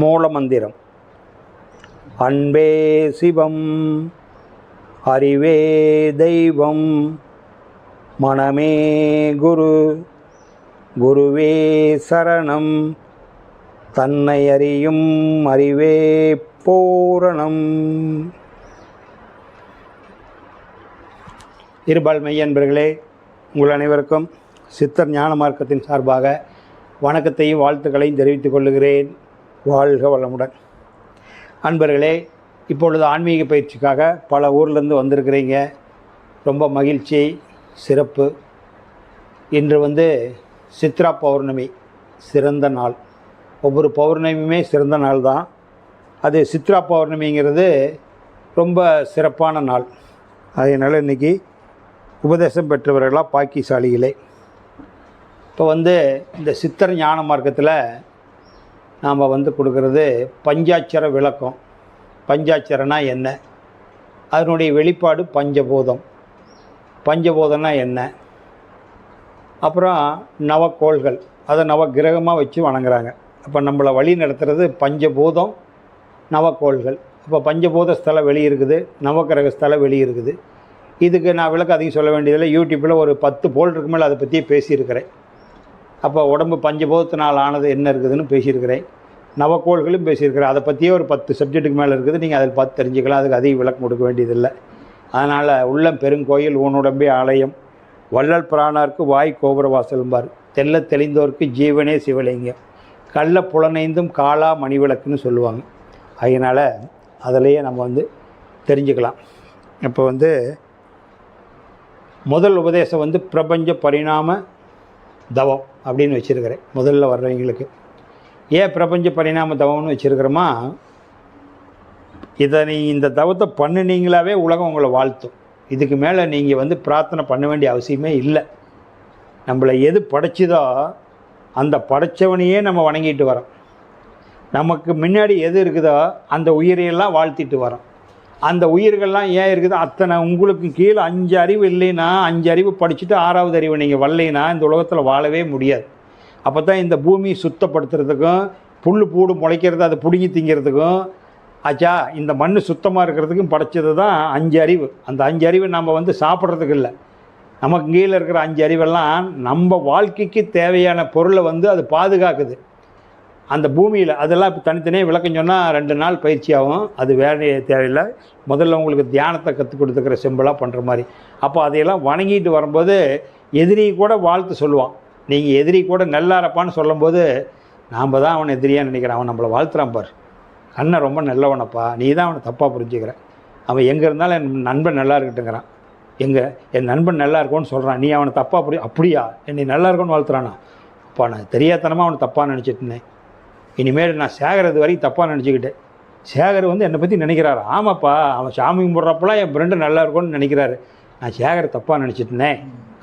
மூலமந்திரம். அன்பே சிவம், அறிவே தெய்வம், மனமே குரு, குருவே சரணம், தன்னை அறியும் அறிவே பூரணம். இருபால் மெய்யன்பர்களே, உங்கள் அனைவருக்கும் சித்தர் ஞான மார்க்கத்தின் சார்பாக வணக்கத்தையும் வாழ்த்துக்களையும் தெரிவித்துக் கொள்கிறேன். வாழ்க வளமுடன். அன்பர்களே, இப்பொழுது ஆன்மீக பயிற்சிக்காக பல ஊர்லேருந்து வந்திருக்கிறீங்க. ரொம்ப மகிழ்ச்சி, சிறப்பு. இன்று சித்ரா பௌர்ணமி, சிறந்த நாள். ஒவ்வொரு பௌர்ணமியுமே சிறந்த நாள் தான். அது சித்ரா பௌர்ணமிங்கிறது ரொம்ப சிறப்பான நாள். அதனால் இன்றைக்கி உபதேசம் பெற்றவர்களாக பாக்கியசாலிகளே. இப்போ இந்த சித்தர் ஞான மார்க்கத்தில் நாம் கொடுக்கறது பஞ்சாட்சர விளக்கம். பஞ்சாட்சரனா என்ன, அதனுடைய வெளிப்பாடு பஞ்சபூதம். பஞ்சபூதம்னா என்ன, அப்புறம் நவக்கோள்கள், அதை நவகிரகமாக வச்சு வணங்குறாங்க. அப்போ நம்மளை வழி நடத்துகிறது பஞ்சபூதம், நவக்கோள்கள். இப்போ பஞ்சபூத ஸ்தலம் வெளியே இருக்குது, நவகிரக ஸ்தலம் வெளியே இருக்குது. இதுக்கு நான் விளக்கம் அதிகம் சொல்ல வேண்டியதில்லை. யூடியூப்பில் ஒரு 10 போல்டுக்கு மேலே அதை பற்றியே பேசியிருக்கிறேன். அப்போ உடம்பு பஞ்சபூதத்தினால் ஆனது என்ன இருக்குதுன்னு பேசியிருக்கிறேன். நவக்கோள்களும் பேசியிருக்கிறேன். அதை பற்றியே ஒரு 10 சப்ஜெக்ட்டுக்கு மேலே இருக்குது. நீங்கள் அதில் பார்த்து தெரிஞ்சுக்கலாம். அதுக்கு அதிக விளக்கம் கொடுக்க வேண்டியதில்லை. அதனால் உள்ளம் பெருங்கோயில் ஊனுடம்பே ஆலயம், வள்ளல் பிராணார்க்கு வாய் கோபுர வாசலும்பார், தெல்ல தெளிந்தோருக்கு ஜீவனே சிவலிங்கம், கள்ள புலனைந்தும் காலா மணிவிளக்குன்னு சொல்லுவாங்க. அதனால் அதிலேயே நம்ம தெரிஞ்சுக்கலாம். இப்போ முதல் உபதேசம் பிரபஞ்ச பரிணாம தவம் அப்படின்னு வச்சுருக்கிறேன். முதல்ல வர்றவங்களுக்கு ஏன் பிரபஞ்ச பரிணாம தவம்னு வச்சுருக்கிறோமா, இந்த தவத்தை பண்ணினீங்களாவே உலகம் உங்களை வாழ்த்தும். இதுக்கு மேலே நீங்கள் பிரார்த்தனை பண்ண வேண்டிய அவசியமே இல்லை. நம்மளை எது படைச்சதோ அந்த படைச்சவனையே நம்ம வணங்கிட்டு வரோம். நமக்கு முன்னாடி எது இருக்குதோ அந்த உயிரையெல்லாம் வாழ்த்திட்டு வரோம். அந்த உயிர்கள்லாம் ஏன் இருக்குது, அத்தனை உங்களுக்கு கீழே 5 அறிவு இல்லைன்னா, 5 அறிவு படிச்சுட்டு 6வது அறிவு நீங்கள் வரலைன்னா இந்த உலகத்தில் வாழவே முடியாது. அப்போ தான் இந்த பூமி சுத்தப்படுத்துறதுக்கும், புல் பூடு முளைக்கிறது அதை பிடுங்கி திங்கிறதுக்கும், ஆச்சா இந்த மண் சுத்தமாக இருக்கிறதுக்கும் படைச்சது தான் 5 அறிவு. அந்த 5 அறிவு நம்ம சாப்பிட்றதுக்கு இல்லை. நமக்கு கீழே இருக்கிற 5 அறிவெல்லாம் நம்ம வாழ்க்கைக்கு தேவையான பொருளை அது பாதுகாக்குது. அந்த பூமியில் அதெல்லாம் இப்போ தனித்தனியாக விளக்கம் சொன்னால் 2 நாள் பயிற்சி ஆகும். அது வேலையே தேவையில்லை. முதல்ல உங்களுக்கு தியானத்தை கற்றுக் கொடுத்துக்கிற சிம்பிளாக பண்ணுற மாதிரி. அப்போ அதையெல்லாம் வணங்கிட்டு வரும்போது எதிரி கூட வாழ்த்து சொல்லுவான். நீங்கள் எதிரி கூட நல்லா இருப்பான்னு சொல்லும்போது நாம் தான் அவனை எதிரியாக நினைக்கிறான். அவன் நம்மளை வாழ்த்துறான் பார், அண்ணன் ரொம்ப நல்லவனப்பா, நீ தான் அவனை தப்பாக புரிஞ்சுக்கிற. அவன் எங்கே இருந்தாலும் என் நண்பன் நல்லா இருக்கட்டுங்கிறான். என் நண்பன் நல்லா இருக்கும்னு சொல்கிறான், நீ அவனை தப்பாக அப்படியா என்னை நல்லா இருக்கும்னு வாழ்த்துறானா? அப்பா நான் தெரியாதனமாக அவனை தப்பாக நினச்சிட்டுனேன். இனிமேல் நான் சேகரது வரைக்கும் தப்பாக நினச்சிக்கிட்டேன். சேகர் என்னை பற்றி நினைக்கிறாரு. ஆமாப்பா, அவன் சாமி கும்பிட்றப்பெல்லாம் என் ஃப்ரெண்டு நல்லா இருக்கும்னு நினைக்கிறாரு. நான் சேகரை தப்பாக நினச்சிட்டேனே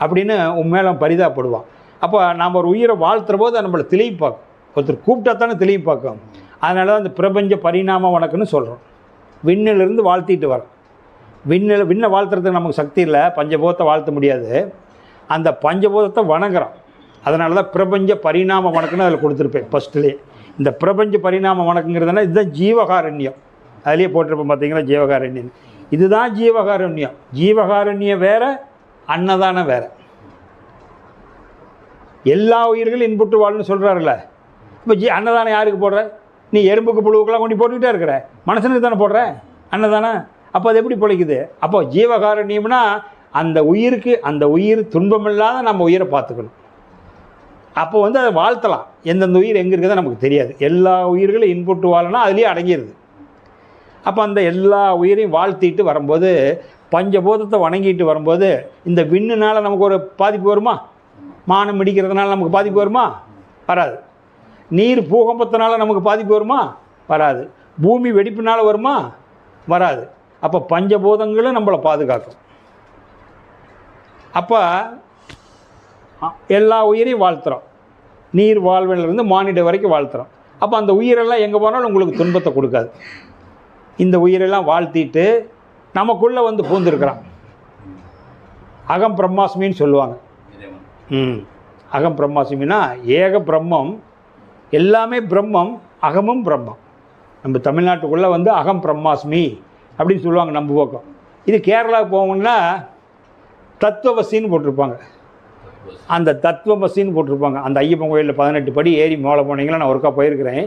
அப்படின்னு உண்மையில பரிதாப்படுவான். அப்போ நாம் ஒரு உயிரை வாழ்த்துற போது நம்மளை தெளிவு பார்க்கும். ஒருத்தர் கூப்பிட்டா தானே தெளிவு பார்க்கும். அதனால தான் அந்த பிரபஞ்ச பரிணாம வணக்கம்னு சொல்கிறோம். விண்ணிலிருந்து வாழ்த்திட்டு வரோம். விண்ணை வாழ்த்துறதுக்கு நமக்கு சக்தி இல்லை, பஞ்சபூதத்தை வாழ்த்த முடியாது. அந்த பஞ்சபூதத்தை வணங்குறோம். அதனால தான் பிரபஞ்ச பரிணாம வணக்கம்னு அதில் கொடுத்துருப்பேன் ஃபஸ்ட்டுலேயே. இந்த பிரபஞ்ச பரிணாம வணக்கங்கிறதுனா இதுதான் ஜீவகாரண்யம். அதுலேயே போட்டிருப்போம் பார்த்தீங்கன்னா, ஜீவகாரண்யம். இதுதான் ஜீவகாரண்யம். ஜீவகாரண்யம் வேறு, அன்னதானம் வேறு. எல்லா உயிர்களும் இன்புற்று வாழ்னு சொல்கிறாருல்ல. இப்போ அன்னதானம் யாருக்கு போடுற? நீ எறும்புக்கு புழுவுக்கெல்லாம் கொண்டு போட்டுக்கிட்டே இருக்கிற, மனுஷனுக்கு தானே போடுற அன்னதானம். அப்போ அது எப்படி பிழைக்குது? அப்போ ஜீவகாரண்யம்னா அந்த உயிருக்கு, அந்த உயிர் துன்பமில்லாத நம்ம உயிரை பார்த்துக்கணும். அப்போ அதை வாழ்த்தலாம். எந்தெந்த உயிர் எங்கே இருக்குதோ நமக்கு தெரியாது. எல்லா உயிர்களும் இன்புட்டு வாழனா அதுலேயே அடங்கிடுது. அப்போ அந்த எல்லா உயிரையும் வாழ்த்திட்டு வரும்போது, பஞ்சபூதத்தை வணங்கிட்டு வரும்போது இந்த விண்ணுனால் நமக்கு ஒரு பாதிப்பு வருமா? மானம் இடிக்கிறதுனால நமக்கு பாதிப்பு வருமா? வராது. நீர் பூகம்பத்தினால நமக்கு பாதிப்பு வருமா? வராது. பூமி வெடிப்புனால வருமா? வராது. அப்போ பஞ்சபூதங்களும் நம்மளை பாதுகாக்கும். அப்போ எல்லா உயிரையும் வாழ்த்துறோம். நீர் வாழ்விலிருந்து மானிட வரைக்கும் வாழ்த்துறோம். அப்போ அந்த உயிரெல்லாம் எங்கே போனாலும் உங்களுக்கு துன்பத்தை கொடுக்காது. இந்த உயிரெல்லாம் வாழ்த்திட்டு நமக்குள்ளே பூந்துருக்கிறான். அகம் பிரம்மாஸ்மின்னு சொல்லுவாங்க. அகம் பிரம்மாஸ்மின்னா ஏக பிரம்மம் எல்லாமே பிரம்மம், அகமும் பிரம்மம். நம்ம தமிழ்நாட்டுக்குள்ளே வந்து அகம் பிரம்மாஸ்மி அப்படின்னு சொல்லுவாங்க நம்ம பக்கம். இது கேரளாவுக்கு போகணுன்னா தத்துவமசின்னு போட்டிருப்பாங்க. அந்த தத்துவமசின்னு போட்டிருப்பாங்க. அந்த ஐயப்பன் கோயிலில் 18 படி ஏறி மேலே போனீங்களா, நான் ஒருக்கா போயிருக்கிறேன்.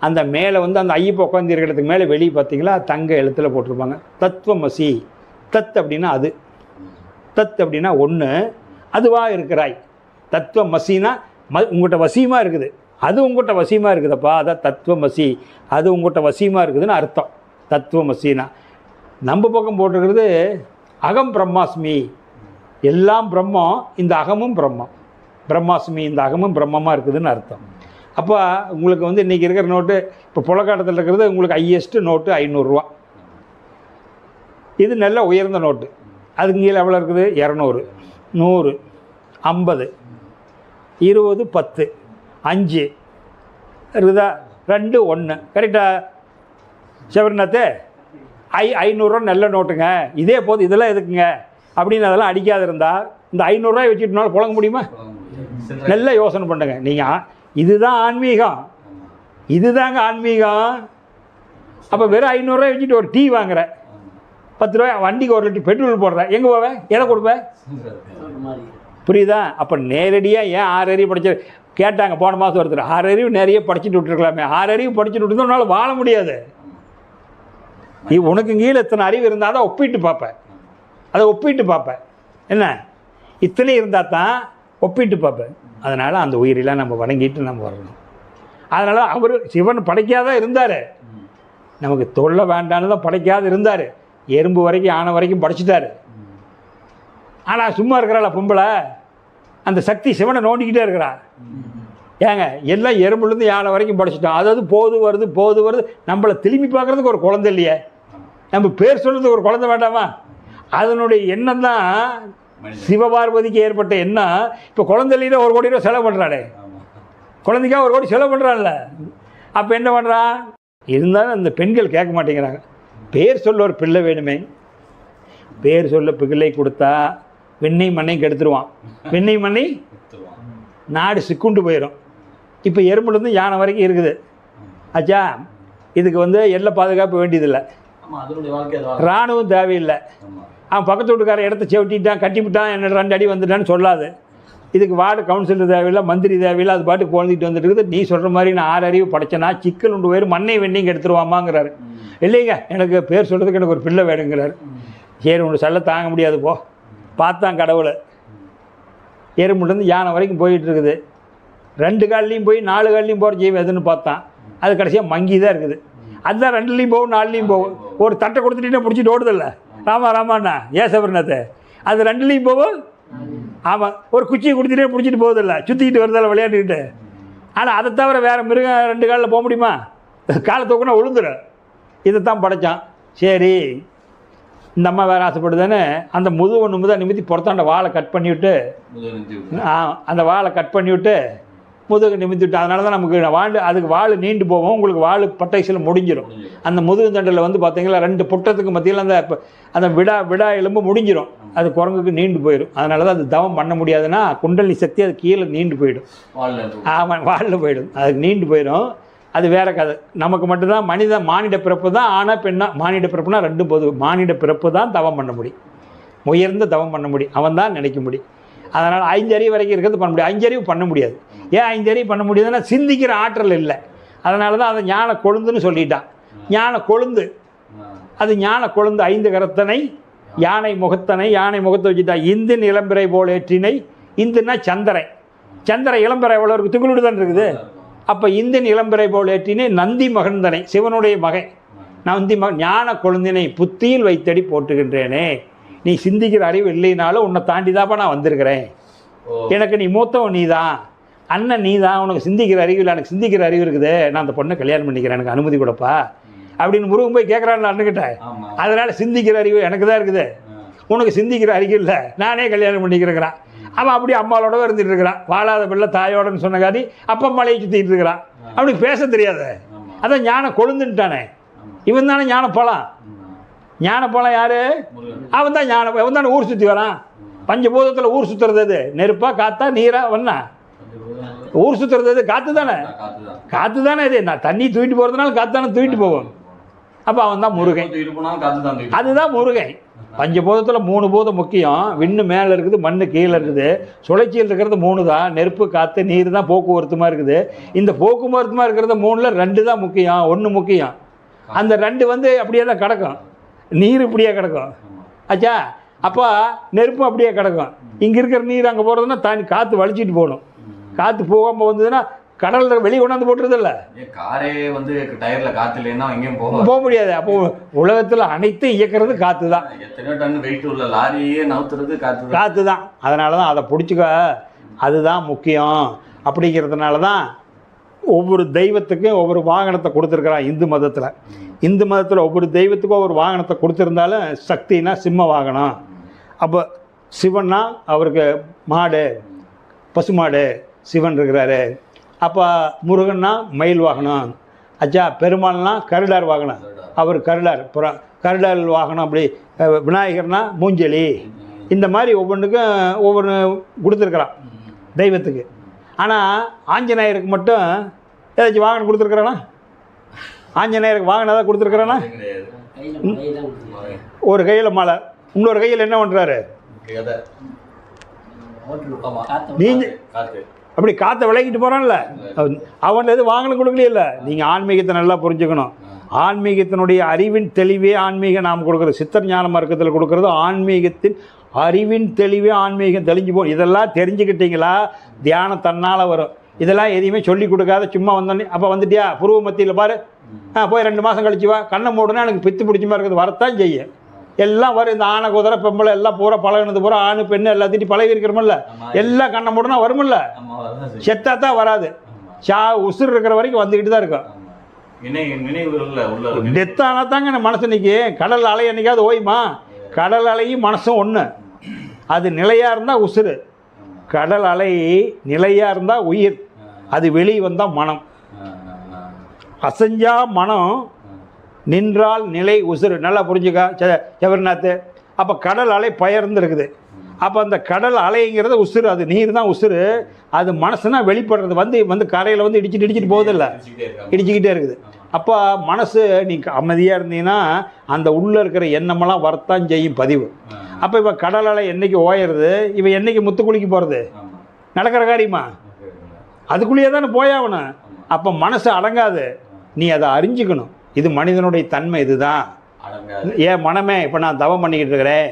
அந்த மேலே வந்து அந்த ஐயப்பன் உட்காந்து இருக்கிறதுக்கு மேலே வெளியே பார்த்தீங்களா தங்க எழுத்தில் போட்டிருப்பாங்க தத்துவமசி. தத் அப்படின்னா அது, தத் அப்படின்னா ஒன்று, அதுவாக இருக்கிறாய். தத்துவமசினா உங்கள்கிட்ட வசியமாக இருக்குது, அது உங்கள்கிட்ட வசியமாக இருக்குதுப்பா, அதான் தத்துவமசி, அது உங்கள்கிட்ட வசியமாக இருக்குதுன்னு அர்த்தம். தத்துவமசினா நம்ம பக்கம் போட்டிருக்கிறது அகம் பிரம்மாஸ்மி, எல்லாம் பிரம்மம், இந்த அகமும் பிரம்மம். பிரம்மாஸ்மி, இந்த அகமும் பிரம்மமாக இருக்குதுன்னு அர்த்தம். அப்போ உங்களுக்கு வந்து இன்றைக்கி இருக்கிற நோட்டு, இப்போ புலக்காட்டத்தில் இருக்கிறது உங்களுக்கு ஹையஸ்ட்டு நோட்டு 500 ரூபா. இது நல்ல உயர்ந்த நோட்டு. அதுக்கு கீழே எவ்வளோ இருக்குது? 200, 100, 50, 20, 10, 5 இருக்குதா? 2, 1 கரெக்டாக சிவர்ணத்து 500 நல்ல நோட்டுங்க, இதே போது இதெல்லாம் எதுக்குங்க அப்படின்னு அதெல்லாம் அடிக்காது இருந்தால் இந்த 500 வச்சுட்டுனாலும் புழங்க முடியுமா? நல்ல யோசனை பண்ணுங்க நீங்கள். இதுதான் ஆன்மீகம், இதுதாங்க ஆன்மீகம். அப்போ வெறும் 500 வச்சுட்டு ஒரு டீ வாங்குற, 10 ரூபாய் வண்டிக்கு 1 லிட்டர் பெட்ரோல் போடுறேன், எங்கே போவேன்? எதை கொடுப்பேன்? புரியுதா? அப்போ நேரடியாக ஏன் 6 அறிவு படிச்சு கேட்டாங்க போன மாதம் ஒருத்தர், 6 அறிவு நிறைய படிச்சுட்டு விட்டுருக்கலாமே. 6 அறிவு படிச்சுட்டு விட்டுருந்தோம்னால வாழ முடியாது. உனக்கு கீழே இத்தனை அறிவு இருந்தால் தான் ஒப்பிட்டு பார்ப்பேன், அதை ஒப்பிட்டு பார்ப்பேன். என்ன இத்தனை இருந்தால் தான் ஒப்பிட்டு பார்ப்பேன். அதனால் அந்த உயிரெல்லாம் நம்ம வணங்கிட்டு நம்ம வரணும். அதனால் அவர் சிவன் படைக்காதான் இருந்தார், நமக்கு தொல்லை வேண்டான்னு தான் படைக்காத இருந்தார். எறும்பு வரைக்கும் ஆனை வரைக்கும் படைச்சிட்டாரு. ஆனால் சும்மா இருக்கிறாளா பொம்பளை? அந்த சக்தி சிவனை நோண்டிக்கிட்டே இருக்கிறா. ஏங்க எல்லாம் எறும்புலேருந்து யானை வரைக்கும் படைச்சிட்டோம். அதாவது போது வருது போது வருது. நம்மளை திரும்பி பார்க்குறதுக்கு ஒரு குழந்தை இல்லையே, நம்ம பேர் சொல்கிறதுக்கு ஒரு குழந்தை வேண்டாமா? அதனுடைய எண்ணம் தான் சிவபார்வதிக்கு ஏற்பட்ட எண்ணம். இப்போ குழந்தை இல்லைன்னா 1 கோடி ரூபா செலவு பண்ணுறானே, குழந்தைக்காக 1 கோடி செலவு பண்ணுறான்ல. அப்போ என்ன பண்ணுறான்? இருந்தாலும் அந்த பெண்கள் கேட்க மாட்டேங்கிறாங்க. பேர் சொல்ல ஒரு பிள்ளை வேணுமே, பேர் சொல்ல பிள்ளை கொடுத்தா வெண்ணெய் மண்ணை கெடுத்துருவான். வெண்ணெய் மண்ணை நாடு சிக்குண்டு போயிடும். இப்போ எறும்புலேருந்து யானை வரைக்கும் இருக்குது. ஆச்சா, இதுக்கு வந்து எல்லை பாதுகாப்பு வேண்டியதில்லை, இராணுவம் தேவையில்லை. அவன் பக்கத்து வீட்டுக்கார இடத்த செவிட்டிட்டான் கட்டிவிட்டான் என்ன 2 அடி வந்துட்டான்னு சொல்லாது. இதுக்கு வார்டு கவுன்சிலர் தேவையில்லை, மந்திரி தேவையில்லை, அது பாட்டுக்கு குழந்தைட்டு வந்துட்டு இருக்குது. நீ சொல்கிற மாதிரி நான் 6 அறிவு படைச்சேன்னா சிக்கல் உண்டு போயிடும், மண்ணை வெண்ணையும் எடுத்துருவாமாங்கிறாரு. இல்லைங்க எனக்கு பேர் சொல்கிறதுக்கு எனக்கு ஒரு பிள்ளை வேணுங்கிறாரு. சரி உனக்கு சொல்ல தாங்க முடியாது போ. பார்த்தான் கடவுளை, எறும்புலேருந்து யானை வரைக்கும் போயிட்டு இருக்குது. 2 கால்லையும் போய் 4 கால்லையும் போகிற ஜீவம் எதுன்னு பார்த்தான். அது கடைசியாக மங்கி தான் இருக்குது. அதுதான் 2லேயும் போகும் 4லேயும் போகும். ஒரு தட்டை கொடுத்துட்டீங்கன்னா பிடிச்சிட்டு ஓடுதில்ல, ராமா ராமாண்ணா ஏசபர்ணத்தை, அது 2லேயும் போகும். ஆமாம், ஒரு குச்சியை கொடுத்துட்டே பிடிச்சிட்டு போகுதில்ல, சுற்றிக்கிட்டு வருதில்ல விளையாண்டுக்கிட்டு. ஆனால் அதை தவிர வேறு மிருகம் 2 காலில் போக முடியுமா? காலை தூக்குனா விழுந்துடும். இதைத்தான் படைத்தான். சரி இந்த அம்மா வேறு ஆசைப்படுதானே அந்த முதுகு தான் நிமித்தி புறத்தாண்ட வாழை கட் பண்ணிவிட்டு, அந்த வாழை கட் பண்ணிவிட்டு முதுகு நிமித்தி விட்டு, அதனால தான் நமக்கு வாழ் அதுக்கு வாள் நீண்டு போவோம். உங்களுக்கு வாள் பட்டைசில் முடிஞ்சிடும். அந்த முதுகு தண்டில் வந்து பார்த்தீங்களா 2 புட்டத்துக்கு மத்தியில் அந்த விடா எலும்பு முடிஞ்சிடும். அது குரங்குக்கு நீண்டு போயிடும். அதனால தான் அது தவம் பண்ண முடியாதுன்னா குண்டலினி சக்தி அது கீழே நீண்டு போயிடும். ஆமாம், வாளில் போயிடும், அதுக்கு நீண்டு போயிடும். அது வேறு கதை. நமக்கு மட்டும்தான் மானிட பிறப்பு தான் ஆனா பெண்ணா. மானிட பிறப்புனா 2 பொது. மானிட பிறப்பு தான் தவம் பண்ண முடியும், உயர்ந்த தவம் பண்ண முடியும், அவன் தான் நினைக்க முடியும். அதனால் 5 அறிவு வரைக்கும் இருக்கிறது பண்ண முடியும். 5 அறிவு பண்ண முடியாது. ஏன் 5 அறிவு பண்ண முடியாதுன்னா சிந்திக்கிற ஆற்றல் இல்லை. அதனால தான் அதை ஞான கொழுந்துன்னு சொல்லிட்டான். ஞான கொழுந்து, அது ஞான கொழுந்து. 5 கரத்தனை யானை முகத்தனை, யானை முகத்தை வச்சுட்டா. இந்தின் இளம்பிறை போல் ஏற்றினை. இந்துன்னா சந்திரை. சந்திரை இளம்பிறை எவ்வளோ இருக்குது? துகளோடு தான் இருக்குது. அப்போ இந்தின் இளம்பிறை போல் ஏற்றினை நந்தி மகந்தனை, சிவனுடைய மகன் நந்தி ஞான கொழுந்தினை புத்தியில் வைத்தடி போட்டுகின்றேனே. நீ சிந்திக்கிற அறிவு இல்லைனாலும் உன்னை தாண்டி தாப்பா நான் வந்திருக்கிறேன். எனக்கு நீ மூத்தவன் நீ தான், அண்ணன் நீ தான். உனக்கு சிந்திக்கிற அறிவு இல்லை, எனக்கு சிந்திக்கிற அறிவு இருக்குது. நான் அந்த பொண்ணை கல்யாணம் பண்ணிக்கிறேன், எனக்கு அனுமதி கொடுப்பா அப்படின்னு முருகன் போய் கேட்குறான்னு அண்ணுக்கிட்டேன். அதனால் சிந்திக்கிற அறிவு எனக்கு தான் இருக்குது, உனக்கு சிந்திக்கிற அறிவு இல்லை, நானே கல்யாணம் பண்ணிக்கிறேங்கிறான். அவன் அப்படி அம்மாவோட இருந்துட்டு இருக்கிறான். வாழாத பிள்ளை தாயோடன்னு சொன்ன காட்டி அப்பா மலையை சுற்றிட்டு இருக்கிறான். அவனுக்கு பேச தெரியாது. அதான் ஞான கொழுந்துட்டானே. இவன் தானே ஞான பழம். ஞான பழம் யாரு? அவன் தான் ஞான. அவன் தானே ஊர் சுற்றி வரான். பஞ்சபூதத்தில் ஊர் சுற்றுறது எது? நெருப்பா, காத்தா, நீரா, வண்ணா? ஊர் சுற்றுறது காற்று தானே, காற்று தானே. இது நான் தண்ணி தூக்கிட்டு போகிறதுனால காற்று தானே தூக்கிட்டு போவோம். அப்போ அவன் தான் முருகன். அதுதான் முருகன். பஞ்சபூதத்தில் 3 பூதம் முக்கியம். விண்ணு மேலே இருக்குது, மண்ணு கீழே இருக்குது. சுழற்சியில் இருக்கிறது 3 தான். நெருப்பு, காற்று, நீர் தான் போக்குவரத்துமாக இருக்குது. இந்த போக்குவரத்துமாக இருக்கிறது 3ல் 2 தான் முக்கியம், 1 முக்கியம். அந்த 2 வந்து அப்படியே தான் கிடக்கும். நீர் இப்படியே கிடக்கும் ஆச்சா. அப்போ நெருப்பும் அப்படியே கிடக்கும். இங்கே இருக்கிற நீர் அங்கே போகிறதுனா தண்ணி காற்று வலிச்சிட்டு போகணும். காற்று போகாமல் வந்ததுன்னா கடலில் வெளியே கொண்டாந்து போட்டுறதில்ல. காரே வந்து டயரில் காற்று இல்லைன்னா எங்கேயும் போக முடியாது. அப்போ உலகத்தில் அனைத்தும் இயக்கிறது காற்று தான். எத்தனையோ டன் வெயிட் உள்ள லாரியே நவுத்துறது காற்று தான். அதனால தான் அதை பிடிச்சிக்க, அதுதான் முக்கியம். அப்படிங்கிறதுனால தான் ஒவ்வொரு தெய்வத்துக்கும் ஒவ்வொரு வாகனத்தை கொடுத்துருக்குறான் இந்து மதத்தில். இந்து மதத்தில் ஒவ்வொரு தெய்வத்துக்கும் ஒவ்வொரு வாகனத்தை கொடுத்துருந்தாலும் சக்தினா சிம்ம வாகனம். அப்போ சிவன்னா அவருக்கு மாடு, பசுமாடு சிவன் இருக்கிறாரு. அப்போ முருகன்னா மயில் வாகனம் ஆச்சா. பெருமாள்னா கருடார் வாகனம், அவர் கருடார். கருடார் வாகனம். அப்படி விநாயகர்னா மூஞ்சலி. இந்த மாதிரி ஒவ்வொன்றுக்கும் ஒவ்வொன்று கொடுத்துருக்குறான் தெய்வத்துக்கு. ஆனால் ஆஞ்சநேயருக்கு மட்டும் ஏதாச்சும் வாகனம் கொடுத்துருக்குறானா? ஆஞ்சநேயருக்கு வாகனம் ஏதாவது கொடுத்துருக்குறானா? ஒரு கையில் மலை, இன்னொரு கையில் என்ன பண்ணுறாரு? நீங்கள் அப்படி காற்றை விளக்கிட்டு போகிறான்ல, அவன் எது வாங்கணும் கொடுக்கலையில்ல. நீங்கள் ஆன்மீகத்தை நல்லா புரிஞ்சுக்கணும். ஆன்மீகத்தினுடைய அறிவின் தெளிவே ஆன்மீகம் நாம் கொடுக்குறது. சித்தர் ஞான மார்க்கத்தில் கொடுக்குறது ஆன்மீகத்தின் அறிவின் தெளிவே ஆன்மீகம் தெளிஞ்சு போகும். இதெல்லாம் தெரிஞ்சுக்கிட்டீங்களா தியானம் தன்னால் வரும். இதெல்லாம் எதையுமே சொல்லி கொடுக்காத சும்மா வந்தோன்னே அப்போ வந்துட்டியா புருவ மத்தியில் பாரு, போய் 2 மாதம் கழிச்சு வா, கண்ணை மூடுனா எனக்கு பித்து பிடிச்ச மாதிரி இருக்குது, வரத்தான் செய்யும். எல்லாம் வரும். இந்த ஆனை குதிரை பெம்பளை எல்லாம் பூரா பழகினது பூரா ஆணு பெண்ணு எல்லாத்திட்டையும் பழகி இருக்கிறோமில்ல, எல்லாம் கண்ணை மூடனா வருமில்ல. செத்தா தான் வராது. உசுர் இருக்கிற வரைக்கும் வந்துக்கிட்டு தான் இருக்கும். டெத்தானா தாங்க மனசு நிற்கி. கடல் அலை என்னைக்காவது ஓய்மா? கடல் அலையும் மனசும் ஒன்று. அது நிலையாக இருந்தால் உசுறு, கடல் அலை நிலையாக இருந்தால் உயிர். அது வெளியே வந்தால் மனம். அசஞ்சா மனம், நின்றால் நிலை உசுறு. நல்லா புரிஞ்சுக்கா ஜெகநாத். அப்போ கடல் அலை பெயர்ந்து இருக்குது. அப்போ அந்த கடல் அலைங்கிறது உசுறு, அது நீர் தான் உசுறு. அது மனசுனா வெளிப்படுறது. வந்து கரையில் வந்து இடிச்சிட்டு போகுதில்ல, இடிச்சிக்கிட்டே இருக்குது. அப்போ மனசு நீ அமைதியாக இருந்தீங்கன்னா அந்த உள்ளே இருக்கிற எண்ணமெல்லாம் வரத்தான் செய்யும் பதிவு. அப்போ இப்போ கடல் அலை என்றைக்கு ஓயிறது, இவன் என்றைக்கு முத்துக்குளிக்க போகிறது? நடக்கிற காரியமா? அதுக்குள்ளேயே தானே போயாகணும். அப்போ மனசு அடங்காது. நீ அதை அறிஞ்சிக்கணும். இது மனிதனுடைய தன்மை. இதுதான் ஏன் மனமே. இப்போ நான் தவம் பண்ணிக்கிட்டு இருக்கிறேன்,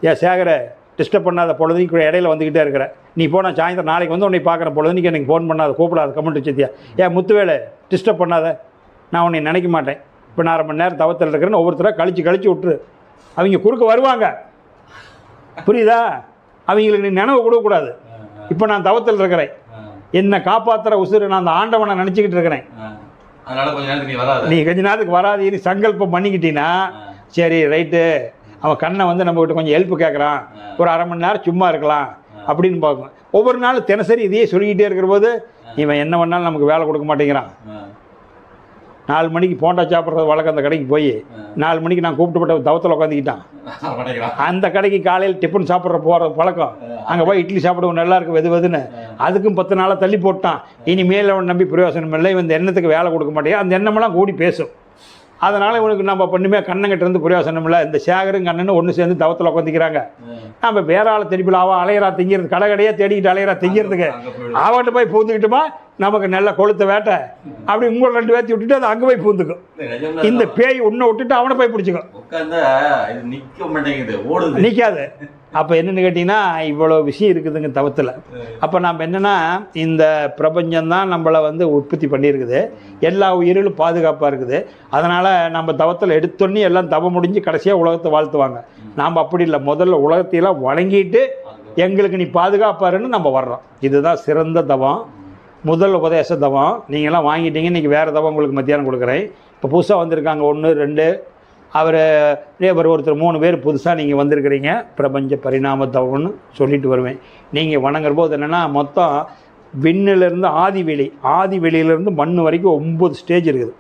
ஏன் சேகர டிஸ்டர்ப் பண்ணாத, பொழுதுக்கு இடையில வந்துக்கிட்டே இருக்கிற. நீ போனால் சாயந்தரம் நாளைக்கு வந்து உன்னை பார்க்குற பொழுதுக்கு எனக்கு ஃபோன் பண்ணாத, கூப்பிடாத, கமெண்ட் வச்சுத்தியா. ஏன் முத்துவேலை டிஸ்டர்ப் பண்ணாத, நான் உன்னை நினைக்க மாட்டேன். இப்போ நான் 1/2 மணி நேரம் தவத்தில் இருக்கிறேன்னு ஒவ்வொருத்தராக கழிச்சு விட்டுரு. அவங்க குறுக்க வருவாங்க, புரியுதா? அவங்களுக்கு நீ நினைவு கொடுக்கக்கூடாது. இப்போ நான் தவத்தில் இருக்கிறேன், என்னை காப்பாற்றுற உசுறு நான் அந்த ஆண்டவனை நினச்சிக்கிட்டு இருக்கிறேன். நீ கொஞ்ச நேரத்துக்கு வராது சங்கல்பம் பண்ணிக்கிட்டீங்கன்னா சரி ரைட்டு, அவன் கண்ணை வந்து நம்மகிட்ட கொஞ்சம் ஹெல்ப் கேட்குறான், ஒரு 1/2 மணி நேரம் சும்மா இருக்கலாம் அப்படின்னு பார்க்கும். ஒவ்வொரு நாளும் தினசரி இதையே சொல்லிக்கிட்டே இருக்கிற போது இவன் என்ன பண்ணாலும் நமக்கு வேலை கொடுக்க மாட்டேங்கிறான். 4 மணிக்கு போண்டா சாப்பிட்றது வழக்கம். அந்த கடைக்கு போய் 4 மணிக்கு நான் கூப்பிட்டுப்பட்ட தவத்தில் உட்காந்துக்கிட்டான். அந்த கடைக்கு காலையில் டிஃபன் சாப்பிட்ற போகிற பழக்கம். அங்கே போய் இட்லி சாப்பிடுவோம், நல்லா இருக்கும் வெதுன்னு. அதுக்கும் 10 நாளாக தள்ளி போட்டான். இனிமேல் அவன் நம்பி பிரயோசனம் இல்லை, இவன் இந்த எண்ணத்துக்கு வேலை கொடுக்க மாட்டேன். அந்த எண்ணமெல்லாம் கூடி பேசும். அதனால் இவனுக்கு நம்ம பண்ணுமே கண்ணங்கிட்ட இருந்து பிரயோசனம் இல்லை. இந்த சேகரும் கண்ணன்னு ஒன்று சேர்ந்து தவத்தில் உட்காந்துக்கிறாங்க. நம்ம வேற ஆளை திருப்பி அவன் அலையிறா திங்கிறது, கடையாக தேடிக்கிட்டு அலையிறா திங்கிறதுக்கு. அவன்கிட்ட போய் பூந்துக்கிட்டுமா நமக்கு நல்ல கொளுத்த வேட்டை அப்படி உங்களை 2 பேர்த்தி விட்டுட்டு அது அங்கே போய் பூந்துக்கும். இந்த பேய் உன்னை விட்டுட்டு அவனை போய் பிடிச்சிக்கும். நிற்காது. அப்போ என்னென்னு கேட்டிங்கன்னா இவ்வளோ விஷயம் இருக்குதுங்க தவத்தில். அப்போ நம்ம என்னென்னா இந்த பிரபஞ்சம்தான் நம்மளை வந்து உற்பத்தி பண்ணியிருக்குது. எல்லா உயிரிலும் பாதுகாப்பாக இருக்குது. அதனால் நம்ம தவத்தில் எடுத்தோன்னே எல்லாம் தவம் முடிஞ்சு கடைசியாக உலகத்தை வாழ்த்துவாங்க. நாம் அப்படி இல்லை, முதல்ல உலகத்தையெல்லாம் வணங்கிட்டு எங்களுக்கு நீ பாதுகாப்பாருன்னு நம்ம வர்றோம். இதுதான் சிறந்த தவம், முதல் உபதேச தவம். நீங்கள்லாம் வாங்கிட்டீங்க. இன்றைக்கி வேறு தவம் உங்களுக்கு மத்தியானம் கொடுக்குறேன். இப்போ புதுசாக வந்திருக்காங்க 1 2 அவர் ஒருத்தர் 3 பேர் புதுசாக நீங்கள் வந்திருக்கிறீங்க. பிரபஞ்ச பரிணாம தவம்னு சொல்லிட்டு வருவேன். நீங்கள் வணங்குற போது என்னென்னா மொத்தம் விண்ணிலேருந்து ஆதி வெளியிலேருந்து மண் வரைக்கும் 9 ஸ்டேஜ் இருக்குது.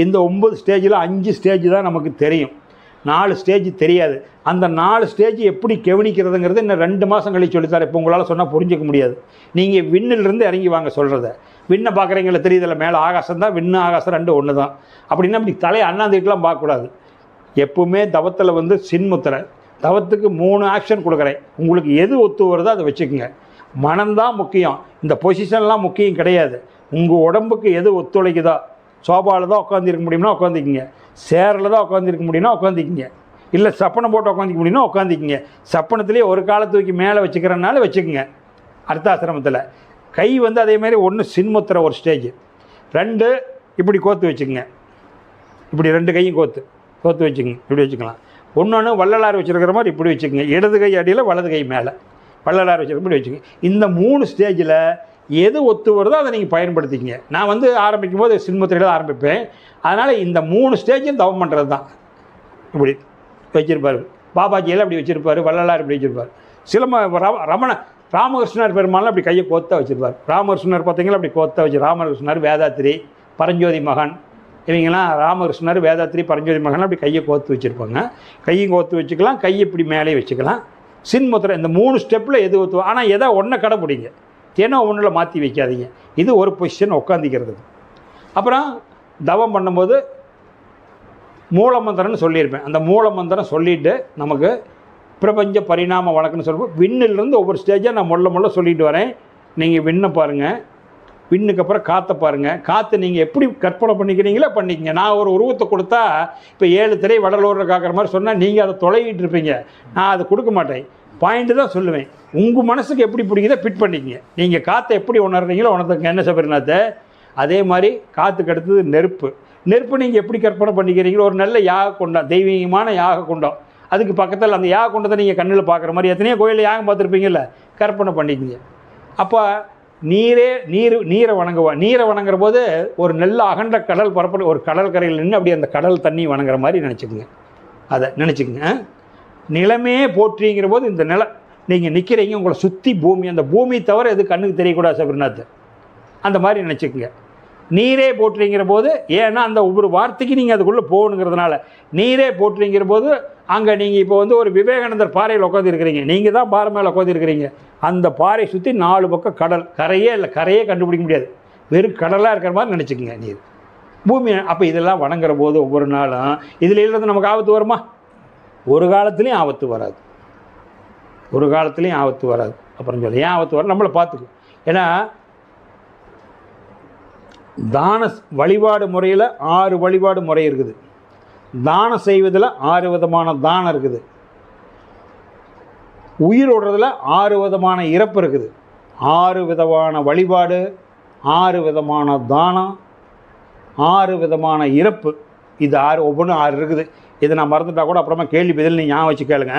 இந்த 9 ஸ்டேஜில் 5 ஸ்டேஜ் தான் நமக்கு தெரியும். 4 ஸ்டேஜ் தெரியாது. அந்த 4 ஸ்டேஜ் எப்படி கவனிக்கிறதுங்கிறது இன்னும் 2 மாதம் கழிச்சு சொல்லித்தார். இப்போ உங்களால் சொன்னால் புரிஞ்சிக்க முடியாது. நீங்கள் விண்ணிலிருந்து இறங்கி வாங்க சொல்கிறத. விண்ணை பார்க்குறீங்களா தெரியுதில்ல, மேலே ஆகாசம் தான், விண்ணு ஆகாசம் 2 ஒன்று தான். அப்படின்னா இப்படி தலையை அண்ணாந்துக்கிட்டலாம் பார்க்கக்கூடாது. எப்பவுமே தவத்தில் வந்து சின்முத்திரை. தவத்துக்கு 3 ஆக்ஷன் கொடுக்குறேன். உங்களுக்கு எது ஒத்து வருதோ அதை வச்சுக்கோங்க. மனம்தான் முக்கியம், இந்த பொசிஷன்லாம் முக்கியம் கிடையாது. உங்கள் உடம்புக்கு எது ஒத்துழைக்குதோ, சோபாவில் தான் உட்காந்துருக்க முடியும்னா உட்காந்துக்கிங்க, சேரில் தான் உட்காந்துருக்க முடியும்னா உட்காந்துக்கிங்க, இல்லை சப்பனை போட்டு உட்காந்துக்க முடியும்னா உட்காந்துக்கிங்க. சப்பனத்துலேயே ஒரு காலை தூக்கி மேலே வச்சுக்கிறனால வச்சுக்கோங்க. அர்த்தாசிரமத்தில் கை வந்து அதேமாதிரி 1 சின்முத்திரை ஒரு ஸ்டேஜ், 2 இப்படி கோத்து வச்சுக்கோங்க. இப்படி 2 கையும் கோத்து வச்சுக்கோங்க. இப்படி வச்சுக்கலாம். ஒன்று வள்ளலார் வச்சுருக்கிற மாதிரி இப்படி வச்சுக்கோங்க. இடது கை அடியில் வலது கை மேலே வள்ளலார் வச்சுருக்க இப்படி வச்சுக்கோங்க. இந்த 3 ஸ்டேஜில் எது ஒத்து வருதோ அதை நீங்கள் பயன்படுத்திக்கிங்க. நான் வந்து ஆரம்பிக்கும் போது சின்முத்திரையில் தான் ஆரம்பிப்பேன். அதனால் இந்த 3 ஸ்டேஜும் தவம் பண்ணுறது தான். இப்படி வச்சுருப்பார் பாபாஜியெல்லாம் அப்படி வச்சுருப்பார், வள்ளலார் இப்படி வச்சுருப்பார். ராமகிருஷ்ணர் பெருமாள் அப்படி கையை கோத்தா வச்சுருப்பார். ராமகிருஷ்ணர் பார்த்தீங்களா அப்படி கோத்தா வச்சு, ராமகிருஷ்ணர் வேதாத்திரி பரஞ்சோதி மகன் இவங்கெல்லாம் ராமகிருஷ்ணர் வேதாத்திரி பரஞ்சோதி மகன் அப்படி கையை கோத்து வச்சுருப்பாங்க. கையும் கோத்து வச்சுக்கலாம், கை இப்படி மேலே வச்சுக்கலாம். சின்முத்திரை இந்த 3 ஸ்டெப்பில் எது ஒத்து, ஆனால் எதை ஒன்றை கடைப்பிடிங்க, ஏன்னா ஒன்றில் மாற்றி வைக்காதீங்க. இது ஒரு பொசிஷன் உட்காந்திக்கிறது. அப்புறம் தவம் பண்ணும்போது மூலமந்திரம்னு சொல்லியிருப்பேன். அந்த மூலமந்திரம் சொல்லிவிட்டு நமக்கு பிரபஞ்ச பரிணாம வழக்குன்னு சொல்லுவோம். விண்ணிலிருந்து ஒவ்வொரு ஸ்டேஜாக நான் முள்ள சொல்லிட்டு வரேன். நீங்கள் விண்ணை பாருங்கள், விண்ணுக்கு அப்புறம் காற்றை பாருங்கள். காற்று நீங்கள் எப்படி கற்பனை பண்ணிக்கிறீங்களோ பண்ணிக்கங்க. நான் ஒரு உருவத்தை கொடுத்தா இப்போ 7 திரை வடலூரில் காக்கிற மாதிரி சொன்னால் நீங்கள் அதை தொலைவிட்டு இருப்பீங்க. நான் அதை கொடுக்க மாட்டேன், பாயிண்ட்டு தான் சொல்லுவேன். உங்கள் மனசுக்கு எப்படி பிடிக்குதோ ஃபிட் பண்ணிக்கங்க. நீங்கள் காற்றை எப்படி உணர்றீங்களோ உணர்த்துங்க. என்ன சபரிநாத்தை அதே மாதிரி காற்றுக்கு அடுத்தது நெருப்பு நீங்கள் எப்படி கற்பனை பண்ணிக்கிறீங்களோ, ஒரு நல்ல யாக குண்டம், தெய்வீகமான யாக குண்டம், அதுக்கு பக்கத்தில் அந்த யாக குண்டத்தை நீங்கள் கண்ணில் பார்க்குற மாதிரி எத்தனையோ கோயிலில் யாகம் பார்த்துருப்பீங்கல்ல, கற்பனை பண்ணிக்கங்க. அப்போ நீரை வணங்குவோம். நீரை வணங்குற போது ஒரு நல்ல அகண்ட கடல் பரப்பு, ஒரு கடல் கரையில் நின்று அப்படி அந்த கடல் தண்ணி வணங்குற மாதிரி நினச்சிக்கோங்க. அதை நினச்சிக்கோங்க. நிலமே போற்றிங்கிற போது இந்த நிலம் நீங்கள் நிற்கிறீங்க, உங்களை சுற்றி பூமி, அந்த பூமி தவிர எது கண்ணுக்கு தெரியக்கூடாது சபரிநாத், அந்த மாதிரி நினச்சிக்கோங்க. நீரே போற்றுங்கிற போது, ஏன்னா அந்த ஒவ்வொரு வார்த்தைக்கு நீங்கள் அதுக்குள்ளே போகணுங்கிறதுனால நீரே போற்றுங்கிற போது அங்கே நீங்கள் இப்போ வந்து ஒரு விவேகானந்தர் பாறையில் உட்காந்துருக்கிறீங்க, நீங்கள் தான் பாறை மேலே உட்காந்துருக்கிறீங்க. அந்த பாறை சுற்றி 4 பக்கம் கடல், கரையே கண்டுபிடிக்க முடியாது, வெறும் கடலாக இருக்கிற மாதிரி நினச்சிக்கோங்க நீர் பூமி. அப்போ இதெல்லாம் வணங்குற போது ஒவ்வொரு நாளும் இதில் இருந்து நமக்கு ஆபத்து வருமா? ஒரு காலத்துலேயும் ஆபத்து வராது, ஒரு காலத்துலேயும் ஆபத்து வராது. அப்புறம் சொல்லி ஏன் ஆபத்து வர நம்மளை பார்த்துக்கும். ஏன்னா தான வழிபாடு முறையில் 6 வழிபாடு முறை இருக்குது. தானம் செய்வதில் 6 விதமான தானம் இருக்குது. உயிர் விடுறதுல 6 விதமான இறப்பு இருக்குது. 6 விதமான வழிபாடு, 6 விதமான தானம், 6 விதமான இறப்பு. இது 6 ஒவ்வொன்றும் 6 இருக்குது. இதை நான் மறந்துட்டா கூட அப்புறமா கேள்வி பதில் நீங்கள் ஞாபகம் வச்சு கேளுங்க.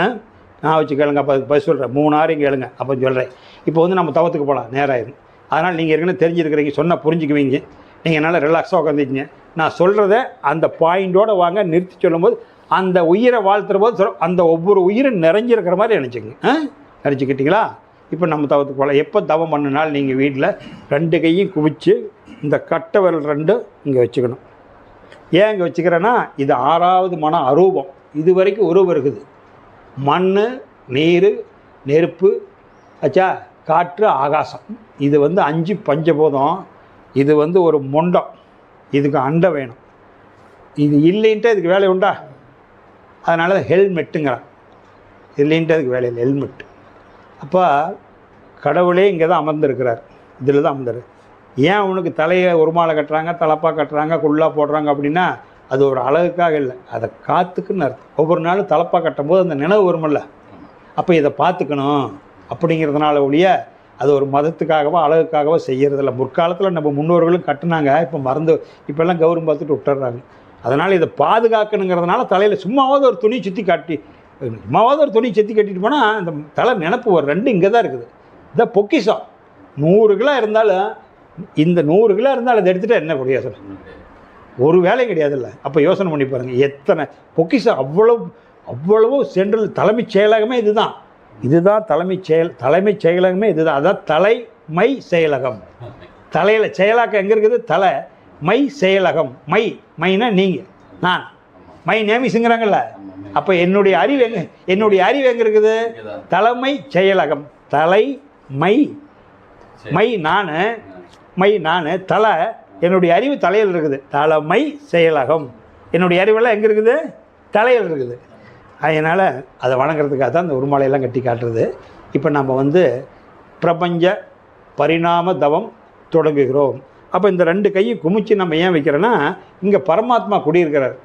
அப்போ அதுக்கு பதில் சொல்கிறேன். 3 6 கேளுங்க, அப்போ சொல்கிறேன். இப்போ வந்து நம்ம தவத்துக்கு போகலாம், நேராயிரும். அதனால் நீங்கள் ஏற்கனவே தெரிஞ்சிருக்கிறீங்க, சொன்னால் புரிஞ்சுக்குவீங்க. நீங்கள் நல்லா ரிலாக்ஸாக உட்காந்துக்கிங்க. நான் சொல்கிறத அந்த பாயிண்டோடு வாங்க, நிறுத்தி சொல்லும்போது அந்த உயிரை வாழ்த்துற போது அந்த ஒவ்வொரு உயிரும் நிறைஞ்சிருக்கிற மாதிரி நினச்சிக்கங்க. நினச்சிக்கிட்டீங்களா? இப்போ நம்ம தவத்துக்கு போகலாம். எப்போ தவம் பண்ணினாலும் நீங்கள் வீட்டில் 2 கையும் குவிச்சு இந்த கட்டை விரல் 2 இங்கே வச்சுக்கணும். ஏன் இங்கே வச்சுக்கிறேன்னா, இது 6வது மன அரூபம். இது வரைக்கும் உருவம் இருக்குது. மண், நீர், நெருப்பு, ஆச்சா, காற்று, ஆகாசம். இது வந்து 5 பஞ்சபூதம். இது வந்து ஒரு மொண்டம். இதுக்கு அண்டை வேணும். இது இல்லைன்ட்டு இதுக்கு வேலை உண்டா? அதனால தான் ஹெல்மெட்டுங்கிறான். இல்லைன்ட்டு அதுக்கு வேலை இல்லை, ஹெல்மெட். அப்போ கடவுளே இங்கே தான் அமர்ந்துருக்கிறார், இதில் தான் அமர்ந்தார். ஏன் அவனுக்கு தலையை ஒரு மாலை கட்டுறாங்க, தலப்பாக கட்டுறாங்க, குள்ளா போடுறாங்க அப்படின்னா அது ஒரு அழகுக்காக இல்லை, அதை காத்துக்குன்னு அர்த்தம். ஒவ்வொரு நாளும் தலப்பாக கட்டும் போது அந்த நினைவு வருமில்ல, அப்போ இதை பார்த்துக்கணும் அப்படிங்கிறதுனால ஒழிய அது ஒரு மதத்துக்காகவோ அழகுக்காகவோ செய்கிறதில்ல. முற்காலத்தில் நம்ம முன்னோர்களும் கட்டுனாங்க, இப்போ மறந்து இப்போல்லாம் கௌரவம் பார்த்துட்டு விட்டுறாங்க. அதனால் இதை பாதுகாக்கணுங்கிறதுனால தலையில் சும்மாவது ஒரு துணி சுற்றி கட்டிட்டு போனால் அந்த தலை நினப்பு ஒரு 2 இங்கே தான் இருக்குது. இதை பொக்கிஷம் 100 கிலோ இருந்தாலும், இந்த 100 கிலோ இருந்தாலும் அதை எடுத்துகிட்டு என்ன பிரயோசனம்? ஒரு வேலையும் கிடையாதுல்ல. அப்போ யோசனை பண்ணி பாருங்கள், எத்தனை பொக்கிஷம். அவ்வளவு சென்ட்ரல் தலைமைச் செயலகமே இதுதான் தலைமைச் செயலகமே இதுதான். அதான் தலைமை செயலகம். தலையில் செயலாக்கம் எங்கே இருக்குது? தலைமை செயலகம். மைனா நீங்கள், நான். மை நேமிஸுங்கிறாங்கல்ல. அப்போ என்னுடைய அறிவு எங்கே இருக்குது? தலைமை செயலகம். மை நான் தலை, என்னுடைய அறிவு தலையில் இருக்குது. தலைமை செயலகம். என்னுடைய அறிவெல்லாம் எங்கே இருக்குது? தலையில் இருக்குது. அதனால் அதை வணங்குறதுக்காக தான் இந்த உருமாலையெல்லாம் கட்டி காட்டுறது. இப்போ நம்ம வந்து பிரபஞ்ச பரிணாம தவம் தொடங்குகிறோம். அப்போ இந்த 2 கையும் குமிச்சு நம்ம ஏன் வைக்கிறோன்னா, இங்கே பரமாத்மா குடியிருக்கிறார்.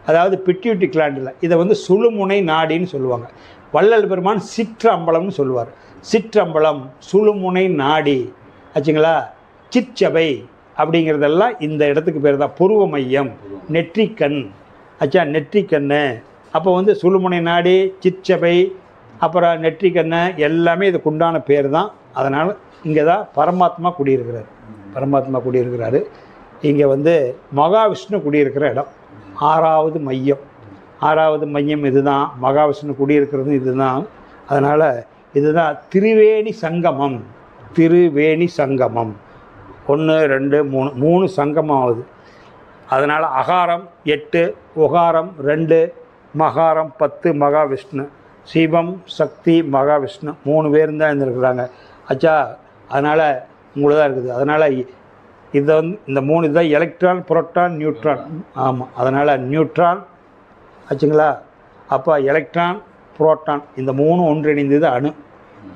அதாவது பிட்யூட்டி கிளாண்டில். இதை வந்து சுழுமுனை நாடின்னு சொல்லுவாங்க. வள்ளல் பெருமான் சிற்றம்பலம்னு சொல்லுவார். சிற்றம்பலம், சுழுமுனை நாடி ஆச்சுங்களா. சிற்சபை அப்படிங்கிறதெல்லாம் இந்த இடத்துக்கு பேர் தான். புருவ மையம், நெற்றிக்கண் ஆச்சா, நெற்றிக்கண்ணு. அப்போ வந்து சுழுமுனை நாடி, சிற்சபை, அப்புறம் நெற்றிக்கண்ணு எல்லாமே இதுக்கு உண்டான பேர் தான். அதனால் இங்கே தான் பரமாத்மா குடியிருக்கிறார். பரமாத்மா குடியிருக்கிறாரு. இங்கே வந்து மகாவிஷ்ணு குடியிருக்கிற இடம். 6வது மையம். 6வது மையம் இது தான். மகாவிஷ்ணு குடியிருக்கிறது இது தான். அதனால் இதுதான் திரிவேணி சங்கமம். திருவேணி சங்கமம் 1 2 3 சங்கமம் ஆகுது. அதனால் அகாரம் 8, உகாரம் 2, மகாரம் 10 மகாவிஷ்ணு. சிவம், சக்தி, மகாவிஷ்ணு 3 பேரும் தான் இருந்திருக்கிறாங்க ஆச்சா. அதனால் உங்களுக்கு தான் இருக்குது. அதனால் இதை வந்து இந்த 3 இதுதான் எலக்ட்ரான், புரோட்டான், நியூட்ரான். ஆமாம், அதனால் நியூட்ரான் ஆச்சுங்களா. அப்போ எலக்ட்ரான், புரோட்டான் இந்த 3 ஒன்றிணைந்தது அணு.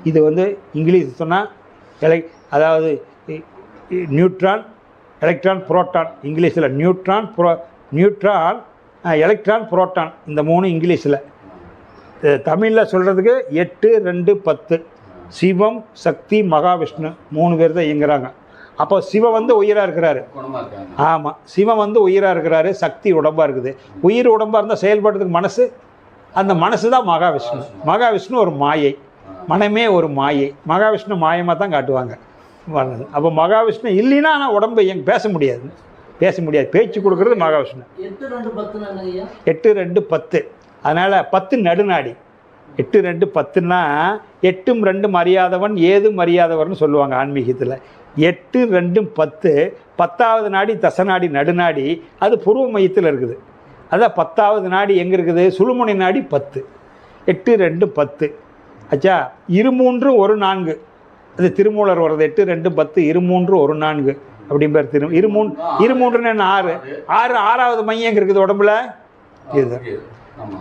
இது வந்து இங்கிலீஷ் சொன்னால் அதாவது நியூட்ரான், எலக்ட்ரான், புரோட்டான். இங்கிலீஷில் நியூட்ரான், எலக்ட்ரான், புரோட்டான் இந்த 3 இங்கிலீஷில். தமிழில் சொல்கிறதுக்கு 8 2 10 சிவம், சக்தி, மகாவிஷ்ணு 3 பேர் தான் இயங்குறாங்க. அப்போ சிவம் வந்து உயிராக இருக்கிறாரு. ஆமாம், சிவம் வந்து உயிராக இருக்கிறாரு. சக்தி உடம்பாக இருக்குது. உயிர் உடம்பாக இருந்தால் செயல்படுறதுக்கு மனசு, அந்த மனசு தான் மகாவிஷ்ணு. மகாவிஷ்ணு ஒரு மாயை, மனமே ஒரு மாயை. மகாவிஷ்ணு மாயமாக தான் காட்டுவாங்க. அப்போ மகாவிஷ்ணு இல்லைன்னா ஆனால் உடம்பு பேச முடியாது. பேச்சு கொடுக்குறது மகாவிஷ்ணு. 8 2 10 அதனால் 10 நடுநாடி. 8 2 10ன்னா 8ம் 2ம் அறியாதவன் ஏதும் அறியாதவர்னு சொல்லுவாங்க ஆன்மீகத்தில். 8 2 10 10வது நாடி தசநாடி நடுநாடி. அது புருவ மையத்தில் இருக்குது. அதான் 10வது நாடி எங்கே இருக்குது? சுழுமுனை நாடி 10. 8 2 10 ஆச்சா. 2 3 1 4 அது திருமூலர் வர்றது. 8 2 10 2 3 1 4 அப்படிம்பார். 2 3 என்ன 6. 6வது மையம் எங்கே இருக்குது உடம்புல? இது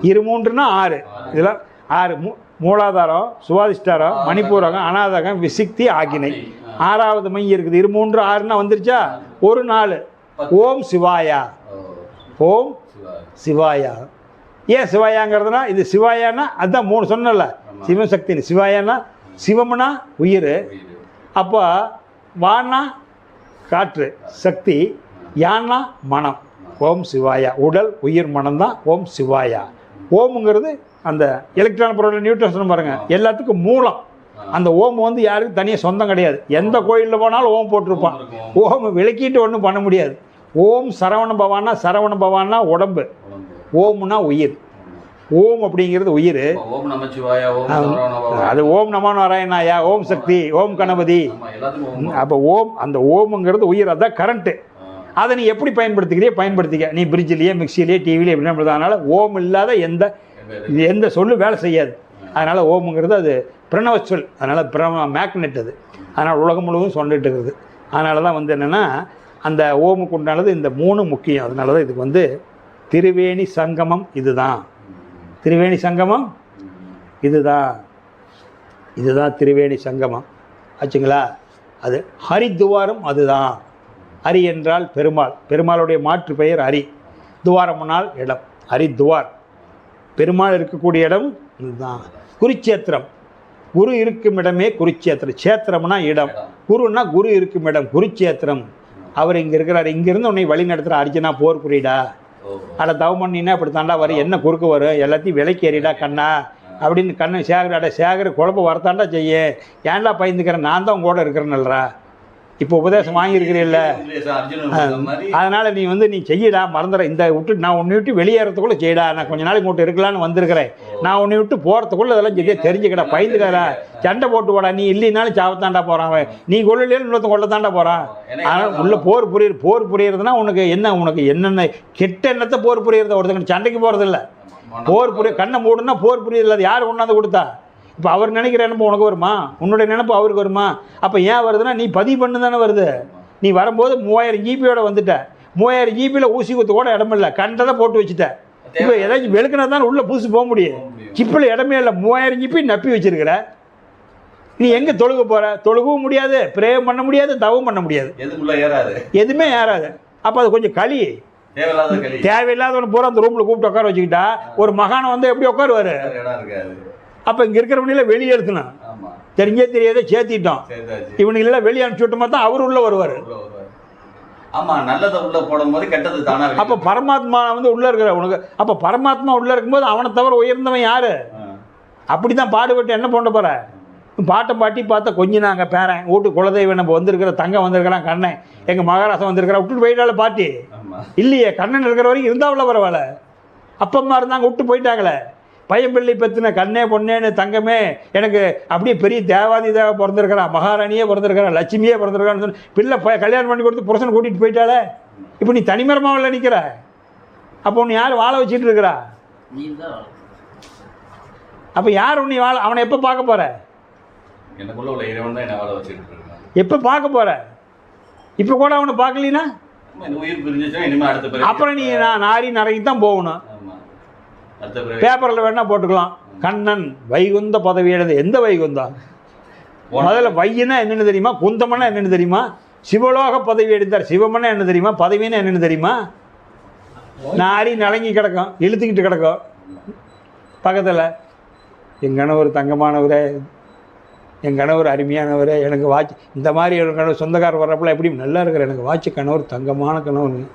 2 3ன்னா 6. இதெல்லாம் 6 மூலாதாரம், சுவாதிஷ்டாரம், மணிப்பூரகம், அநாதகம், விசிக்தி, ஆகினை. 6வது மையம் இருக்குது. 2 3 6ன்னா வந்துருச்சா. 1 4 ஓம் சிவாயா. ஓம் சிவாயா. ஏன் சிவாயாங்கிறதுனா இது சிவாயானா அதுதான் 3 சொன்னல. சிவசக்தின்னு சிவாயானா சிவம்னா உயிர். அப்போ வானா காற்று சக்தி, யானா மனம். ஓம் சிவாயா. உடல், உயிர், மனம் தான் ஓம் சிவாயா. ஓமுங்கிறது அந்த எலக்ட்ரான், புரோட்டான், நியூட்ரான் பாருங்கள் எல்லாத்துக்கும் மூலம். அந்த ஓம் வந்து யாருக்கும் தனியாக சொந்தம் கிடையாது. எந்த கோயிலில் போனாலும் ஓம் போட்டிருப்பான். ஓம் விளக்கிட்டு ஒன்றும் பண்ண முடியாது. ஓம் சரவண பவானா உடம்பு, ஓம்னா உயிர். ஓம் அப்படிங்கிறது உயிர். அது ஓம் நமோ நாராயணாயா, ஓம் சக்தி, ஓம் கணபதி. அப்போ ஓம், அந்த ஓமுங்கிறது உயிர். அதுதான் கரண்ட்டு. அதை நீ எப்படி பயன்படுத்திக்க. நீ பிரிட்ஜிலேயே, மிக்சிலேயே, டிவிலேயே எப்படி. அதனால் ஓம் இல்லாத எந்த சொல்லு வேலை செய்யாது. அதனால் ஓமுங்கிறது அது பிரணவ சொல். அதனால் மேக்னெட் அது. அதனால் உலகம் முழுவதும் சொல்லிட்டு இருக்குது. அதனால தான் வந்து என்னென்னா அந்த ஓமுக்கு உண்டானது இந்த 3 முக்கியம். அதனால தான் இதுக்கு வந்து திரிவேணி சங்கமம். இதுதான் திரிவேணி சங்கமம். இதுதான் திரிவேணி சங்கமம் ஆச்சுங்களா. அது ஹரித்துவாரம். அதுதான் ஹரி என்றால் பெருமாள். பெருமாளுடைய மாற்று பெயர் ஹரி. துவாரம்னால் இடம். ஹரித்துவார் பெருமாள் இருக்கக்கூடிய இடம் இதுதான். குருச்சேத்திரம், குரு இருக்கும் இடமே குருச்சேத்திரம். சேத்திரம்னா இடம், குருன்னா குரு இருக்கும் இடம். குருச்சேத்திரம். அவர் இங்கே இருக்கிறார். இங்கேருந்து உன்னை வழி நடத்துகிற அர்ஜுனா போர் புரியுடா. அட தவம் பண்ணினா இப்படி தாண்டா வரும், என்ன குறுக்க வரும், எல்லாத்தையும் விலைக்கு ஏறிடா கண்ணா அப்படின்னு கண்ணன் சேகர். அட சேகர் குழப்ப வரத்தாண்டா செய்ய, ஏன்டா பயந்துக்கிறேன், நான் தான் உங்களோட இருக்கிறேன்னல்றா. இப்போ உபதேசம் வாங்கியிருக்கிறீல்ல, அர்ஜுனன் மாதிரி அதனால் நீ வந்து நீ செய்யடா, மறந்துட, இந்த விட்டு நான் உன்னை விட்டு வெளியேறதுக்குள்ளே செய்யடா, நான் கொஞ்ச நாளைக்கு மட்டும் இருக்கலான்னு வந்திருக்கிறேன், நான் உன்னை விட்டு போகிறதுக்குள்ளே இதெல்லாம் செய்ய தெரிஞ்சுக்கடா, பயந்துக்கடா, சண்டை போட்டு போடா, நீ இல்லைனாலும் சாவத்தாண்டா போகிறான், அவன் நீ கொள்ளலையும் இன்னொருத்தன் கொள்ளத்தாண்டா போகிறான். ஆனால் உள்ள போர் புரியுறதுனா உனக்கு என்னென்ன கெட்ட எண்ணத்தை போர் புரியுறத, ஒருத்தங்க சண்டைக்கு போகிறதில்ல, போர் புரிய கண்ணை மூடுனா போர் புரியுதில்ல, அது யார் கொண்டாந்து கொடுத்தா? இப்போ அவர் நினைக்கிற நினைப்பு உனக்கு வருமா? உன்னுடைய நினைப்பு அவருக்கு வருமா? அப்போ ஏன் வருதுன்னா நீ பதிவு பண்ணு தானே வருது. நீ வரும்போது 3000 ஜிபியோட வந்துட்ட, 3000 ஜிபியில் ஊசி குத்து கூட இடமில்ல, கண்டதை போட்டு வச்சுட்ட. இப்போ ஏதாச்சும் வெளுக்கினா தான் உள்ளே பூசி போக முடியும். சிப்பில் இடமே இல்லை, 3000 ஜிபி நப்பி வச்சிருக்கிற. நீ எங்கே தொழுக போகிற? தொழுகவும் முடியாது, பிரேயம் பண்ண முடியாது, தவம் பண்ண முடியாது, எதுவுமே ஏறாது. அப்போ அது கொஞ்சம் களி, தேவையில்லாதவனை பூரா அந்த ரூமில் கூப்பிட்டு உட்கார வச்சுக்கிட்டா ஒரு மகானை வந்து எப்படி உட்காருவார்? அப்போ இங்கே இருக்கிறவனையெல்லாம் வெளியே எடுத்துனா தெரிஞ்சே தெரியாத சேர்த்திட்டோம், இவனுங்களெல்லாம் வெளியே அனுப்பிச்சு விட்டோமா தான் அவர் உள்ளே வருவார். அப்போ பரமாத்மா வந்து உள்ளே இருக்கிற உனக்கு, அப்போ பரமாத்மா உள்ளே இருக்கும்போது அவனை தவிர உயர்ந்தவன் யார்? அப்படி தான் பாடுபட்டு என்ன பண்ண போகிற? பாட்டை பாட்டி பார்த்தா கொஞ்சம் நாங்கள் பேரன் வீட்டு குலதெய்வம் நம்ம வந்திருக்கிற தங்கம் வந்திருக்கிறான், கண்ணன் எங்கள் மகாராஷ்டிரம் வந்திருக்கிறா, விட்டுட்டு போயிட்டால பாட்டி இல்லையே, கண்ணன் இருக்கிற வரைக்கும் இருந்தாவில் பரவாயில்ல, அப்பம்மா இருந்தாங்க விட்டு போயிட்டாங்களே. பையன்பிள்ளை பற்றின கண்ணே பொண்ணேன்னு தங்கமே எனக்கு அப்படியே பெரிய தேவாதி தேவை பிறந்திருக்கிறான், மகாராணியே பிறந்திருக்கிறான், லட்சுமியே பிறந்திருக்கான்னு சொல்லி பிள்ளை கல்யாணம் பண்ணி கொடுத்து புருஷனை கூட்டிகிட்டு போயிட்டாலே. இப்போ நீ தனிமரமாவில் நிற்கிற, அப்போ உன்னை யார் வாழ வச்சுட்டு இருக்கிறா? அப்போ யார் உன்னை அவனை எப்போ பார்க்க போகிற? எப்போ பார்க்க போகிற? இப்போ கூட அவனை பார்க்கலினா அப்புறம் நீ நாரி நரைக்கு தான் போகணும். பேப்பரில் வேணா போட்டுக்கலாம், கண்ணன் வைகுந்த பதவி அடைந்த. எந்த வைகுந்தம்? முதல்ல வையினா என்னென்னு தெரியுமா? குந்தமன்னா என்னென்னு தெரியுமா? சிவலோக பதவி அடைந்தார். சிவமன்னா என்ன தெரியுமா? பதவின்னா என்னென்னு தெரியுமா? நாரி நலங்கி கிடக்கும், இழுத்துக்கிட்டு கிடக்கும் பக்கத்தில். என் கணவர் தங்கமானவரே, என் கணவர் அருமையானவரே, எனக்கு வாட்ச் இந்த மாதிரி என் கணவர் சொந்தக்காரர் வர்றப்பெல்லாம் எப்படி நல்லா இருக்கிற, எனக்கு வாட்ச் கணவர் தங்கமான கணவருங்க,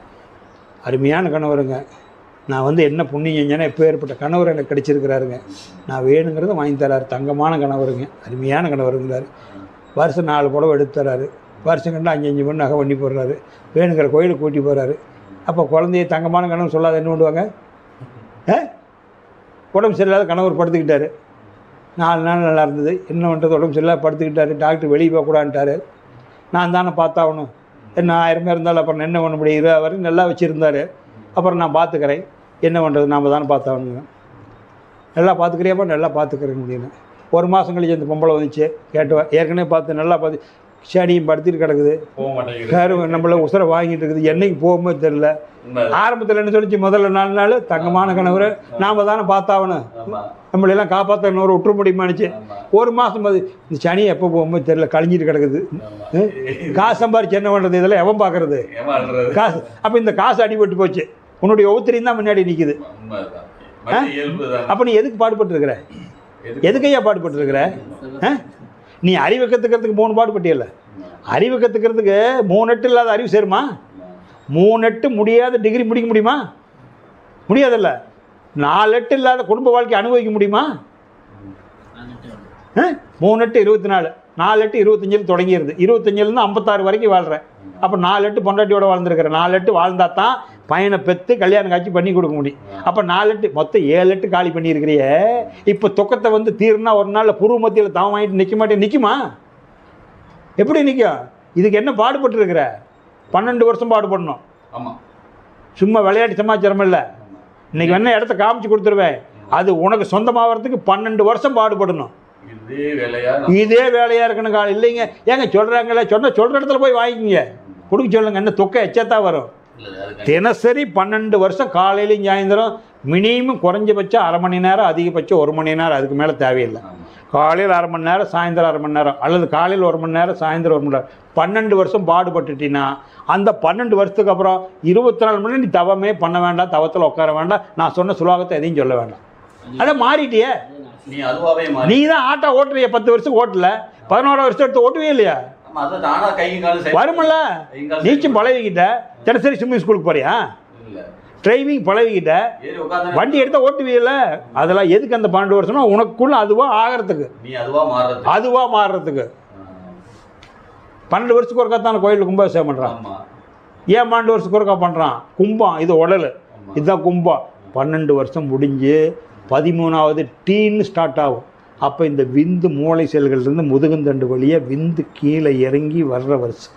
அருமையான கணவருங்க, நான் வந்து என்ன புண்ணியம் செஞ்சேன்னா எப்போ ஏற்பட்ட கணவர் எனக்கு கிடச்சிருக்கிறாருங்க, நான் வேணுங்கிறத வாங்கி தராரு, தங்கமான கணவருங்க, அருமையான கணவருங்கிறாரு. வருஷம் 4 புடவை எடுத்து தராரு, வருஷம் கண்டு 5 மணி நகை பண்ணி போடுறாரு, வேணுங்கிற கோயிலுக்கு கூட்டி போகிறாரு. அப்போ குழந்தைய தங்கமான கணவன் சொல்லாத என்ன பண்ணுவாங்க? உடம்பு சரியில்லாத கணவர் படுத்துக்கிட்டாரு, 4 நாள் நல்லா இருந்தது, என்ன பண்ணுறது, உடம்பு சரியில்லாத படுத்துக்கிட்டாரு, டாக்டர் வெளியே போகக்கூடான்ட்டார். நான் தானே பார்த்தாகணும், என்ன 1000 பேர் இருந்தாலும் அப்புறம் என்ன பண்ண முடியும்? 20 வரைக்கும் நல்லா வச்சுருந்தார், அப்புறம் நான் பார்த்துக்கிறேன், என்ன பண்ணுறது, நாம் தானே பார்த்தாகணுங்க. நல்லா பார்த்துக்கிறியாப்பா? நல்லா பார்த்துக்கிறேன் முடியல. 1 மாதம் கழிச்சு அந்த பொம்பளை வந்துச்சு, கேட்டுவேன், ஏற்கனவே பார்த்து நல்லா பார்த்து செடியும் படுத்திட்டு கிடக்குது, நம்மள உசுரை வாங்கிட்டு இருக்குது, என்னைக்கு போகும்போது தெரியல. ஆரம்பத்தில் என்ன சொல்லிச்சு? முதல்ல 4 நாள் தங்கமான கணவர், நாம் தானே பார்த்தாகணும், நம்மளெல்லாம் காப்பாற்ற இன்னொரு விட்டுற முடியுமானுச்சு. 1 மாதம் போது இந்த சனி எப்போ போகும்போது தெரியல, கழிஞ்சிட்டு கிடக்குது. காசு சம்பாரிச்சு என்ன பண்ணுறது? இதெல்லாம் எவன் பார்க்குறது? காசு. அப்போ இந்த காசு அடிபட்டு போச்சு, உன்னுடைய ஒவ்வொருத்தரையும் தான் முன்னாடி நிற்கிது. அப்போ நீ எதுக்கு பாடுபட்டுருக்கிற? எதுக்கையா பாடுபட்டுருக்கிற? நீ அறிவு கற்றுக்கிறதுக்கு 3 பாடுபட்டியல்ல, அறிவு கற்றுக்கிறதுக்கு 3 எட்டு இல்லாத அறிவு சேருமா? 3 எட்டு முடியாத டிகிரி முடிக்க முடியுமா? முடியாதல்ல. 4 எட்டு இல்லாத குடும்ப வாழ்க்கை அனுபவிக்க முடியுமா? 3 எட்டு 24, 4 எட்டு 25 தொடங்கிடுது, 25லேருந்து 56 வரைக்கும் வாழ்கிறேன். அப்போ 4 எட்டு பொண்டாட்டியோட வாழ்ந்துருக்கிறேன். 4 எட்டு வாழ்ந்தா தான் பையனை பெற்று கல்யாணம் காட்சி பண்ணி கொடுக்க முடியும். அப்போ 4 எட்டு மொத்தம் 7 எட்டு காலி பண்ணியிருக்கிறிய. இப்போ துக்கத்தை வந்து தீர்னா ஒரு நாளில் புருவ மத்தியில் தவம் வாங்கிட்டு நிற்க மாட்டேன், நிற்குமா? எப்படி நிற்கும்? இதுக்கு என்ன பாடுபட்டுருக்கிற? 12 வருஷம் பாடுபடணும். சும்மா விளையாட்டு சமாச்சாரம் இல்லை. இன்னைக்கு வேணா இடத்த காமிச்சு கொடுத்துருவேன், அது உனக்கு சொந்தமாகறதுக்கு 12 வருஷம் பாடுபடணும். இதே வேலையாக இருக்கணும். காலம் இல்லைங்க ஏங்க சொல்கிறாங்களே, சொல்கிற இடத்துல போய் வாங்கிக்கிங்க, கொடுக்க சொல்லுங்க, என்ன தொக்கை எச்சத்தான் வரும். தினசரி 12 வருஷம் காலையிலையும் சாயந்தரம் மினிமம் குறைஞ்சபட்சம் அரை மணி நேரம், அதிகபட்சம் 1 மணி நேரம், அதுக்கு மேலே தேவையில்லை. காலையில் அரை மணி நேரம், சாயந்தரம் அரை மணி நேரம், அல்லது காலையில் 1 மணி நேரம், சாயந்தரம் 1 மணி நேரம். 12 வருஷம் பாடுபட்டுட்டினா அந்த 12 வருஷத்துக்கு அப்புறம் 24 மணி நேரம் நீ தவமே பண்ண வேண்டாம், தவத்தில் உட்கார வேண்டாம், நான் சொன்ன சுலோகத்தை எதையும் சொல்ல வேண்டாம். அதை மாறிட்டியே நீ தான். ஆட்டோ ஓட்டுறிய 10 வருஷம் ஓட்டல, 11 வருஷம் எடுத்து ஓட்டுவே இல்லையா? வருமல்ல. நீச்சும் பழகிக்கிட்ட, தினசரி ஸ்விம்மிங் ஸ்கூலுக்கு போறியா? டிரைவிங் பழகிக்கிட்ட, வண்டி எடுத்தால் ஓட்டுவீல்ல. அதெல்லாம் எதுக்கு அந்த 12 வருஷம்னா உனக்குள்ள அதுவாக ஆகிறதுக்கு, அதுவாக மாறுறதுக்கு. 12 வருஷத்துக்கு ஒருக்கா தானே கோயிலில் கும்பாபிஷேகம் பண்ணுறான். ஆமா. ஏன் 12 வருஷத்துக்கு ஒருக்கா பண்ணுறான்? கும்பம், இது உடல், இதுதான் கும்பம். 12 வருஷம் முடிஞ்சு 13வது டீன்னு ஸ்டார்ட் ஆகும். அப்போ இந்த விந்து மூளை செல்கள்லேருந்து முதுகுந்தண்டு வழியாக விந்து கீழே இறங்கி வர்ற வருஷம்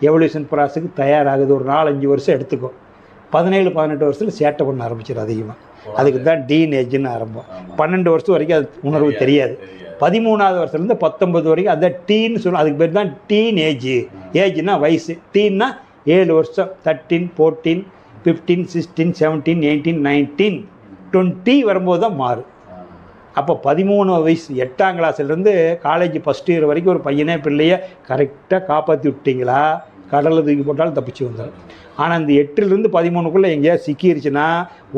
எவல்யூஷன் ப்ராசஸுக்கு தயாராகுது. ஒரு 4-5 வருஷம் எடுத்துக்கும். 17-18 வருஷத்தில் சேட்டை பண்ண ஆரம்பிச்சிடும் அதிகமாக. அதுக்கு தான் டீனேஜ்னு ஆரம்பம். 12 வருஷம் வரைக்கும் அது உணர்வு தெரியாது. 13வது வருஷத்துலேருந்து 19 வரைக்கும் அதை டீன்னு சொல்லுவோம். அதுக்கு பேர் தான் டீன் ஏஜ். ஏஜ்னா வயசு, டீன்னா 7 வருஷம். 13, 14, 15, 16, 17, 18, 19, 20 வரும்போது தான் மாறும். அப்போ 13 வயசு 8ஆம் கிளாஸ்லேருந்து காலேஜ் ஃபஸ்ட் இயர் வரைக்கும் ஒரு பையனே பிள்ளைய கரெக்டாக காப்பாற்றி விட்டிங்களா, கடலில் தூக்கி போட்டாலும் தப்பிச்சு வந்துடும். ஆனால் இந்த 8லேருந்து 13க்குள்ளே எங்கேயாவது சிக்கிருச்சுன்னா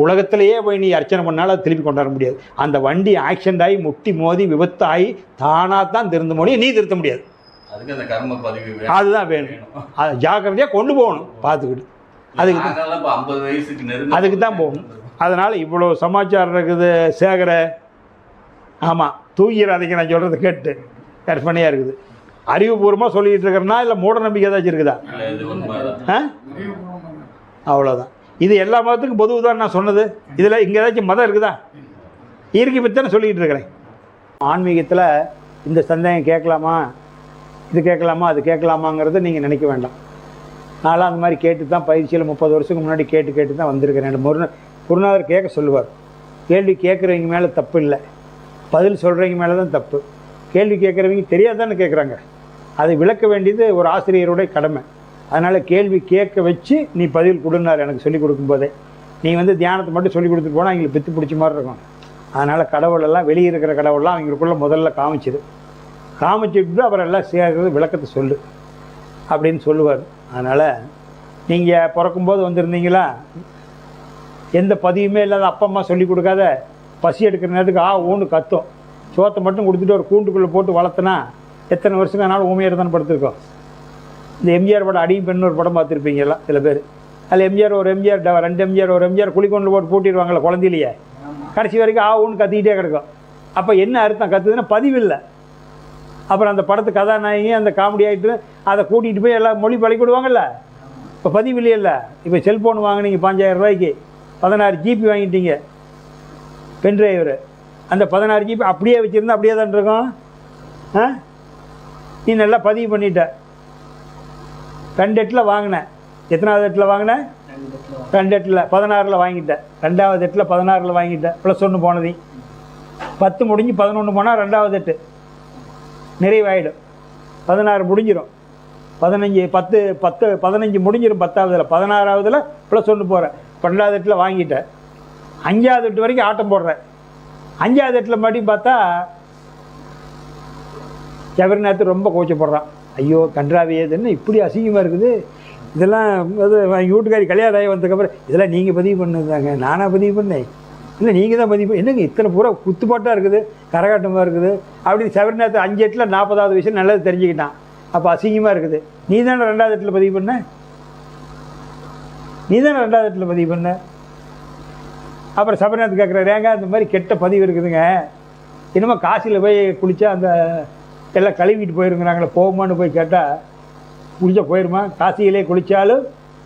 உலகத்திலேயே போய் நீ அர்ச்சனை பண்ணாலும் அது திருப்பி கொண்டாட முடியாது. அந்த வண்டி ஆக்சிடென்ட் ஆகி முட்டி மோதி விபத்தாகி தானாக தான் திருந்த முடியும், நீ திருத்த முடியாது. அதுக்கு அந்த கர்ம பதிவு அதுதான் வேணும். அதை ஜாக்கிரதையாக கொண்டு போகணும் பார்த்துக்கிட்டு. அதுக்கு தான் 50 வயசுக்கு அதுக்கு தான் போகணும். அதனால் இவ்வளோ சமாச்சாரம் இருக்குது சேகர. ஆமாம், தூங்கிறாதீங்க நான் சொல்கிறது கேட்டு. கற்பனையாக இருக்குது. அறிவுபூர்வமாக சொல்லிகிட்டு இருக்கிறனா இல்லை மூட நம்பிக்கை ஏதாச்சும் இருக்குதா? அவ்வளோதான். இது எல்லா மதத்துக்கும் பொதுவு தான் நான் சொன்னது. இதில் இங்கே ஏதாச்சும் மதம் இருக்குதா? இயற்கை பற்றி தானே சொல்லிக்கிட்டு இருக்கிறேன். ஆன்மீகத்தில் இந்த சந்தேகம் கேட்கலாமா, இது கேட்கலாமா, அது கேட்கலாமாங்கிறத நீங்கள் நினைக்க வேண்டாம். நான்லாம் அந்த மாதிரி கேட்டு தான் பயிற்சியில் 30 வருஷத்துக்கு முன்னாடி கேட்டு தான் வந்திருக்கிறேன். குருநாதர் கேட்க சொல்லுவார். கேள்வி கேட்குறவங்க மேலே தப்பு இல்லை, பதில் சொல்கிறவங்க மேலே தான் தப்பு. கேள்வி கேட்குறவங்க தெரியாதானே கேட்குறாங்க. அதை விளக்க வேண்டியது ஒரு ஆசிரியருடைய கடமை. அதனால் கேள்வி கேட்க வச்சு நீ பதில் கொடுனார் எனக்கு சொல்லிக் கொடுக்கும்போதே. நீ தியானத்தை மட்டும் சொல்லி கொடுத்துட்டு போனால் அவங்களுக்கு பித்து பிடிச்ச மாதிரி இருக்கும். அதனால் கடவுளெல்லாம் வெளியே இருக்கிற கடவுளெலாம் அவங்களுக்குள்ள முதல்ல காமிச்சிட்டு அப்புறம் எல்லாம் சேர்க்கிறது விளக்கத்தை சொல்லு அப்படின்னு சொல்லுவார். அதனால் நீங்கள் பிறக்கும்போது வந்திருந்தீங்களா, எந்த பதிவுமே இல்லாத அப்பா அம்மா சொல்லி கொடுக்காத பசி எடுக்கிற நேரத்துக்கு ஊன்னு கத்தும். சோத்தை மட்டும் கொடுத்துட்டு ஒரு கூண்டுக்குள்ளே போட்டு வளர்த்துனா எத்தனை வருஷம் ஆனாலும் ஊமையாக தானே படுத்துருக்கோம். இந்த எம்ஜிஆர் படம் அடியும் பெண்ணு ஒரு படம் பார்த்துருப்பீங்கலாம் சில பேர். அதில் எம்ஜிஆர் 2 எம்ஜிஆர் குழிக்கொண்டு போட்டு பூட்டிடுவாங்களே குழந்தையிலேயே. கடைசி வரைக்கும் ஊன்னு கத்திக்கிட்டே கிடக்கும். அப்போ என்ன அர்த்தம்? கத்துதுன்னா பதிவு இல்லை. அப்புறம் அந்த படத்து கதாநாயகி அந்த காமெடி ஆகிட்டு அதை கூட்டிகிட்டு போய் எல்லாம் மொழி பழக்கி விடுவாங்கல்ல. இப்போ பதிவு இல்லையில்ல. இப்போ செல்ஃபோன் வாங்கினீங்க 5000 ரூபாய்க்கு, 16 GB வாங்கிட்டீங்க பென்ட்ரைவர். அந்த 16 GB அப்படியே வச்சுருந்தா அப்படியே தான் இருக்கும். நீ நல்லா பதிவு பண்ணிட்ட. 2 எட்டில் வாங்கினேன். எத்தனாவது எட்டில் வாங்கினேன்? 2 எட்டில் 16ல் வாங்கிட்டேன். 2வது எட்டில் 16ல் வாங்கிட்டேன். +1 போனது 10 முடிஞ்சு 11 போனால் 2வது எட்டு நிறைவாயிடும். 16 முடிஞ்சிடும். 15 முடிஞ்சிடும் 10ஆவதில். 16ஆவதில் +1 போகிறேன். 12வது எட்டில் வாங்கிட்டேன். 5வது எட்டு வரைக்கும் ஆட்டம் போடுறேன். 5வது எட்டில் மறுபடியும் பார்த்தா ஜெகநாத் ரொம்ப கோச்சப்படுறான். ஐயோ கன்றாவியதுன்னு இப்படி அசிங்கமாக இருக்குது இதெல்லாம். அது வீட்டுக்காரி கல்யாணம் ஆகி வந்ததுக்கப்புறம் இதெல்லாம் நீங்கள் பதிவு பண்ணுதாங்க, நானாக பதிவு பண்ணேன், இல்லை நீங்கள் தான் பதிவு என்னங்க இத்தனை பூரா குத்துப்பாட்டாக இருக்குது, கரகாட்டமாக இருக்குது அப்படின்னு ஜெகநாத் 5 எட்டில் 40வது வயசில் நல்லது தெரிஞ்சுக்கிட்டான். அப்போ அசிங்கமாக இருக்குது. நீ தானே 2வது எட்டில் பதிவு பண்ண, நீ தானே 2வது எட்டில் பதிவு பண்ண. அப்புறம் சபரிநாத் கேட்குறாரு, ஏங்க இந்த மாதிரி கெட்ட பதிவு இருக்குதுங்க, இன்னுமா காசியில் போய் குளித்தா அந்த எல்லாம் கழுவிட்டு போயிருங்கிறாங்களே, போகுமான்னு போய் கேட்டால் குளிச்சா போயிருமா? காசியிலே குளித்தாலும்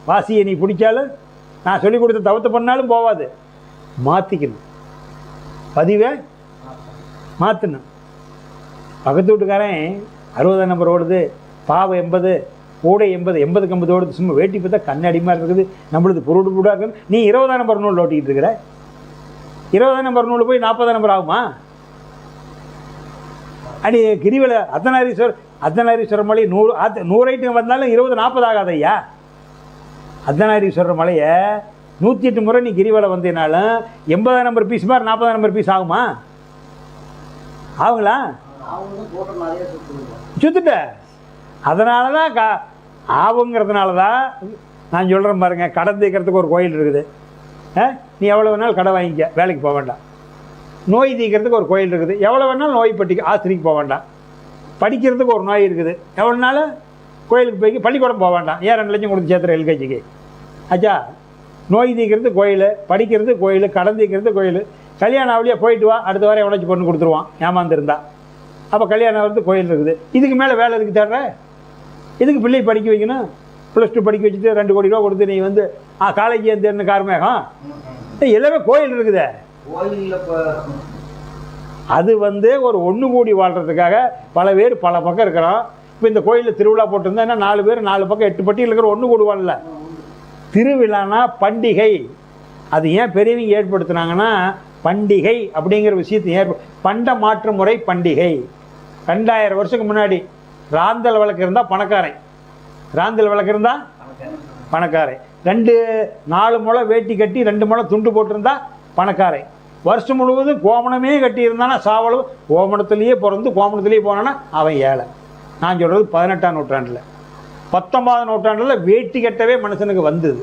வாசியை நீ பிடிச்சாலும் நான் சொல்லி கொடுத்த தவத்தை பண்ணாலும் போகாது. மாற்றிக்கணும், பதிவை மாற்றணும். பக்கத்து வீட்டுக்காரன் 60ஆம் நம்பர் ஓடுது, பாவை 80, கூடை 80க்கு 50 ஓடுது. சும்மா வேட்டி பார்த்தா கண்ணாடி மாதிரி இருக்குது, நம்மளுது பொருள் கூட இருக்குது. நீ 20ஆம் நம்பர் நூல் ஓட்டிக்கிட்டு இருக்கிற. 20ஆம் நம்பர் நூல் போய் 40ஆம் நம்பர் ஆகுமா? அடி கிரிவலை அர்த்தநாரீஸ்வரர் மலை 100 ஐட்டம் வந்தாலும் 20 40 ஆகாது ஐயா. அர்த்தநாரீஸ்வரர் மலையை 108 முறை நீ கிரிவலை வந்தீனாலும் 80ஆம் நம்பர் பீஸ் மாதிரி 40ஆம் நம்பர் பீஸ் ஆகுமா? ஆகுங்களா? சுத்துட்ட. அதனால தான் ஆகுங்கிறதுனால தான் நான் சொல்கிறேன் பாருங்க, கடன் தீர்க்கறதுக்கு ஒரு கோயில் இருக்குது. நீ எவ்வளோ வேணாலும் கடை வாங்கிக்க, வேலைக்கு போக வேண்டாம். நோய் தீர்க்கறதுக்கு ஒரு கோயில் இருக்குது, எவ்வளோ வேணாலும் நோய் பட்டிக்கு ஆஸ்பத்திரிக்கு போக வேண்டாம். படிக்கிறதுக்கு ஒரு நோய் இருக்குது, எவ்வளோ நாள் கோயிலுக்கு போய் பள்ளிக்கூடம் போக வேண்டாம். ஏன் 2 லட்சம் கொடுத்து சேர்த்துற எல்கேஜிக்கு ஆச்சா? நோய் தீர்க்கிறது கோயில், படிக்கிறது கோயில், கடன் தீர்க்கிறது கோயில். கல்யாணம் ஆவலியாக போயிட்டு வா, அடுத்த வாரம் எவ்வளோச்சு பொண்ணு கொடுத்துருவான் ஏமாந்துருந்தா. அப்போ கல்யாணம் ஆகிறது கோயில் இருக்குது. இதுக்கு மேலே வேலை எதுக்கு தேடுற? எதுக்கு பிள்ளை படிக்க வைக்கணும்? +2 படிக்க வச்சுட்டு 2 கோடி ரூபா கொடுத்து நீ வந்து காலேஜ் ஏன்னு கார்மேகம் எல்லாமே கோயில் இருக்குதே. அது வந்து ஒரு ஒன்று கூடி வாழ்கிறதுக்காக பல பேர் பல பக்கம் இருக்கிறோம். இப்போ இந்த கோயிலில் திருவிழா போட்டிருந்தா என்ன 4 பேர் 4 பக்கம் 8 பட்டியில் இருக்கிற ஒன்று கூடுவான்ல. திருவிழானா பண்டிகை. அது ஏன் பெரியவங்க ஏற்படுத்தினாங்கன்னா பண்டிகை அப்படிங்கிற விஷயத்தை பண்ட மாற்று முறை பண்டிகை. 2000 வருஷத்துக்கு முன்னாடி ராந்தல் விளக்கு இருந்தால் பணக்காரன், ராந்தல் விளக்கு இருந்தால் பணக்காரன். 4 முழம் வேட்டி கட்டி 2 முழம் துண்டு போட்டிருந்தா பணக்காரன். வருஷம் முழுவதும் கோமணமே கட்டியிருந்தானா சாவளவு கோமணத்துலேயே பிறந்து கோமணத்துலேயே போனான்னா அவன் ஏழை. நான் சொல்கிறது 18ஆம் நூற்றாண்டில். 19ஆம் நூற்றாண்டில் வேட்டி கட்டவே மனுஷனுக்கு வந்தது.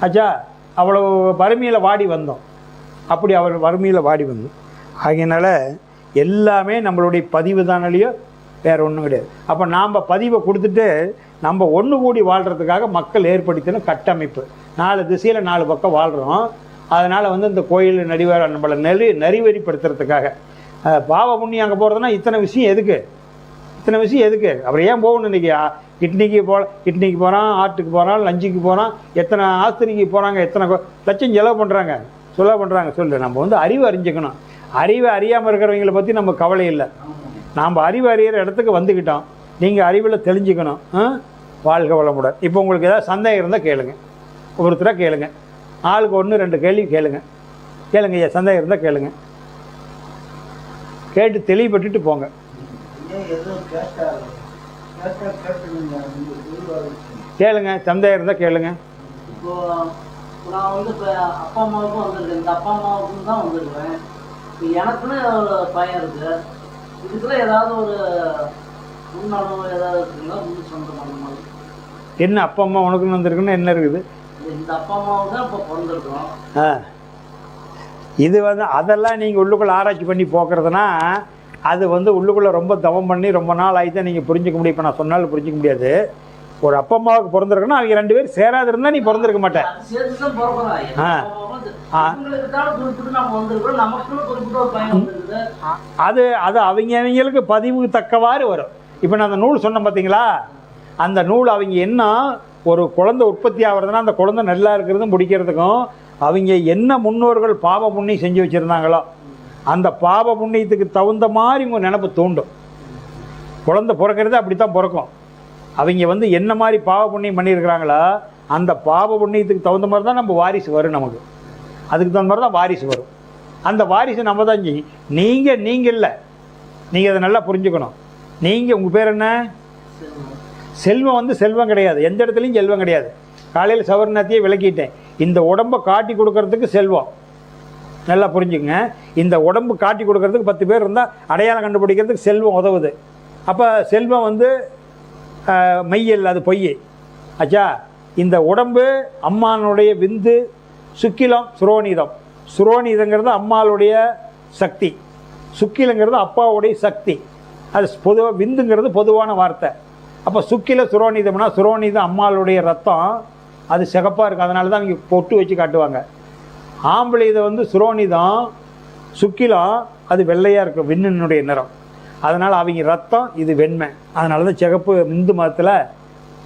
ஆச்சா, அவ்வளோ வறுமையில் வாடி வந்தோம். அப்படி அவர் வறுமையில் வாடி வந்தோம். ஆகையினால எல்லாமே நம்மளுடைய பதிவு தானாலேயோ வேறு ஒன்றும் கிடையாது. அப்போ நாம் பதிவை கொடுத்துட்டு நம்ம ஒன்று கூடி வாழ்கிறதுக்காக மக்கள் ஏற்படுத்தின கட்டமைப்பு. 4 திசையில் 4 பக்கம் வாழ்கிறோம். அதனால் வந்து இந்த கோயில் நடிவர் நம்மளை நெறிவெறிப்படுத்துறதுக்காக பாவ புண்ணியம் அங்கே போகிறதுனா இத்தனை விஷயம் எதுக்கு? அப்புறம் ஏன் போகணும்? இன்றைக்கி கிட்னிக்கு போகிறான், ஆர்ட்டுக்கு போகிறான், லஞ்சுக்கு போகிறான், எத்தனை ஆஸ்திரிக்கு போகிறாங்க, எத்தனை லட்சம் செலவு பண்ணுறாங்க சொல்லு. நம்ம வந்து அறிவு அறிஞ்சிக்கணும். அறிவை அறியாமல் இருக்கிறவங்களை பற்றி நம்ம கவலை இல்லை. நாம் அறிவு அறிகிற இடத்துக்கு வந்துக்கிட்டோம். நீங்கள் அறிவில் தெளிஞ்சுக்கணும். வாழ்க வளமுடன். இப்போ உங்களுக்கு ஏதாவது சந்தேகம் இருந்தால் கேளுங்க, ஒருத்தராக கேளுங்க. ஆளுக்கு 1-2 கேள்வி கேளுங்க. ஐயா, சந்தேகம் இருந்தால் கேளுங்க, கேட்டு தெளிவுபட்டுட்டு போங்க. கேளுங்க, சந்தேகம் இருந்தால் கேளுங்க. நான் வந்து இப்போ அப்பா அம்மாவுக்கும் வந்திருக்கேன், இந்த அப்பா அம்மாவுக்கும் தான் வந்திருக்கேன். இப்போ எனக்குன்னு ஒரு பையன் இருக்குது. இதுக்குள்ள ஏதாவது ஒரு முன்னனும் ஏதாவது இருக்குங்களா? முன் சொந்தம் அந்த மாதிரி என்ன அப்பா அம்மா உனக்குன்னு வந்திருக்குன்னு என்ன இருக்குது? இந்த அப்பா அம்மாவுக்கு தான் இப்போ பிறந்திருக்கோம். இது வந்து அதெல்லாம் நீங்கள் உள்ளுக்குள்ளே ஆராய்ச்சி பண்ணி போக்குறதுனா அது வந்து உள்ளுக்குள்ளே ரொம்ப தவம் பண்ணி ரொம்ப நாள் ஆகி தான் நீங்கள் புரிஞ்சிக்க முடியும். இப்போ நான் சொன்னாலும் புரிஞ்சிக்க முடியாது. ஒரு அப்பா அம்மாவுக்கு பிறந்திருக்குன்னா அவங்க 2 பேரும் சேராது இருந்தால் நீ பிறந்திருக்க மாட்டேன். அது அவங்களுக்கு பதிவுக்கு தக்கவாறு வரும். இப்போ நான் அந்த நூல் சொன்னேன் பார்த்தீங்களா, அந்த நூல் அவங்க என்ன ஒரு குழந்தை உற்பத்தி ஆகிறதுனா அந்த குழந்தை நல்லா இருக்கிறதும் பிடிக்கிறதுக்கும் அவங்க என்ன முன்னோர்கள் பாவ புண்ணியம் செஞ்சு வச்சுருந்தாங்களோ அந்த பாவ புண்ணியத்துக்கு தகுந்த மாதிரி உங்கள் நினப்பு தூண்டும். குழந்தை பிறக்கிறது அப்படி தான் பிறக்கும். அவங்க வந்து என்ன மாதிரி பாவ புண்ணியம் பண்ணியிருக்கிறாங்களோ அந்த பாவ புண்ணியத்துக்கு தகுந்த மாதிரி தான் நம்ம வாரிசு வரும். நமக்கு அதுக்கு தகுந்த மாதிரி தான் வாரிசு வரும். அந்த வாரிசு நம்ம தான் செய்யும். நீங்கள் இல்லை, நீங்கள் அதை நல்லா புரிஞ்சுக்கணும். நீங்கள் உங்கள் பேர் என்ன? செல்வம் வந்து செல்வம் கிடையாது, எந்த இடத்துலையும் செல்வம் கிடையாது. காலையில் சவர்ணத்தையே விளக்கிட்டேன். இந்த உடம்பை காட்டி கொடுக்கறதுக்கு செல்வம் நல்லா புரிஞ்சுங்க. இந்த உடம்பு காட்டி கொடுக்கறதுக்கு 10 பேர் இருந்தால் அடையாளம் கண்டுபிடிக்கிறதுக்கு செல்வம் உதவுது. அப்போ செல்வம் வந்து மெய்யல், அது பொய். ஆச்சா, இந்த உடம்பு அம்மானுடைய விந்து, சுக்கிலம் சுரோனிதம். சுரோனிதங்கிறது அம்மாளுடைய சக்தி, சுக்கிலங்கிறது அப்பாவுடைய சக்தி. அது பொதுவாக விந்துங்கிறது பொதுவான வார்த்தை. அப்போ சுக்கில சுரோனிதம்னா சுரோனிதம் அம்மாளுடைய ரத்தம், அது சிகப்பாக இருக்குது. அதனால தான் அவங்க பொட்டு வச்சு காட்டுவாங்க. ஆம்பளை இதை வந்து சுரோனிதம், சுக்கிலம் அது வெள்ளையாக இருக்கும், விண்ணினுடைய நிறம். அதனால் அவங்க ரத்தம் இது வெண்மை. அதனால தான் சிகப்பு. இந்து மதத்தில்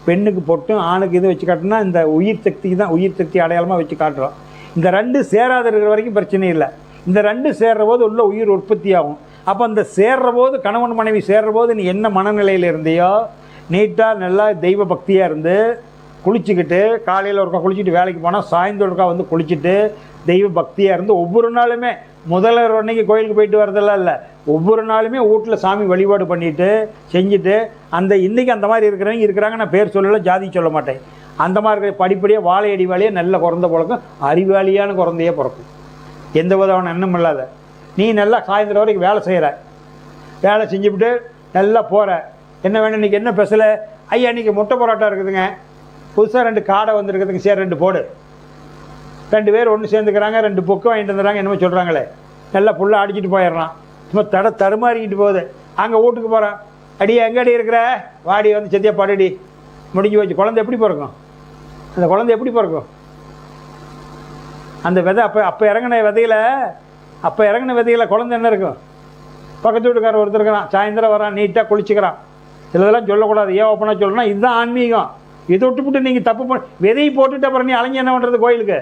பெண்ணுக்கு பொட்டும் ஆணுக்கு இது வச்சு காட்டினா இந்த உயிர் சக்திக்கு தான் உயிர் சக்தி அடையாளமாக வச்சு காட்டுறோம். இந்த 2 சேராத இருக்கிற வரைக்கும் பிரச்சனை இல்லை. இந்த 2 சேர்ற போது உள்ள உயிர் உற்பத்தி ஆகும். அப்போ அந்த சேர்ற போது கணவன் மனைவி சேர்ற போது நீ என்ன மனநிலையில் இருந்தியோ நீட்டாக நல்லா தெய்வ பக்தியாக இருந்து குளிச்சுக்கிட்டு, காலையில் ஒருக்கா குளிச்சுட்டு வேலைக்கு போனால் சாயந்தரம் ஒருக்கா வந்து குளிச்சுட்டு தெய்வ பக்தியாக இருந்து ஒவ்வொரு நாளுமே முதல்ல அன்னைக்கு கோயிலுக்கு போயிட்டு வரதெல்லாம் இல்லை, ஒவ்வொரு நாளுமே வீட்டில் சாமி வழிபாடு பண்ணிவிட்டு செஞ்சுட்டு அந்த இன்றைக்கி அந்த மாதிரி இருக்கிறாங்க. நான் பேர் சொல்லலை, ஜாதி சொல்ல மாட்டேன். அந்த மாதிரி இருக்கிற படிப்படியாக வாழை அடிவாளியாக நல்ல குறந்த பழக்கம், அறிவாளியான குறந்தையே பிறக்கும். எந்த விதமான எண்ணம் இல்லாத நீ நல்லா சாயந்தரம் வரைக்கும் வேலை செய்கிற, வேலை செஞ்சுவிட்டு நல்லா போகிற. என்ன வேணும் இன்றைக்கி? என்ன ஸ்பெஷலு? ஐயா இன்றைக்கி முட்டை பரோட்டா இருக்குதுங்க, புதுசாக 2 காடை வந்துருக்குதுங்க, சரி 2 போடு. 2 பேர் ஒன்று சேர்ந்துக்கிறாங்க, 2 பொக்கு வாங்கிட்டு வந்துடுறாங்க, என்னமோ சொல்கிறாங்களே, நல்லா ஃபுல்லாக அடிச்சுட்டு போயிடலாம். சும்மா தடுமாறிக்கிட்டு போகுது. அங்கே வீட்டுக்கு போகிறான், அடியே எங்கே அடி இருக்கிற, வாடி வந்து செத்தியா பாடுடி, முடிஞ்சு போச்சு. குழந்தை எப்படி பிறக்கும்? அந்த குழந்தை எப்படி பிறக்கும்? அந்த விதை அப்போ இறங்கின விதையில் குழந்தை என்ன இருக்கும்? பக்கத்து வீட்டுக்காரர் ஒருத்தர் இருக்கிறான், சாயந்தரம் வரான், நீட்டாக குளிச்சுக்கிறான், சிலதெல்லாம் சொல்லக்கூடாது. ஏன் ஓப்பனாக சொல்லணும்னா இதுதான் ஆன்மீகம். இதை விட்டுவிட்டு நீங்கள் தப்பு விதையை போட்டுட்டு அப்புறம் நீ அலைஞ்சி என்ன பண்ணுறது கோயிலுக்கு?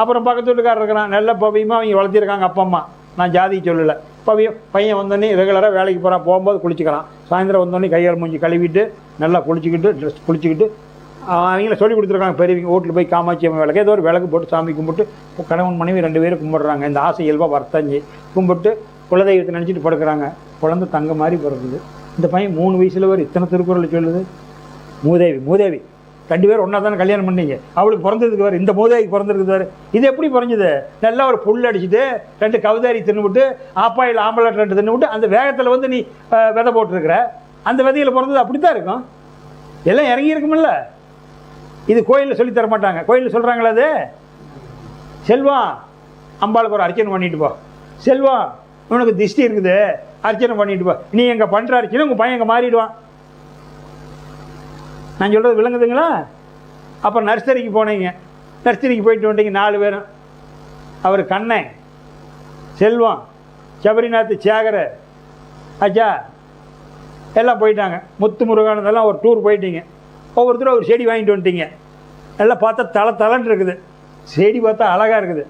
அப்புறம் பக்கத்து வீட்டுக்காரர் இருக்கிறான், நல்ல பவியமாக அவங்க வளர்த்திருக்காங்க அப்பா அம்மா, நான் ஜாதி சொல்லலை. பையன் வந்தோடனே ரெகுலராக வேலைக்கு போகிறான், போகும்போது குளிச்சுக்கிறான், சாயந்தரம் வந்தோடனே கையால் மூஞ்சி கழுவிட்டு நல்லா குளிச்சுக்கிட்டு அவங்கள சொல்லி கொடுத்துருக்காங்க பெரியவங்க. வீட்டில் போய் காமாட்சி அம்மா விளக்கு ஏதோ ஒரு விளக்கு போட்டு சாமி கும்பிட்டு கணவன் மனைவி 2 பேரும் கும்பிட்றாங்க. இந்த ஆசை இயல்பாக வர்த்தஞ்சி கும்பிட்டு குலதெய்வத்தை நினச்சிட்டு படுக்கிறாங்க. குழந்தை தங்க மாதிரி பிறகுது. இந்த பையன் 3 வயசில் வரை இத்தனை திருக்குறள் சொல்லுது. மூதேவி 2 பேரும் ஒன்றா தானே கல்யாணம் பண்ணீங்க, அவளுக்கு பிறந்ததுக்கு வேறு இந்த மூதேவிக்கு பிறந்திருக்கு வேறு. இது எப்படி பிறந்தது? நல்லா ஒரு புல் அடிச்சுட்டு 2 கவுதாரி தின்னுவிட்டு ஆப்பாயில் ஆம்பளை 2 தின்னுவிட்டு அந்த வேகத்தில் வந்து நீ விதை போட்டிருக்கிற. அந்த விதையில் பிறந்தது அப்படி தான் இருக்கும். எல்லாம் இறங்கி இருக்குமில்ல. இது கோயிலில் சொல்லி தர மாட்டாங்க. கோயிலில் சொல்கிறாங்களா அது? செல்வம் அம்பாளுக்கு ஒரு அர்ச்சனை பண்ணிட்டு போ, செல்வம் உனக்கு திஷ்டி இருக்குது அர்ச்சனை பண்ணிட்டு போ. நீ எங்கே பண்ணுற அர்ச்சனை உங்கள் பையன் எங்கே மாறிடுவான். நான் சொல்கிறது விளங்குதுங்களா? அப்போ நர்சரிக்கு போனீங்க, நர்சரிக்கு போயிட்டு வந்துட்டீங்க 4 பேரும். அவர் கண்ணன், செல்வம், சபரிநாத், சேகர், ஆச்சா எல்லாம் போயிட்டாங்க. முத்து முருகானதெல்லாம் ஒரு டூர் போயிட்டீங்க. ஒவ்வொருத்தரும் ஒரு செடி வாங்கிட்டு வந்துட்டீங்க. எல்லாம் பார்த்தா தலன்னு இருக்குது. செடி பார்த்தா அழகாக இருக்குது.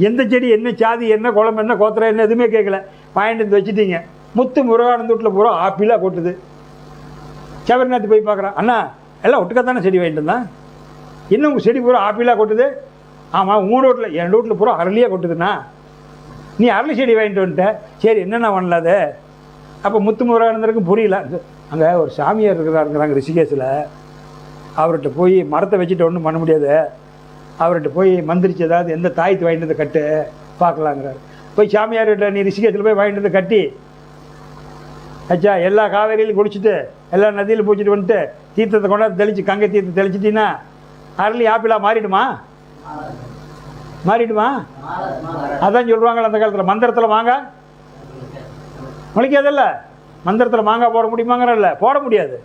எந்த செடி என்ன சாதி என்ன குழம்பு என்ன கோத்திரம் என்ன எதுவுமே கேட்கல, வாங்கிட்டு வந்து வச்சுட்டீங்க. முத்து முருகானந்த வீட்டில் பூரா ஆப்பிளாக கொட்டுது. சபரிநாத் போய் பார்க்குறான், அண்ணா எல்லாம் ஒட்டுக்காத்தானே செடி வாங்கிட்டு இருந்தான், இன்னும் உங்கள் செடி பூரா ஆப்பிளாக கொட்டுது. ஆமாம் உங்கள் வீட்டில் என் வீட்டில் பூரா அரளியாக கொட்டுதுண்ணா, நீ அரளி செடி வாங்கிட்டு வந்துட்ட, சரி என்னென்ன பண்ணலாது. அப்போ முத்து முருகானந்தருக்கு புரியல. அங்கே ஒரு சாமியார் இருக்கிறாருங்கிறாங்க ரிஷிகேஷில், அவர்கிட்ட போய் மரத்தை வச்சுட்டு ஒன்றும் பண்ண முடியாது, அவர்கிட்ட போய் மந்திரிச்சு ஏதாவது எந்த தாயத்து வாங்கிட்டு வந்து கட்டு பார்க்கலாங்கிறார். போய் சாமியார்கிட்ட நீ ரிஷிகேஷில் போய் வாங்கிட்டு வந்து கட்டி ஆச்சா எல்லா காவேரியிலும் குடிச்சிட்டு எல்லா நதியில் பூச்சிட்டு வந்துட்டு தீர்த்தத்தை கொண்டாந்து தெளித்து கங்கை தீர்த்தத்தை தெளிச்சிட்டின்னா அரளி ஆப்பிளாக மாறிடுமா? அதான் சொல்லுவாங்களே அந்த காலத்தில், மந்திரத்தில் மாங்காய் முளைக்காதல்ல, மந்திரத்தில் மாங்காய் போட முடியுமாங்கிறல்ல, போட முடியாது.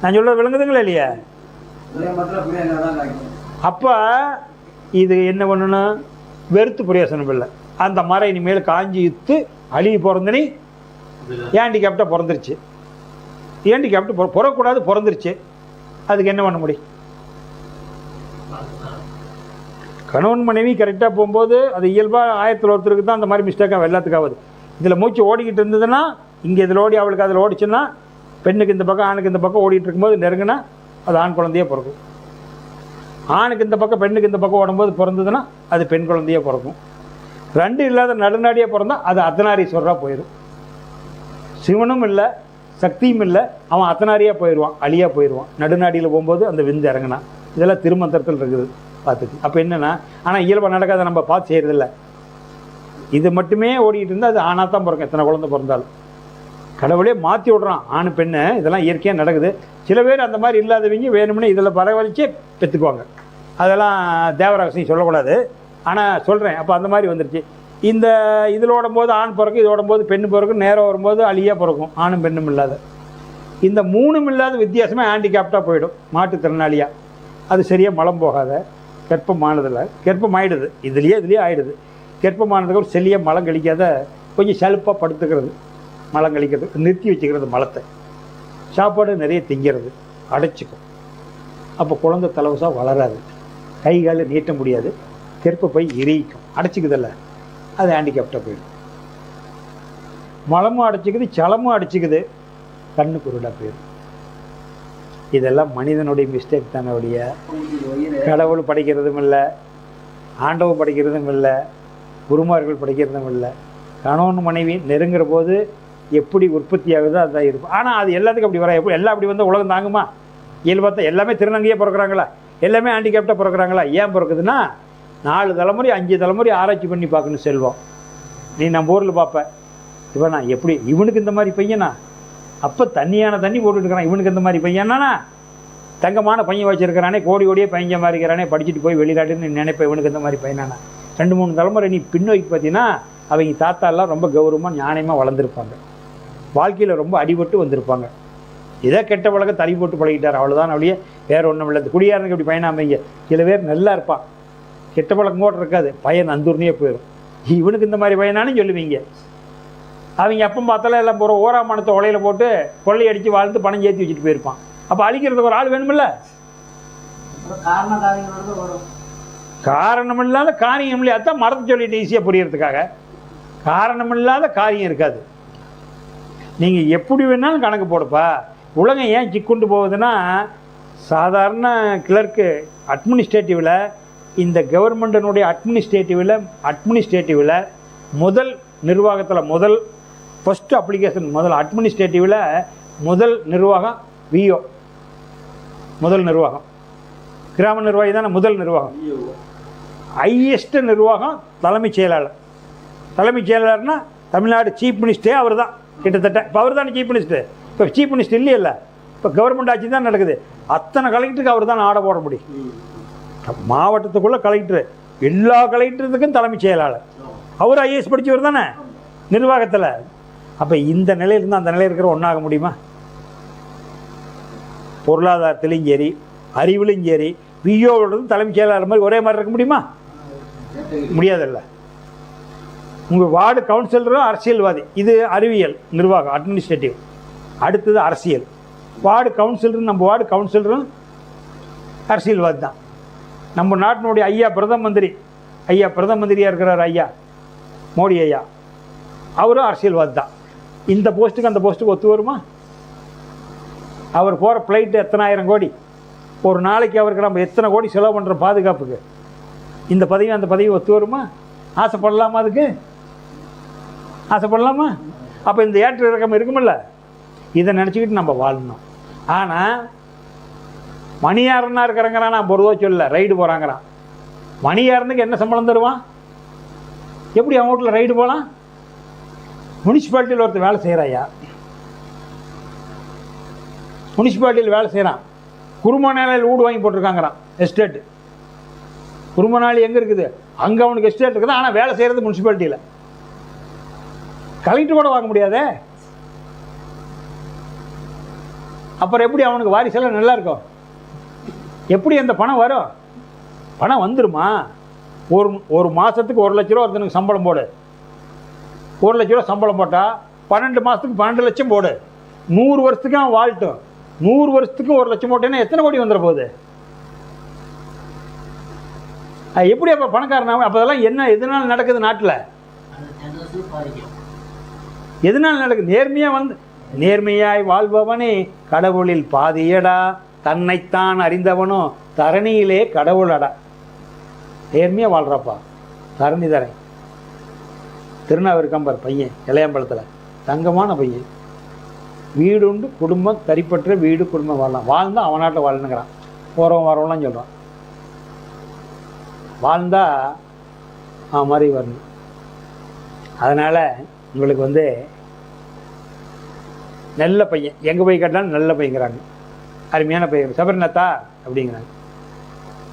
நான் சொல்கிறது விளங்குதுங்களா இல்லையா? அப்போ இது என்ன பண்ணணும், வெறுத்து பிரயோசனம் இல்லை. அந்த மரம் இனிமேல் காஞ்சி இத்து அழுகி பிறந்தனி ஹேண்டிகேப்டாக பிறந்துருச்சு. ஹேண்டிகேப்டு பிறக்கூடாது, பிறந்துருச்சு. அதுக்கு என்ன பண்ண முடியும்? கணவன் மனைவி கரெக்டாக போகும்போது அது இயல்பாக ஆயிரத்தில் ஒருத்தருக்கு தான் அந்த மாதிரி மிஸ்டேக்காக எல்லாத்துக்காகுது. இதில் மூச்சு ஓடிக்கிட்டு இருந்ததுன்னா இங்கே இதில் ஓடி அவளுக்கு அதில் ஓடிச்சுன்னா பெண்ணுக்கு இந்த பக்கம் ஆணுக்கு இந்த பக்கம் ஓடிட்டு இருக்கும்போது நெருங்கினா அது ஆண் குழந்தையே பிறக்கும். ஆணுக்கு இந்த பக்கம் பெண்ணுக்கு இந்த பக்கம் ஓடும்போது பிறந்ததுன்னா அது பெண் குழந்தையே பிறக்கும். 2 இல்லாத நடுநாடியே பிறந்தால் அது அர்த்தநாரீஸ்வரராக போயிடும். சிவனும் இல்லை சக்தியும் இல்லை, அவன் அர்த்தநாரியாக போயிடுவான், அழியாக போயிடுவான். நடுநாடியில் போகும்போது அந்த விந்து இறங்கினா இதெல்லாம் திருமந்திரத்தில் இருக்குது பார்த்துக்கு. அப்போ என்னென்னா ஆனால் இயல்பாக நடக்காத நம்ம பார்த்து செய்கிறதில்ல. இது மட்டுமே ஓடிக்கிட்டு இருந்தால் அது ஆணாக தான் பிறக்கும். எத்தனை குழந்தை பிறந்தாலும் கடவுளே மாற்றி விட்றான் ஆணு பெண்ணு. இதெல்லாம் இயற்கையாக நடக்குது. சில பேர் அந்த மாதிரி இல்லாதவங்க வேணும்னே இதில் பரவலிச்சே பெற்றுக்குவாங்க. அதெல்லாம் தேவரகசியம் சொல்லக்கூடாது, ஆனால் சொல்கிறேன். அப்போ அந்த மாதிரி வந்துருச்சு. இந்த இதில் ஓடும்போது ஆண் பிறக்கும், இது ஓடும்போது பெண்ணு பிறக்கும், நேரம் வரும்போது அழியாக பிறக்கும். ஆணும் பெண்ணும் இல்லாத இந்த 3ம் இல்லாத வித்தியாசமாக ஹேண்டிகேப்டாக போயிடும் மாற்றுத்திறனாளியாக. அது சரியாக மலம் போகாத கர்ப்பமானதில் கர்ப்பம் ஆகிடுது, இதுலேயே ஆகிடுது. கர்ப்பமானதுக்கு ஒரு செல்லியாக மலம் கழிக்காத கொஞ்சம் சலுப்பாக படுத்துக்கிறது, மலம் கழிக்கிறது, நிறுத்தி வச்சுக்கிறது மலத்தை, சாப்பாடு நிறைய திங்கிறது, அடைச்சிக்கும். அப்போ குழந்தை தலவசாக வளராது, கை கால் நீட்ட முடியாது, கர்ப்பப்பை எரிக்கும், அடைச்சிக்குதில்ல, அது ஹேண்டிகேப்டாக போயிடும். மலமும் அடைச்சிக்குது, சலமும் அடைச்சிக்குது, கண்ணு குருடாக போயிடும். இதெல்லாம் மனிதனுடைய மிஸ்டேக் தானே ஒழிய கடவுள் படைக்கிறதும் இல்லை, ஆண்டவன் படைக்கிறதும் இல்லை, குருமார்கள் படைக்கிறதும் இல்லை. கணவன் மனைவி நெருங்குற போது எப்படி உற்பத்தி ஆகுதோ அதுதான் இருக்கும். ஆனால் அது எல்லாத்துக்கும் அப்படி வர எப்படி எல்லாம் அப்படி வந்து உலகம் தாங்குமா? இயல்பு பார்த்தா எல்லாமே திருநங்கையே பிறக்கிறாங்களா, எல்லாமே ஹேண்டிகேப்டாக பிறக்கிறாங்களா? ஏன் பிறக்குதுன்னா 4 தலைமுறை 5 தலைமுறை ஆராய்ச்சி பண்ணி பார்க்கணும். செல்வம் நீ நம்ம ஊரில் பார்ப்ப, இவன் நான் எப்படி இவனுக்கு இந்த மாதிரி பையனா, அப்போ தண்ணியான தண்ணி போட்டுட்டுருக்கிறான், இவனுக்கு இந்த மாதிரி பையனானா, தங்கமான பையன் வச்சுருக்கிறானே, கோடியே பையன் மாதிரி இருக்கிறானே, படிச்சுட்டு போய் வெளிநாட்டுன்னு நினைப்பேன், இவனுக்கு இந்த மாதிரி பையனானா. 2-3 தலைமுறை நீ பின்னோக்கி பார்த்தீங்கன்னா அவங்க தாத்தா எல்லாம் ரொம்ப கௌரவமாக ஞானமாக வளர்ந்துருப்பாங்க, வாழ்க்கையில் ரொம்ப அடிபட்டு வந்திருப்பாங்க. இதே கெட்ட பழக்கம் தறி போட்டு பழகிட்டார், அவ்வளோதான். அவளையே வேறு ஒன்றும் இல்லை. குடியாரனுக்கு இப்படி பையனாமைங்க. சில பேர் நல்லா இருப்பான், கெட்ட பழக்கம் கூட இருக்காது, பையன் அந்தூர்னே போயிடும். இவனுக்கு இந்த மாதிரி பையனானு சொல்லுவீங்க. அவங்க எப்போ பார்த்தாலும் எல்லாம் போகிற ஓராமணத்தை உலையில் போட்டு கொள்ளை அடித்து வாழ்ந்து பணம் சேர்த்து வச்சுட்டு போயிருப்பான். அப்போ அழிக்கிறதுக்கு ஒரு ஆள் வேணுமில்ல. காரண காரியங்களோட வரும். காரணமில்லாத காரியம் இல்லையா? அதான் மரத்தை சொல்லிட்டு ஈஸியாக புரியறதுக்காக. காரணமில்லாத காரியம் இருக்காது. நீங்கள் எப்படி வேணாலும் கணக்கு போடுப்பா. உலகம் ஏன் சிக்குண்டு போகுதுன்னா, சாதாரண கிளர்க்கு அட்மினிஸ்ட்ரேட்டிவில், இந்த கவர்மெண்ட்டினுடைய அட்மினிஸ்ட்ரேட்டிவில் முதல் நிர்வாகத்தில் ஃபஸ்ட்டு அப்ளிகேஷன் அட்மினிஸ்ட்ரேட்டிவில் முதல் நிர்வாகம் விஓ. முதல் நிர்வாகம் கிராம நிர்வாகி தானே முதல் நிர்வாகம். ஹையஸ்ட் நிர்வாகம் தலைமைச் செயலாளர். தலைமைச் செயலாளர்னா தமிழ்நாடு சீஃப் மினிஸ்டரே அவர் தான் கிட்டத்தட்ட. இப்போ அவர் தானே சீஃப் மினிஸ்டர். இப்போ சீஃப் மினிஸ்டர் இல்லையில்ல, இப்போ கவர்மெண்ட் ஆட்சி தான் நடக்குது. அத்தனை கலெக்டருக்கு அவர் தான் ஆர்டர் போட முடியும். மாவட்டத்துக்குள்ளே கலெக்டரு, எல்லா கலெக்டருக்கும் தலைமைச் செயலாளர். அவர் ஐஏஎஸ் படித்தவர் தானே நிர்வாகத்தில். அப்போ இந்த நிலையிலிருந்து அந்த நிலையில் இருக்கிற ஒன்றாக முடியுமா? பொருளாதாரத்திலையும் சரி, அறிவிலும் சரி, விஓவோட தலைமைச் செயலாளர் மாதிரி ஒரே மாதிரி இருக்க முடியுமா? முடியாதில்ல. உங்கள் வார்டு கவுன்சிலரும் அரசியல்வாதி. இது அறிவியல் நிர்வாகம் அட்மினிஸ்ட்ரேட்டிவ். அடுத்தது அரசியல். வார்டு கவுன்சிலரும் நம்ம வார்டு கவுன்சிலரும் அரசியல்வாதி தான். நம்ம நாட்டினுடைய ஐயா பிரதம மந்திரியாக இருக்கிறார் ஐயா மோடி ஐயா, அவரும் அரசியல்வாதி தான். இந்த போஸ்ட்டுக்கு அந்த போஸ்ட்டுக்கு ஒத்து வருமா? அவர் போகிற ஃப்ளைட்டு எத்தனாயிரம் கோடி, ஒரு நாளைக்கு அவருக்கு நம்ம எத்தனை கோடி செலவு பண்ணுற பாதுகாப்புக்கு. இந்த பதவி அந்த பதவி ஒத்து வருமா? ஆசைப்படலாமா? அதுக்கு ஆசைப்படலாமா? அப்போ இந்த ஏற்ற இறக்கம் இருக்குமில்ல. இதை நினச்சிக்கிட்டு நம்ம வாழணும். ஆனால் மணியாரன்னா இருக்கிறாங்கிறான். நான் பொதுவாக சொல்ல ரைடு போகிறாங்கிறான். மணியாரனுக்கு என்ன சம்பளம் தருவான்? எப்படி அவன் வீட்டில் ரைடு போகலாம்? முனிசிபாலிட்டியில் ஒருத்தர் வேலை செய்கிறாயா, முனிசிபாலிட்டியில் வேலை செய்கிறான். குருமநாளில் வீடு வாங்கி போட்டிருக்காங்கிறான் எஸ்டேட்டு. குருமநாளி எங்கே இருக்குது? அங்கே அவனுக்கு எஸ்டேட் இருக்குது. ஆனால் வேலை செய்கிறது முனிசிபாலிட்டியில். கலெக்டர் கூட வாங்க முடியாதே. அப்புறம் எப்படி அவனுக்கு வாரிசெல்லாம் நல்லா இருக்கும்? எப்படி அந்த பணம் வரும்? பணம் வந்துருமா? ஒரு மாதத்துக்கு 1 லட்ச ரூபா ஒருத்தனுக்கு சம்பளம் போடு. 1 லட்ச ரூபா சம்பளம் போட்டால் 12 மாதத்துக்கு 12 லட்சம் போடு. 100 வருஷத்துக்கு அவன் வாழ்ட்டும். 100 வருஷத்துக்கு 1 லட்சம் போட்டேன்னா எத்தனை கோடி வந்துட போகுது? எப்படி அப்போ பணக்காரனாக? அப்போ அதெல்லாம் என்ன எதனால் நடக்குது நாட்டில்? எதனால் நடக்குது? நேர்மையாய் வாழ்பவனே கடவுளில் பாதியடா, தன்னைத்தான் அறிந்தவனும் தரணியிலே கடவுளடா. நேர்மையாக வாழ்கிறப்பா தரணி தரேன். திருநாவிற்கம்பர் பையன் இளையம்பலத்தில் தங்கமான பையன். வீடு உண்டு குடும்பம் தரிப்பற்ற வீடு குடும்பம் வாழலாம். வாழ்ந்தால் அவன் நாட்டில் வாழணுங்கிறான். போகிறவன் வரவன்லாம் சொல்கிறான். வாழ்ந்தால் அவன் மாதிரி வரணும். அதனால் உங்களுக்கு நல்ல பையன் எங்கே போய் கேட்டாலும் நல்ல பையங்கிறாங்க. அருமையான பையன் சபரிநாத்தா அப்படிங்கிறாங்க.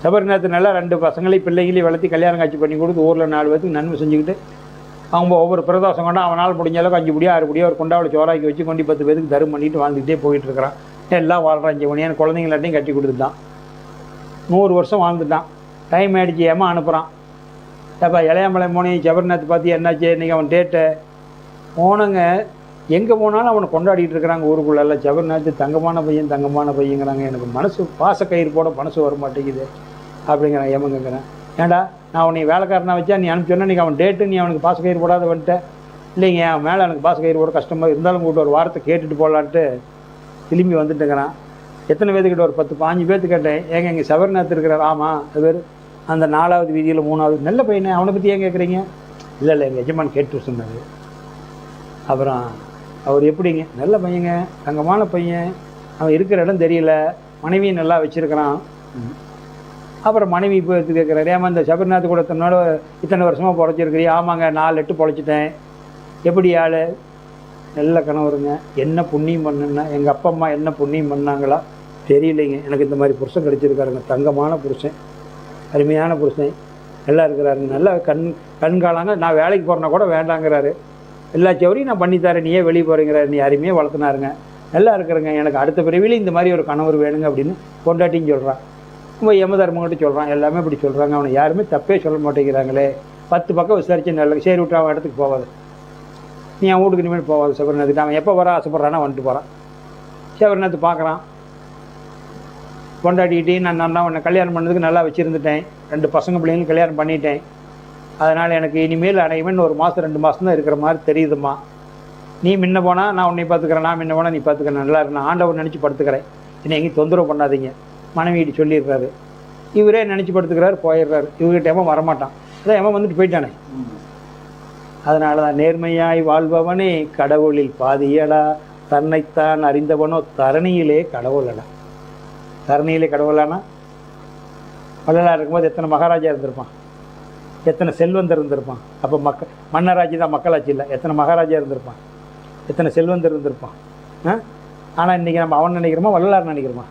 சபரிநாத் நல்லா 2 பசங்களையும் பிள்ளைங்களையும் வளர்த்தி கல்யாணம் காட்சி பண்ணி கொடுத்து ஊரில் 4 பேருக்கு நன்மை செஞ்சுக்கிட்டு அவங்க ஒவ்வொரு பிரதோஷம் கொண்டா அவனால் முடிஞ்ச அளவுக்கு 5 படியோ 6 படியோ ஒரு கொண்டாவில் சோறாக்கி வச்சு கொண்டு 10 பேருக்கு தரும் பண்ணிட்டு வாழ்ந்துக்கிட்டே போயிட்டுருக்கிறான். எல்லாம் வாழ்கிறான். 5 மணியான குழந்தைங்களாட்டையும் கட்டி கொடுத்துட்டான். 100 வருஷம் வாழ்ந்துட்டான். டைம் ஆகிடுச்சு ஏமா அனுப்புகிறான். ஏப்பா இளையமலை மோனி சபரிநாத் பார்த்து என்னாச்சு இன்றைக்கி அவன் டேட்டு போனங்க எங்கே போனாலும் அவனை கொண்டாடிட்டு இருக்கிறாங்க ஊருக்குள்ளே. சபரிநாத் தங்கமான பையங்கிறாங்க. எனக்கு மனசு பாசக்கயிறு போட மனசு வர மாட்டேங்குது அப்படிங்கிறான். ஏமங்கிறேன். ஏன்டா நான் உன்னை வேலைக்காரனா வச்சா நீ அனுப்பிச்சோன்னா இன்றைக்கி அவன் டேட்டு நீ அவனுக்கு பாசக்கயிறு போடாத வந்துட்டேன். இல்லைங்க அவன் மேலே எனக்கு பாசக்கயிறு போட கஷ்டமாக இருந்தாலும் கூப்பிட்டு ஒரு வாரத்தை கேட்டுட்டு போகலான்ட்டு திரும்பி வந்துட்டுங்கிறான். எத்தனை பேர்த்துக்கிட்ட ஒரு 10-15 பேர்த்து கேட்டேன். ஏங்க இங்கே சபரிநாத் இருக்கிறார். ஆமாம் அது பேர் அந்த 4வது வீதியில் 3வது நல்ல பையனை அவனை பற்றி ஏன் கேட்குறீங்க? இல்லை எங்கள் எஜமான் கேட்டு சொன்னார். அப்புறம் அவர் எப்படிங்க? நல்ல பையங்க தங்கமான பையன். அவன் இருக்கிற இடம் தெரியல. மனைவியும் நல்லா வச்சுருக்கிறான். அப்புறம் மனைவி இப்போ எடுத்து கேட்குறாரு. ஏமா இந்த சபரிநாத் கூட இத்தனை வருஷமாக பொழைச்சிருக்கிறியா? ஆமாங்க 4 8 பொழைச்சிட்டேன். எப்படி ஆள்? நல்ல கணவருங்க. என்ன புண்ணியம் பண்ணுன்னா எங்கள் அப்பா அம்மா என்ன புண்ணியம் பண்ணாங்களா தெரியலைங்க. எனக்கு இந்த மாதிரி புருஷன் கிடச்சிருக்காருங்க. தங்கமான புருஷன், அருமையான புருஷன், நல்லா இருக்கிறாருங்க. நல்லா கண்காலாங்க. நான் வேலைக்கு போகிறேன்னா கூட வேண்டாங்கிறாரு. எல்லா சௌரியும் நான் பண்ணித்தரேன், நீயே வெளியே போகிறேங்கிறாரு. நீ அருமையாக வளர்த்துனாருங்க. நல்லா இருக்கிறேங்க. எனக்கு அடுத்த பிறவியில் இந்த மாதிரி ஒரு கணவர் வேணுங்க அப்படின்னு கொண்டாட்டின்னு சொல்கிறான். ரொம்ப யமதர்மங்கிட்ட சொல்கிறான். எல்லாமே இப்படி சொல்கிறாங்க. அவனை யாருமே தப்பே சொல்ல மாட்டேங்கிறாங்களே. 10 பக்கம் விசாரிச்சு நல்ல சரி விட்டு அவன் இடத்துக்கு போவாது. நீ என் வீட்டுக்கு இனிமேல் போகாது சபரிநாத்துக்கு. அவன் எப்போ வர ஆசைப்பட்றானா வந்துட்டு போகிறான். சபரிநாத்து பார்க்குறான், கொண்டாடிக்கிட்டே நான் உன்னை கல்யாணம் பண்ணதுக்கு நல்லா வச்சுருந்துட்டேன், 2 பசங்க பிள்ளைங்களும் கல்யாணம் பண்ணிட்டேன், அதனால் எனக்கு இனிமேல் அனைவன் 1 மாதம் 2 மாதம் தான் இருக்கிற மாதிரி தெரியுதும்மா. நீ முன்ன போனால் நான் உன்னை பார்த்துக்கிறேன், நான் முன்ன போனால் நீ பார்த்துக்கிறேன், நல்லா இருக்கு, நான் ஆண்டவர் நினச்சி படுத்துக்கிறேன், என்னை எங்கேயும் தொந்தரவு பண்ணாதீங்க மனைவிட்டு சொல்லிடுறாரு. இவரே நினச்சி படுத்துக்கிறாரு, போயிடுறாரு. இவர்கிட்ட எவன் வரமாட்டான், அதான் எவன் வந்துட்டு போயிட்டானே. அதனால தான் நேர்மையாய் வாழ்பவனே கடவுளில் பாதியடா, தன்னைத்தான் அறிந்தவனோ தரணியிலே கடவுளடா. தரணியிலே கடவுளானா வள்ளலாக இருக்கும்போது எத்தனை மகாராஜா இருந்திருப்பான், எத்தனை செல்வந்தர் இருந்திருப்பான். அப்போ மன்னராட்சி தான் மக்களாட்சி இல்லை. எத்தனை மகாராஜா இருந்திருப்பான், எத்தனை செல்வந்தர் இருந்திருப்பான். ஆனால் இன்றைக்கி நம்ம அவன் நினைக்கிறோமா வள்ளலார் நினைக்கிறோமா?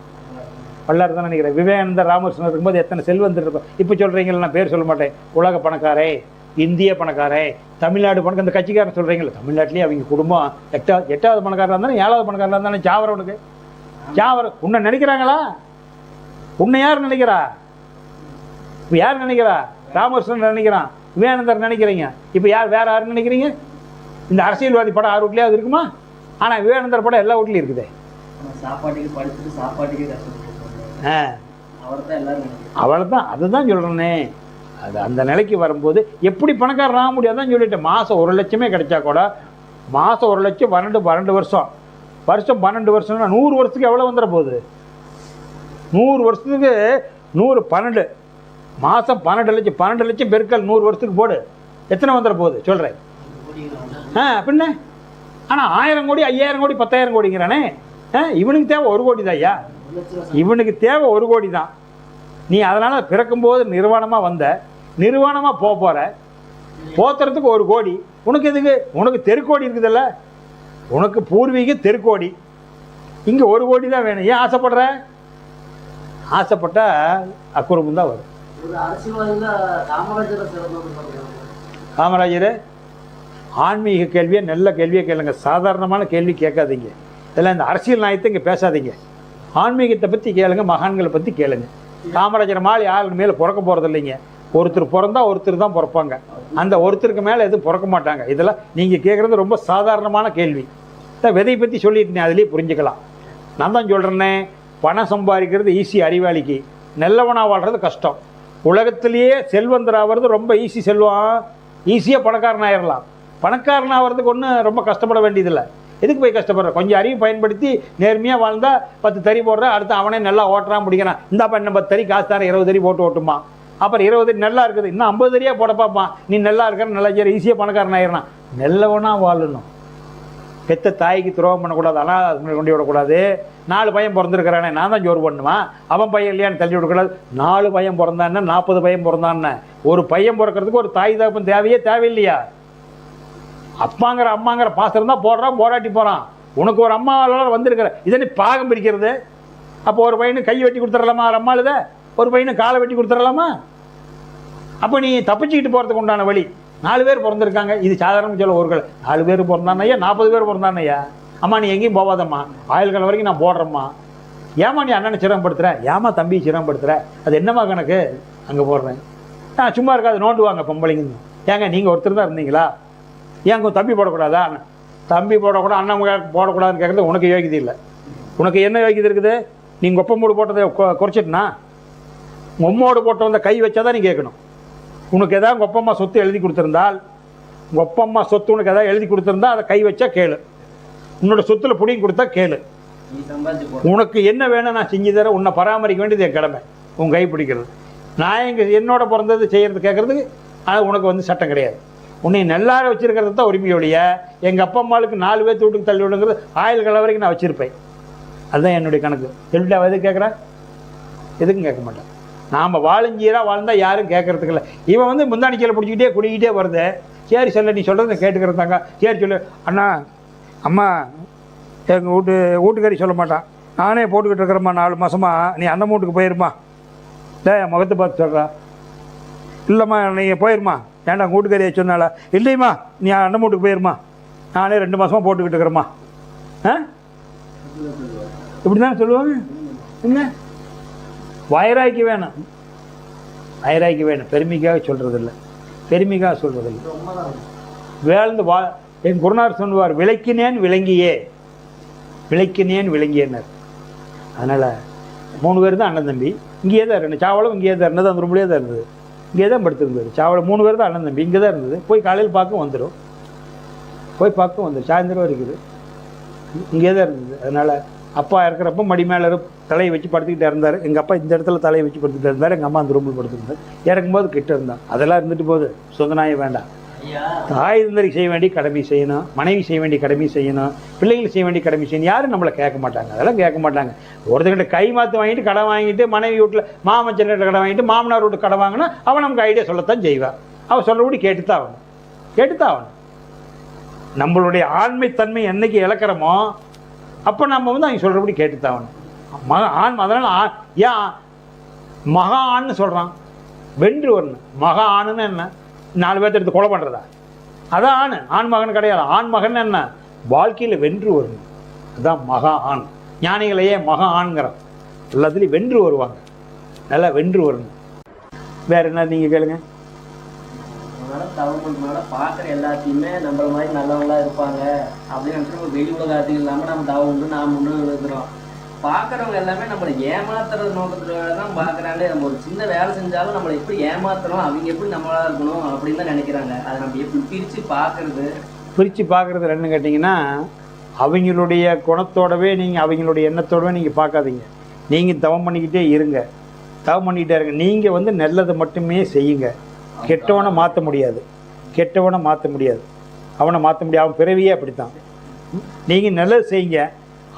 வள்ளலார் தான் நினைக்கிறேன். விவேகானந்தர் ராமகிருஷ்ணன் இருக்கும்போது எத்தனை செல்வந்தர் இருப்பான். இப்போ சொல்கிறீங்களா, நான் பேர் சொல்ல மாட்டேன், உலக பணக்காரே, இந்திய பணக்காரே, தமிழ்நாடு பணக்கார, இந்த கட்சிக்காரன் சொல்கிறீங்களா, தமிழ்நாட்டிலேயே அவங்க குடும்பம் 8வது பணக்காரராக இருந்தாலும் 7வது பணக்காரராக இருந்தாலும் சாவரவனுக்கு சாவர உன்னை நினைக்கிறாங்களா? உன்னை யார் நினைக்கிறா? இப்போ யார் நினைக்கிறா? ராமகிருஷ்ணன் நினைக்கிறான், விவேகானந்தர் நினைக்கிறீங்க. இப்போ வேறு யார் நினைக்கிறீங்க? இந்த அரசியல்வாதி படம் 6 வீட்லேயே அது இருக்குமா? ஆனால் விவேகானந்தர் படம் எல்லா வீட்லையும் இருக்குது. சாப்பாட்டுக்கு படிச்சுட்டு சாப்பாட்டுக்கு அவளை தான் அதுதான் சொல்கிறேனே. அது அந்த நிலைக்கு வரும்போது எப்படி பணக்காரன் ஆக முடியாதான் சொல்லிட்டேன். மாதம் 1 லட்சமே கிடைச்சா கூட, மாதம் 1 லட்சம் 12 வருஷம், வருஷம் 12 வருஷம்னா 100 வருஷத்துக்கு எவ்வளோ வந்துட போகுது? 100 வருஷத்துக்கு 100 12 மாதம் 12 லட்சம், 12 லட்சம் பெருக்கல் 100 வருஷத்துக்கு போடு, எத்தனை வந்துட போகுது சொல்கிறேன். பின்ன ஆனால் 1000 கோடி 5000 கோடி 10,000 கோடிங்கிறானே. இவனுக்கு தேவை 1 கோடி தான் ஐயா, இவனுக்கு தேவை 1 கோடி தான். நீ அதனால் பிறக்கும்போது நிர்வாணமாக வந்த, நிர்வாணமாக போகிற, போத்துறதுக்கு 1 கோடி உனக்கு எதுக்கு? உனக்கு தெருக்கோடி இருக்குதுல்ல, உனக்கு பூர்வீக தெருக்கோடி, இங்கே 1 கோடி தான் வேணும். ஏன் ஆசைப்படுற? ஆசைப்பட்டால் அக்குறமும் தான் வரும். காமராஜர் ஆன்மீக கேள்வியை நல்ல கேள்வியை கேளுங்க, சாதாரணமான கேள்வி கேட்காதீங்க. இதெல்லாம் இந்த அரசியல் நியாயத்தை இங்கே பேசாதீங்க. ஆன்மீகத்தை பற்றி கேளுங்க, மகான்களை பற்றி கேளுங்க. காமராஜர் மாதிரி யாருக்கு மேலே பிறக்க போகிறது இல்லைங்க. ஒருத்தர் பிறந்தா ஒருத்தர் தான் பிறப்பாங்க, அந்த ஒருத்தருக்கு மேலே எதுவும் பிறக்க மாட்டாங்க. இதெல்லாம் நீங்கள் கேட்குறது ரொம்ப சாதாரணமான கேள்வி. விதையை பற்றி சொல்லிட்டு அதுலேயே புரிஞ்சுக்கலாம். நான் தான் சொல்கிறேன்னே, பணம் சம்பாதிக்கிறது ஈஸி அறிவாளிக்கு, நல்லவனாக வாழ்கிறது கஷ்டம். உலகத்திலேயே செல்வந்தராகிறது ரொம்ப ஈஸி, செல்வம் ஈஸியாக பணக்காரனாயிடலாம். பணக்காரனாகிறதுக்கு ஒன்றும் ரொம்ப கஷ்டப்பட வேண்டியதில்லை. எதுக்கு போய் கஷ்டப்படுற? கொஞ்சம் அறிவு பயன்படுத்தி நேர்மையாக வாழ்ந்தால் 10 தறி போடுற, அடுத்து அவனே நல்லா ஓட்டுறான் முடிக்கிறான். இந்தாப்பா இன்னும் 10 தறி காசு தரேன், 20 தறி போட்டு ஓட்டுமா. அப்புறம் 20 தறி நல்லா இருக்குது, இன்னும் 50 தறியாக போட பார்ப்பான். நீ நல்லா இருக்கிற, நல்லா சரி, ஈஸியாக பணக்காரன் ஆயிடலாம். நல்லவனாக வாழணும். பெத்த தாய்க்கு துரோகம் பண்ணக்கூடாது, ஆனால் கொண்டு விடக்கூடாது. 4 பையன் பிறந்திருக்கிறானே, நான் தான் ஜோறு பண்ணுவான், அவன் பையன் இல்லையான்னு தள்ளி விடக்கூடாது. 4 பையன் பிறந்தான்னு 40 பையன் பிறந்தான்னு. ஒரு பையன் பிறக்கிறதுக்கு ஒரு தாய் தகப்பன் தேவையில்லையா? அப்பாங்கிற அம்மாங்கிற பாசம் தான் போடுறான், போராட்டி போகிறான். உனக்கு ஒரு அம்மாவால் வந்திருக்கிற, இதை நீ பாகம் பிரிக்கிறது. அப்போ ஒரு பையனுக்கு கை வெட்டி கொடுத்துடலாமா அம்மாளுத? ஒரு பையனுக்கு காலை வெட்டி கொடுத்துடலாமா? அப்போ நீ தப்பிச்சுக்கிட்டு போகிறதுக்கு உண்டான வழி. 4 பேர் பிறந்திருக்காங்க, இது சாதாரண சொல்ல. ஒரு 4 பேர் பிறந்தானையா, 40 பேர் பிறந்தானையா. அம்மா நீ எங்கேயும் போகாதம்மா, ஆயுள் காலம் வரைக்கும் நான் போடுறேம்மா. ஏமா நீ அண்ணனை சிரமப்படுத்துகிற, ஏமா தம்பி சிரமப்படுத்துகிற, அது என்னம்மா கணக்கு? அங்கே போடுறேன். சும்மா இருக்காது, நோண்டுவாங்க பொம்பளைங்க. ஏங்க நீங்கள் ஒருத்தர் தான் இருந்தீங்களா, ஏங்க தம்பி போடக்கூடாதா? தம்பி போடக்கூடாது, அண்ணன் போடக்கூடாதுன்னு கேட்குறது உனக்கு யோகியது இல்லை. உனக்கு என்ன யோகியது இருக்குது? நீங்கள் ஒப்பமோடு போட்டதை குறைச்சிட்டுனா, உம்மோடு போட்ட வந்த கை வச்சா தான் நீ கேட்கணும். உனக்கு எதாவது உங்கள் ஒப்பம்மா சொத்து எழுதி கொடுத்துருந்தால், உங்கள் ஒப்பம்மா சொத்து உனக்கு எதாவது எழுதி கொடுத்துருந்தா அதை கை வச்சா கேளு. உன்னோட சொத்தில் பிடிங்கி கொடுத்தா கேளு. உனக்கு என்ன வேணும் நான் செஞ்சு தரேன், உன்னை பராமரிக்க வேண்டியது என் கடமை. உன் கை பிடிக்கிறது நான் என்னோட பிறந்தது செய்கிறது கேட்குறதுக்கு அது உனக்கு சட்டம் கிடையாது. உன்னை நல்லார வச்சுருக்கிறது தான் உரிமையோடைய. எங்கள் அப்பா அம்மாவுக்கு 4 பேர் வீட்டுக்கு தள்ளி விடுங்கிறது ஆயுள் காலம் வரைக்கும் நான் வச்சுருப்பேன். அதுதான் என்னுடைய கணக்கு. சொல்லிட்டு எதுக்கு கேட்குறேன்? எதுக்கும் கேட்க மாட்டேன். நாம் வாழஞ்சீராக வாழ்ந்தால் யாரும் கேட்குறதுக்கு இல்லை. இவன் முந்தானிக்கையில் பிடிச்சிக்கிட்டே குடிக்கிட்டே வருது. சரி சொல்ல, நீ சொல்கிறது கேட்டுக்கிறதாங்க. சரி சொல்லு அண்ணா, அம்மா எங்கள் வீட்டுக்காரி சொல்ல மாட்டான், நானே போட்டுக்கிட்டு இருக்கிறேம்மா 4 மாதமா, நீ அண்ணன் வீட்டுக்கு போயிருமா. என் முகத்தை பார்த்து சொல்கிறா. இல்லைம்மா நீங்கள் போயிருமா. ஏன்டா வீட்டுக்காரியை சொன்னால? இல்லைம்மா நீ அண்ணன் வீட்டுக்கு போயிருமா, நானே 2 மாதமாக போட்டுக்கிட்டு இருக்கிறேம்மா. இப்படி தானே சொல்லுவாங்க. என்ன வயராக்கி வேணும், வயராக்கி வேணும். பெருமைக்காக சொல்கிறதில்ல, பெருமைக்காக சொல்கிறதில்ல. வேழ்ந்து என் குருநார் சொல்லுவார், விளக்கினேன் விளங்கியே, விளக்கினேன் விளங்கியேன்னார். அதனால் 3 பேர் தான் அண்ணன் தம்பி. இங்கேயே தான் இருந்தது. சாவலும் இங்கேயே தான் இருந்தது, அந்த ரூம்லேயே தான் இருந்தது. இங்கே தான் படுத்துருந்தது. சாவலம் 3 பேர் தான் அண்ணன் தம்பி. இங்கே தான் இருந்தது. போய் காலையில் பார்க்க வந்துடும், போய் பார்க்க வந்துடும். சாயந்தரம் இருக்குது, இங்கே தான் இருந்தது. அதனால் அப்பா இருக்கிறப்ப மடி மேலே தலையை வச்சு படுத்துக்கிட்டே இருந்தார். எங்கள் அப்பா இந்த இடத்துல தலையை வச்சு படுத்துக்கிட்டே இருந்தார். எங்கள் அம்மா அந்த ரூமில் படுத்துருந்தார். இறக்கும்போது கிட்ட இருந்தான். அதெல்லாம் இருந்துட்டு போகுது. சொந்த நாயை வேண்டாம். தாய் தந்தரி செய்ய வேண்டிய கடமை செய்யணும், மனைவி செய்ய வேண்டிய கடமை செய்யணும், பிள்ளைகள் செய்ய வேண்டிய கடமை செய்யணும். யாரும் நம்மளை கேட்க மாட்டாங்க, அதெல்லாம் கேட்க மாட்டாங்க. ஒருத்தர்கிட்ட கை மாற்று வாங்கிட்டு கடன் வாங்கிட்டு, மனைவி வீட்டில் மாமச்சன்கிட்ட கடன் வாங்கிட்டு, மாமனார் வீட்டு கடன் வாங்கினா அவன் நமக்கு ஐடியா சொல்லத்தான் செய்வான். அவன் சொல்லக்கூடி கேட்டுத்தான் ஆகணும், கேட்டுத்தான் ஆகணும். நம்மளுடைய ஆண்மைத்தன்மை என்னைக்கு இழக்கிறோமோ அப்போ நம்ம வந்து அவங்க சொல்கிறபடி கேட்டுத்தான் ஆகணும். ஆண், அதனால் ஏன் மகா ஆண்னு சொல்கிறான்? வென்று வரணும். மகா ஆணுன்னு என்ன? 4 பேர்த்த எடுத்து கொலை பண்ணுறதா? அதான் ஆண். ஆண் மகன் கிடையாது. ஆண் மகன் என்ன? வாழ்க்கையில் வென்று வரணும். அதுதான் மகா ஆண். ஞானிகளையே மகா ஆண்கிறான். எல்லாத்துலேயும் வென்று வருவாங்க. நல்லா வென்று வரணும். வேறு என்ன நீங்கள் கேளுங்க. தவறுனால பார்க்குற எல்லாத்தையுமே நம்மள மாதிரி நல்லவங்களா இருப்பாங்க அப்படின்னு நினச்சிட்டு வெளி உலகத்துக்கு இல்லாமல் நம்ம தவம் உண்டு நாம் ஒன்று இருக்கிறோம். பார்க்குறவங்க எல்லாமே நம்மளை ஏமாத்துறது நோக்கத்துல தான் பார்க்குறாங்க. நம்ம ஒரு சின்ன வேலை செஞ்சாலும் நம்மளை எப்படி ஏமாத்துறோம், அவங்க எப்படி நம்மளா இருக்கணும் அப்படின்னு தான் நினைக்கிறாங்க. அதை நம்ம எப்படி பிரித்து பார்க்கறது? பிரித்து பார்க்குறது ரெண்டு கேட்டிங்கன்னா, அவங்களுடைய குணத்தோடவே நீங்கள் அவங்களுடைய எண்ணத்தோடவே நீங்கள் பார்க்காதீங்க. நீங்கள் தவம் பண்ணிக்கிட்டே இருங்க, தவம் பண்ணிக்கிட்டே இருங்க. நீங்கள் வந்து நல்லதை மட்டுமே செய்யுங்க. கெட்டவனை மாற்ற முடியாது, கெட்டவனை மாற்ற முடியாது, அவனை மாற்ற முடியாது. அவன் பிறவியே அப்படித்தான். நீங்கள் நல்லது செய்யுங்க.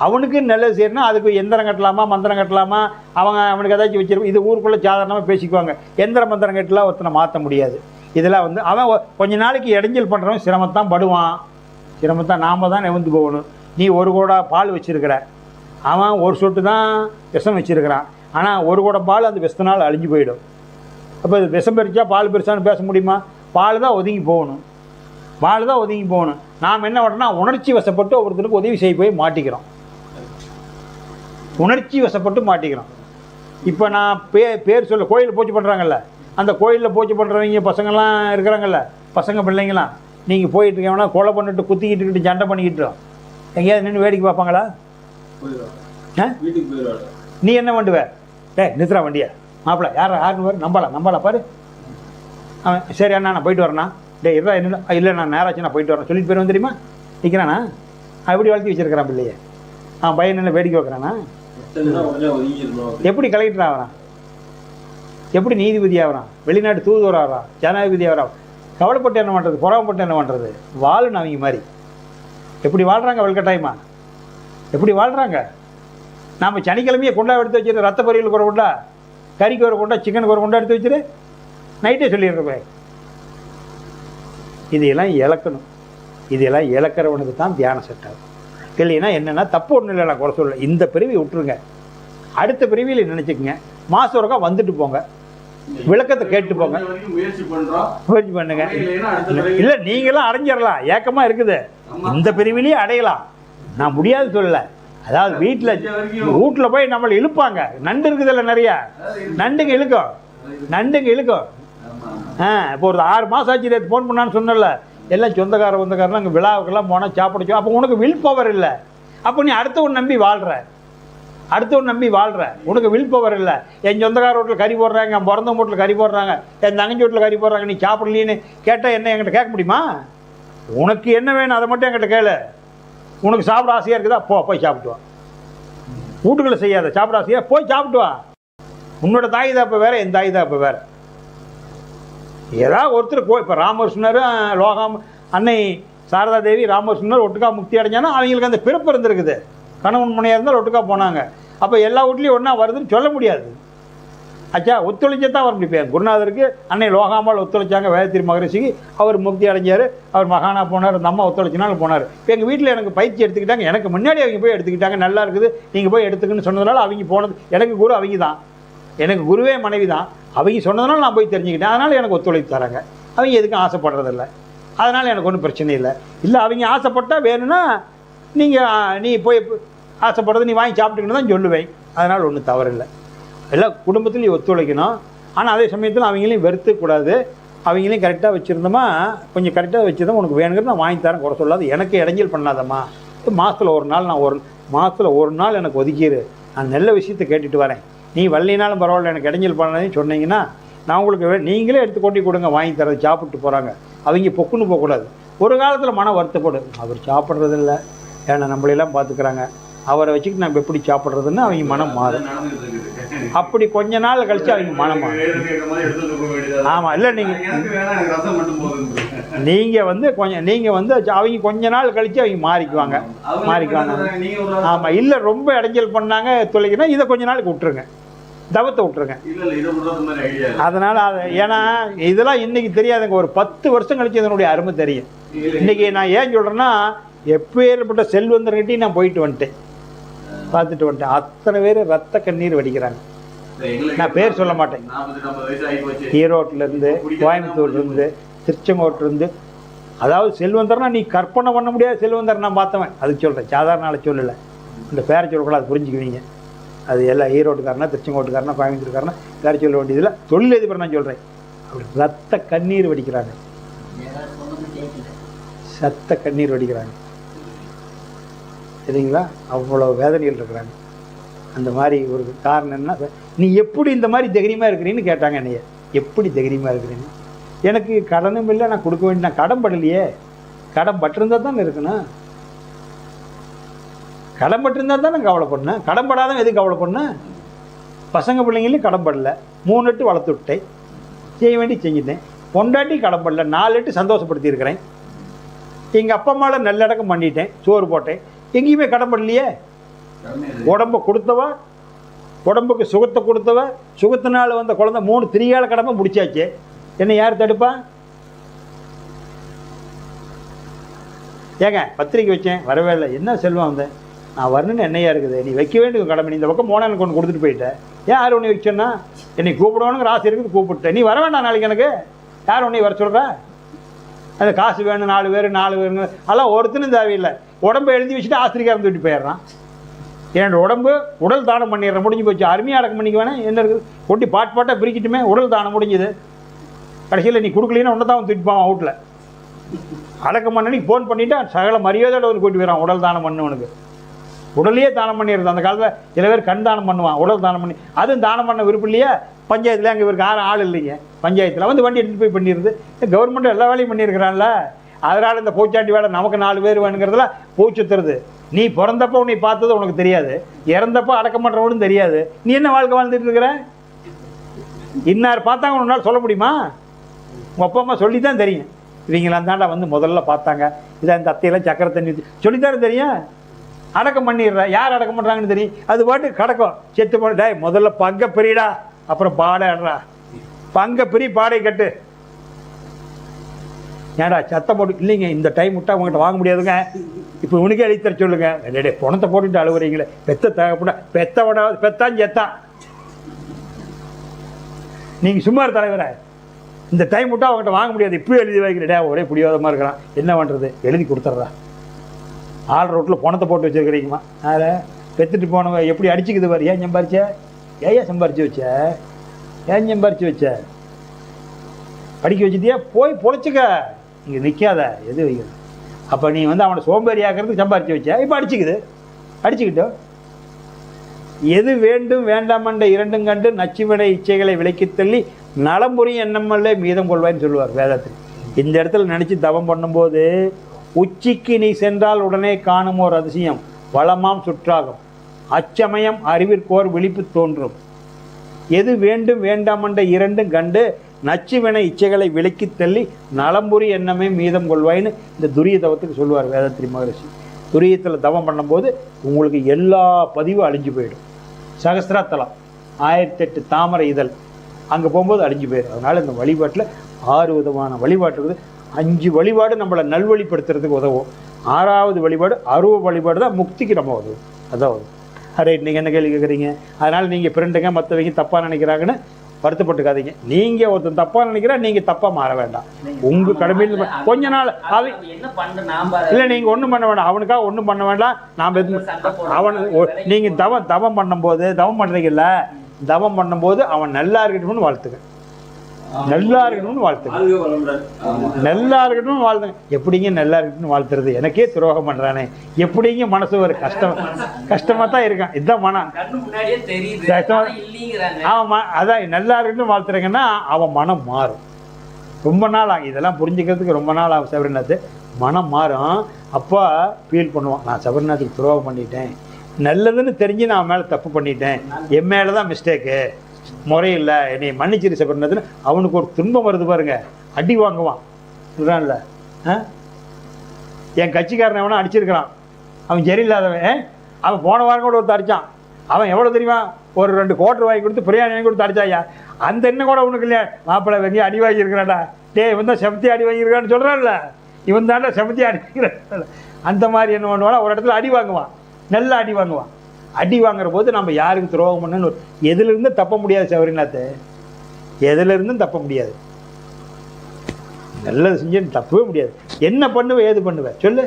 அவனுக்கு நல்லது செய்யணும்னா அதுக்கு எந்திரம் கட்டலாமா, மந்திரம் கட்டலாமா, அவனுக்கு ஏதாச்சும் வச்சிருக்கோம். இது ஊருக்குள்ளே சாதாரணமாக பேசிக்குவாங்க. எந்திர மந்திரம் கட்டலாம் ஒருத்தனை மாற்ற முடியாது. இதெல்லாம் வந்து அவன் கொஞ்ச நாளைக்கு இடைஞ்சல் பண்ணுறவன் சிரமத்தான் படுவான், சிரமத்தான். நாம் தான் நிவந்து போகணும். நீ 1 குடா பால் வச்சுருக்கிற, அவன் 1 சொட்டு தான் விஷம் வச்சுருக்கிறான். ஆனால் 1 குடம் பால் அந்த விஷத்தினால் அழிஞ்சு போயிடும். அப்போ இது விஷம் பெருச்சா பால் பெருசான்னு பேச முடியுமா? பால் தான் ஒதுங்கி போகணும், பால் தான் ஒதுங்கி போகணும். நாம் என்ன பண்ணுறோம்னா உணர்ச்சி வசப்பட்டு ஒருத்தருக்கு உதவி செய்ய போய் மாட்டிக்கிறோம், உணர்ச்சி வசப்பட்டு மாட்டிக்கிறோம். இப்போ நான் பேர் சொல்ல கோயிலில் பூஜை பண்ணுறாங்கல்ல, அந்த கோயிலில் பூஜை பண்ணுறவங்க பசங்கள்லாம் இருக்கிறாங்கல்ல, பசங்க பிள்ளைங்களாம், நீங்கள் போயிட்டு இருக்கவனா கொலை பண்ணிட்டு குத்திக்கிட்டு சண்டை பண்ணிக்கிட்டோம் எங்கேயாவது நின்று வேடிக்கை பார்ப்பாங்களா? நீ என்ன பண்ணுவ? நிறுத்துறா வண்டியா மாப்பிள்ள, யாருன்னு பாரு, நம்பலா பாரு. அவன் சரி அண்ணா நான் போயிட்டு வரேண்ணா. இதா என்ன இல்லை, நான் நேராச்சு நான் போயிட்டு வரேன் சொல்லிட்டு போயிடுவேன் தெரியுமா? நிற்கிறானா? எப்படி வளர்த்தி வச்சிருக்கிறான் பிள்ளைய? பையன் என்ன வேடிக்கை வைக்கிறானா? எப்படி கலெக்டர் ஆகிறான், எப்படி நீதிபதி ஆகிறான், வெளிநாட்டு தூதுவர் ஆகிறான், ஜனாதிபதி ஆகிறான். கவலைப்பட்டு என்ன பண்ணுறது, புறாமப்பட்டு என்ன பண்ணுறது? வாழுன்னு அவங்க மாதிரி எப்படி வாழ்கிறாங்க வல்கட்டாயமா, எப்படி வாழ்கிறாங்க? நாம் சனிக்கிழமையை கொண்டா எடுத்து வச்சுரு, ரத்த பொரியலுக்கு ஒரு கொண்டா, கறிக்கு ஒரு கொண்டா, சிக்கனுக்கு ஒரு கொண்டா எடுத்து வச்சுரு, நைட்டே சொல்லிடுறேன். இதையெல்லாம் இழக்கணும். இதையெல்லாம் இழக்கிறவனுக்கு தான் தியானம் செட் ஆகும். இல்லைன்னா என்னென்னா தப்பு ஒன்றும் இல்லை, நான் குறை சொல்லலை. இந்த பிரிவை விட்டுருங்க, அடுத்த பிரிவியில் நினச்சிக்கங்க. மாதம் ஒருக்கா வந்துட்டு போங்க, விளக்கத்தை கேட்டு போங்க, முயற்சி பண்ணுங்க. இல்லை நீங்களும் அடைஞ்சிடலாம், ஏக்கமாக இருக்குது. இந்த பிரிவிலேயே அடையலாம், நான் முடியாது சொல்லலை. அதாவது வீட்டில் போய் நம்மளை இழுப்பாங்க. நண்டு இருக்குதுல்ல, நிறையா நண்டுங்க இழுக்கும், நண்டுங்க இழுக்கும். இப்போ ஒரு 6 மாதம் ஆச்சு நேற்று ஃபோன் பண்ணான்னு சொன்னல, எல்லாம் சொந்தக்காரன் அங்கே விழாவுக்கெல்லாம் போனால் சாப்பிடுச்சோம். அப்போ உனக்கு வில் பவர் இல்லை. அப்போ நீ அடுத்தவன் நம்பி வாழ்கிற, அடுத்தவன் நம்பி வாழ்கிற, உனக்கு வில் பவர் இல்லை. என் சொந்தக்கார வீட்டில் கறி போடுறாங்க, என் பிறந்த வீட்டில் கறி போடுறாங்க, என் தங்கச்சி வீட்டில் கறி போடுறாங்க, நீ சாப்பிடலீன்னு கேட்டால் என்ன என்கிட்ட கேட்க முடியுமா? உனக்கு என்ன வேணும் அதை மட்டும் என்கிட்ட கேளு. உனக்கு சாப்பிட ஆசையாக இருக்குதா, போய் சாப்பிட்டு வா. வீட்டுக்குள்ளே செய்யாத, சாப்பிட ஆசையாக போய் சாப்பிட்டு வா. உன்னோட தாய் தான் இப்போ வேறு, என் தாய் தான் இப்போ வேறு. ஏதாவது ஒருத்தர் இப்போ ராமகிருஷ்ணரும் லோகம் அன்னை சாரதா தேவி ராமகிருஷ்ணர் ஒட்டுக்கா முக்தி அடைஞ்சானா அவங்களுக்கு அந்த பிறப்பு இருந்திருக்குது. கணவன் மனையாக இருந்தால் ஒட்டுக்கா போனாங்க. அப்போ எல்லா வீட்லேயும் ஒன்றா வருதுன்னு சொல்ல முடியாது. ஆச்சா, ஒத்துழைச்சா வர முடியும். குருநாதருக்கு அன்னை லோகாமால் ஒத்துழைச்சாங்க, வேதத்திரி மகரிஷிக்கு. அவர் முக்தி அடைஞ்சார், அவர் மகானா போனார், அந்த அம்மா ஒத்துழைச்சினாலும் போனார். இப்போ எங்கள் வீட்டில் எனக்கு பயிற்சி எடுத்துக்கிட்டாங்க, எனக்கு முன்னாடி அவங்க போய் எடுத்துக்கிட்டாங்க. நல்லா இருக்குது, நீங்கள் போய் எடுத்துக்குன்னு சொன்னதுனால அவங்க போனது. எனக்கு குரு அவங்க தான், எனக்கு குருவே மனைவி தான். அவங்க சொன்னதுனால நான் போய் தெரிஞ்சுக்கிட்டேன். அதனால் எனக்கு ஒத்துழைப்பு தராங்க. அவங்க எதுக்கும் ஆசைப்படுறதில்ல, அதனால் எனக்கு ஒன்றும் பிரச்சனை இல்லை. இல்லை அவங்க ஆசைப்பட்டால் வேணும்னா நீ போய் ஆசைப்படுறது நீ வாங்கி சாப்பிட்டுக்கணும் தான் சொல்லுவேன். அதனால் ஒன்றும் தவறில்லை. எல்லாம் குடும்பத்துலேயும் ஒத்துழைக்கணும். ஆனால் அதே சமயத்தில் அவங்களையும் வெறுத்துக்கூடாது. அவங்களையும் கரெக்டாக வச்சுருந்தோமா, கொஞ்சம் கரெக்டாக வச்சுருந்தோம், உனக்கு வேணுங்கிறது நான் வாங்கி தரேன், குறை சொல்லாது, எனக்கு இடைஞ்சல் பண்ணாதம்மா, மாதத்தில் ஒரு நாள் மாதத்தில் ஒரு நாள் எனக்கு ஒதுக்கிடு, நான் நல்ல விஷயத்தை கேட்டுட்டு வரேன், நீ வள்ளினாலும் பரவாயில்ல எனக்கு இடைஞ்சல் பண்ணாதேன்னு சொன்னீங்கன்னா நான் உங்களுக்கு நீங்களே எடுத்து கொண்டு கொடுங்க, வாங்கி தரது, சாப்பிட்டு போகிறாங்க. அவங்க பொக்குன்னு போகக்கூடாது. ஒரு காலத்தில் மன வருத்தப்படும், அவர் சாப்பிட்றதில்ல, ஏன்னா நம்மளெல்லாம் பார்த்துக்கிறாங்க, அவரை வச்சுக்கிட்டு நம்ம எப்படி சாப்பிட்றதுன்னு அவங்க மனம் மாறும். அப்படி கொஞ்ச நாள் கழிச்சு அவங்க மனம் மாறும். ஆமாம், இல்லை நீங்கள் வந்து அவங்க கொஞ்ச நாள் கழிச்சு அவங்க மாறிக்குவாங்க. ஆமாம், இல்லை ரொம்ப இடைஞ்சல் பண்ணாங்க தொலைக்குன்னா இதை கொஞ்ச நாளைக்கு விட்டுருங்க, தவத்தை விட்டுருங்க. அதனால் ஏன்னா இதெல்லாம் இன்றைக்கி தெரியாதுங்க, ஒரு 10 வருஷம் கழிச்சு இதனுடைய அருமை தெரியும். இன்றைக்கி நான் ஏன் சொல்கிறேன்னா, எப்பேற்பட்ட செல்வந்தர்கிட்டையும் நான் போயிட்டு வந்துட்டேன், பார்த்துட்டு வந்துட்டேன். அத்தனை பேர் ரத்த கண்ணீர் வடிக்கிறாங்க. நான் பேர் சொல்ல மாட்டேன். ஈரோட்டிலேருந்து, கோயம்புத்தூர்லேருந்து, திருச்செங்கோட்டிலேருந்து, அதாவது செல்வந்தர்னா நீ கற்பனை பண்ண முடியாத செல்வந்தர் நான் பார்த்தவன், அதுக்கு சொல்கிறேன், சாதாரண ஆளை சொல்லலை. இந்த பேரை சொல்லக்கூடாது, அது புரிஞ்சுக்குவீங்க. அது எல்லாம் ஈரோட்டுக்காரனா, திருச்செங்கோட்டுக்காரனா, கோயம்புத்தூர்காரனா, பேரை சொல்ல வேண்டியதில் தொழிலதிபர் நான் சொல்கிறேன். அப்படி ரத்த கண்ணீர் வடிக்கிறாங்க, சத்த கண்ணீர் வடிக்கிறாங்க, சரிங்களா? அவ்வளோ வேதனைகள் இருக்கிறாங்க. அந்த மாதிரி ஒரு காரணம் என்ன, நீ எப்படி இந்த மாதிரி தைரியமாக இருக்கிறீன்னு கேட்டாங்க என்னைய, எப்படி தைரியமாக இருக்கிறீன்னு. எனக்கு கடனும் இல்லை, நான் கொடுக்க வேண்டிய, நான் கடன் படலையே, கடன் பட்டிருந்தால் தானே இருக்கணும், கடன் பட்டிருந்தால் தான் நான் கவலைப்படணும், கடன் படாதான் எதுவும் கவலைப்படணும். பசங்க பிள்ளைங்களையும் கடன் படலை, 3 எட்டு வளர்த்து விட்டேன், செய்ய வேண்டி செஞ்சுட்டேன், பொண்டாட்டி கடன் படல, 4 எட்டு சந்தோஷப்படுத்தியிருக்கிறேன், எங்கள் அப்பா அம்மாவில் நல்லடக்கம் பண்ணிட்டேன், சோறு போட்டேன், எங்கேயுமே கடன் படலையே. உடம்பை கொடுத்தவ, உடம்புக்கு சுகத்தை கொடுத்தவ, சுகத்தினால் வந்த குழந்தை 3 திரிகால கடமை முடிச்சாச்சு, என்ன யார் தடுப்பா? ஏங்க பத்திரிக்கை வச்சேன், வரவே இல்லை, என்ன செல்வம் வந்தேன், நான் வரணுன்னு என்னையா இருக்குது, நீ வைக்க வேண்டிய கடமை, நீ இந்த பக்கம் போனால் எனக்கு ஒன்று கொடுத்துட்டு போயிட்டேன், ஏன் யார் உன்னை வச்சேன்னா, என்னை கூப்பிடணுங்கிற ஆசை இருக்குது, கூப்பிட்டேன், நீ வர வேண்டாம் நாளைக்கு, எனக்கு யார் உன்னை வர சொல்கிறா? அந்த காசு வேணும், 4 பேர் அதெல்லாம் ஒருத்தனும் தேவையில்லை. உடம்பை எழுதி வச்சுட்டு ஆசிரியக்காரன் தூக்கிட்டு போயிடுறான். என்னோட உடம்பு உடல் தானம் பண்ணிடுறேன், முடிஞ்சு போச்சு, அருமையாக அடக்கம் பண்ணிக்குவேனே, என்ன இருக்குது, கொட்டி பாட்டாக பிரிக்கிட்டுமே, உடல் தானம் முடிஞ்சுது. கடைசியில் நீ கொடுக்கலன்னா ஒன்று தான் தூக்கிட்டு போவான் அவுட்டில். அடக்கம் பண்ணி ஃபோன் பண்ணிவிட்டு சகல மரியாதையோட வந்து கூட்டி போயிடறான், உடல் தானம் பண்ணுவனுக்கு. உடலையே தானம் பண்ணிடுறது. அந்த காலத்தில் சில பேர் கண் தானம் பண்ணுவான், உடல் தானம் பண்ணி, அதுவும் தானம் பண்ண விருப்பம் இல்லையா? பஞ்சாயத்தில் அங்கே இவருக்கு ஆள் இல்லைங்க, பஞ்சாயத்தில் வந்து வண்டி எடுத்துகிட்டு போய் பண்ணிடுது. கவர்மெண்ட் எல்லா வேலையும் பண்ணியிருக்கிறான்ல, அதனால் இந்த பூச்சாண்டி வேலை நமக்கு 4 பேர் வேணுங்கிறதுல பூச்சுத்துறது. நீ பிறந்தப்போ உன்னை பார்த்தது உனக்கு தெரியாது, இறந்தப்போ அடக்கம் பண்ணுறவனும் தெரியாது, நீ என்ன வாழ்க்கை வாழ்ந்துட்டு இருக்கிற? இன்னார் பார்த்தாங்க உன்னால் சொல்ல முடியுமா? உங்கள் அப்பா அம்மா சொல்லி தான் தெரியும், இவங்களாம் தாண்டா வந்து முதல்ல பார்த்தாங்க, இதை இந்த அத்தையெல்லாம் சக்கரை தண்ணி சொல்லித்தானே தெரியும். அடக்கம் பண்ணிடுற, யார் அடக்கம் பண்ணுறாங்கன்னு தெரியும், அது பாட்டு கிடக்கும். செத்து போட முதல்ல பங்கை பிரிடா, அப்புறம் பாடாடுறா, பங்கை பிரி பாடை கட்டு. ஏடா சத்தம் போட்டு இல்லைங்க, இந்த டைம் விட்டா உங்கள்கிட்ட வாங்க முடியாதுங்க, இப்போ உனக்கே அழித்தர சொல்லுங்க, டே பணத்தை போட்டுட்டு அழுகுறீங்களே, பெத்த தேவைப்பட பெத்தவடாவது பெத்தான் செத்தான், நீங்கள் சும்மா தலைவரை, இந்த டைம் விட்டா அவங்ககிட்ட வாங்க முடியாது, இப்போயும் எழுதி வைக்கிறடா, ஒரே பிடிவாதமாக இருக்கிறான், என்ன பண்ணுறது, எழுதி கொடுத்துட்றா. ஆள் ரோட்டில் பணத்தை போட்டு வச்சுருக்கிறீங்கம்மா, அதில் பெற்றுட்டு போனவங்க எப்படி அடிச்சுக்குது பாரு, ஏன் சம்பாரிச்ச, ஏன் சம்பாரிச்சு வச்ச, ஏன் சம்பாரிச்சு வச்ச, படிக்க வச்சுட்டியா, போய் பொழைச்சிக்க, இங்கே நிற்காத எது வைக்கிறது. அப்போ நீ வந்து அவனை சோம்பேறி ஆக்கிறதுக்கு சம்பாரிச்சு வச்ச, இப்போ அடிச்சுக்குது, அடிச்சுக்கிட்டோம். எது வேண்டும் வேண்டாமன்ற 2 கண்டு நச்சுவினை இச்சைகளை விலக்கி தள்ளி நலம்புரியும் எண்ணமல்ல மீதம் கொள்வான்னு சொல்லுவார் வேதத்தில். இந்த இடத்துல நினச்சி தவம் பண்ணும்போது, உச்சிக்கு நீ சென்றால் உடனே காணும் ஓர் அதிசயம் வளமாம் சுற்றாகும், அச்சமயம் அறிவிற்கோர் விழிப்பு தோன்றும். எது வேண்டும் வேண்டாமன்ற 2 கண்டு நச்சுவினை இச்சைகளை விலக்கி தள்ளி நலம்புரி எண்ணமே மீதம் கொள்வாயின்னு இந்த துரிய தவத்துக்கு சொல்லுவார் வேதத்திரி மகரிஷி. துரியத்தில் தவம் பண்ணும்போது உங்களுக்கு எல்லா பதிவும் அழிஞ்சு போயிடும். சகஸ்திராத்தலம் 1008 தாமரை இதழ் அங்கே போகும்போது அழிஞ்சு போயிடும். அதனால் இந்த வழிபாட்டில் 6 விதமான வழிபாட்டு இருக்குது. 5 வழிபாடு நம்மளை நல்வழிப்படுத்துறதுக்கு உதவும். 6வது வழிபாடு அருவ வழிபாடு தான் முக்திக்கு நம்ம உதவும். அதாவது ரைட், நீங்கள் என்ன கேள்வி கேட்குறீங்க? அதனால் நீங்கள் பிறண்டுங்க மற்றவங்க தப்பாக நினைக்கிறாங்கன்னு வருத்தப்பட்டுக்காதீங்க. நீங்கள் ஒருத்தன் தப்பாக நினைக்கிறா, நீங்கள் தப்பாக மாற வேண்டாம். உங்கள் கடமையில் கொஞ்ச நாள் அவன் இல்லை, நீங்கள் ஒன்றும் பண்ண வேண்டாம், அவனுக்காக ஒன்றும் பண்ண வேண்டாம். நாம் அவன் நீங்கள் தவம் பண்ணும்போது தவம் பண்ணுறீங்கல்ல, தவம் பண்ணும்போது அவன் நல்லா இருக்கட்டும்னு வாழ்த்துக்க. நல்லா இருக்கணும்னு வாழ்த்துங்க. நல்லா இருக்கணும்னு வாழ்த்துங்க. எப்படிங்க நல்லா இருக்கணும்னு வாழ்த்துறது? எனக்கே துரோகம் பண்ணுறானே, எப்படிங்க மனசு ஒரு கஷ்டமாக தான் இருக்கான். இதுதான் மனம். அவன் அதான் நல்லா இருக்கணும்னு வாழ்த்துறீங்கன்னா அவன் மனம் மாறும். ரொம்ப நாள் ஆகும் இதெல்லாம் புரிஞ்சுக்கிறதுக்கு, ரொம்ப நாள் ஆகும். சபரிநாத் மனம் மாறும். அப்போ ஃபீல் பண்ணுவான், நான் சபரிநாத்துக்கு துரோகம் பண்ணிட்டேன், நல்லதுன்னு தெரிஞ்சு நான் மேலே தப்பு பண்ணிட்டேன், என் மேலே தான் மிஸ்டேக்கு, முறையில்லை, என்னை மன்னிச்சிரு சபரிநாத்னு அவனுக்கு ஒரு துன்பம் வருது பாருங்க, அடி வாங்குவான். சொல்கிறான்ல, என் கட்சிக்காரன் எவனா அடிச்சிருக்கிறான், அவன் சரியில்லாதவன். அவன் போன வாரம் கூட ஒருத்தர் அடித்தான். அவன் எவ்வளோ தெரியுமா, ஒரு 2 கோட்டர் வாங்கி கொடுத்து பிரியாணி வாங்கி கொடுத்து அடித்தாயா. அந்த எண்ணம் கூட உனக்கு இல்லையா, மாப்பிள்ளை வெங்கி அடி வாங்கியிருக்கிறான்டா, இவன் தான் செமத்தி அடி வாங்கியிருக்கான்னு சொல்கிறான்ல, இவன் தாண்டா செமத்தி அடி வாங்கிக்கிறான். அந்த மாதிரி என்ன பண்ணுவானா, ஒரு இடத்துல அடி வாங்குவான், நல்லா அடி வாங்குவான். அடி வாங்குற போது நம்ம யாருக்கு துரோகம் பண்ணு, எதுலேருந்து தப்ப முடியாது சபரிநாத், எதுலேருந்தும் தப்ப முடியாது. நல்லது செஞ்சு தப்பவே முடியாது. என்ன பண்ணுவேன் ஏது பண்ணுவேன் சொல்லு.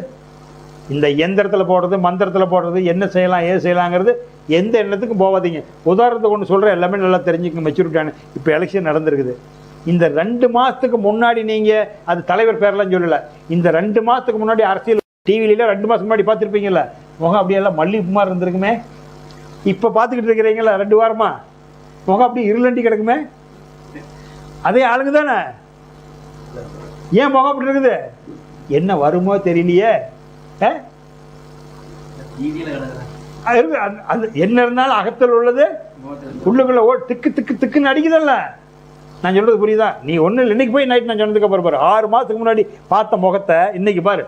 இந்த எந்திரத்தில் போடுறது, மந்திரத்தில் போடுறது, என்ன செய்யலாம் ஏது செய்யலாங்கிறது எந்த எண்ணத்துக்கும் போகாதீங்க. உதாரணத்துக்கு ஒன்று சொல்கிறேன், எல்லாமே நல்லா தெரிஞ்சுக்கங்க, மெச்சூரிட்டானு. இப்போ எலெக்ஷன் நடந்திருக்குது. இந்த 2 மாதத்துக்கு முன்னாடி நீங்கள், அது தலைவர் பேரெல்லாம் சொல்லலை, இந்த 2 மாதத்துக்கு முன்னாடி அரசியல் டிவியில 2 மாதம் முன்னாடி பார்த்துருப்பீங்கல்ல, முகம் அப்படியெல்லாம் மல்லிகைப்புமார் இருந்திருக்குமே. இப்போ பார்த்துக்கிட்டு இருக்கிறீங்களா 2 வாரமா, முகம் அப்படி இருளண்டி கிடக்குமே. அதே ஆளுங்க தானே, ஏன் முகம் அப்படி இருக்குது? என்ன வருமோ தெரியலையே. அது என்ன இருந்தாலும் அகத்தில் உள்ளது உள்ளுக்குள்ள திக்கு திக்கு திக்குன்னு அடிக்குதல்ல. நான் சொல்றது புரியுதா? நீ ஒன்றும் இல்லை, இன்னைக்கு போய் நைட் நான் சொன்னதுக்கு அப்புறம் பாரு, 6 மாதத்துக்கு முன்னாடி பார்த்த முகத்தை இன்னைக்கு பாரு,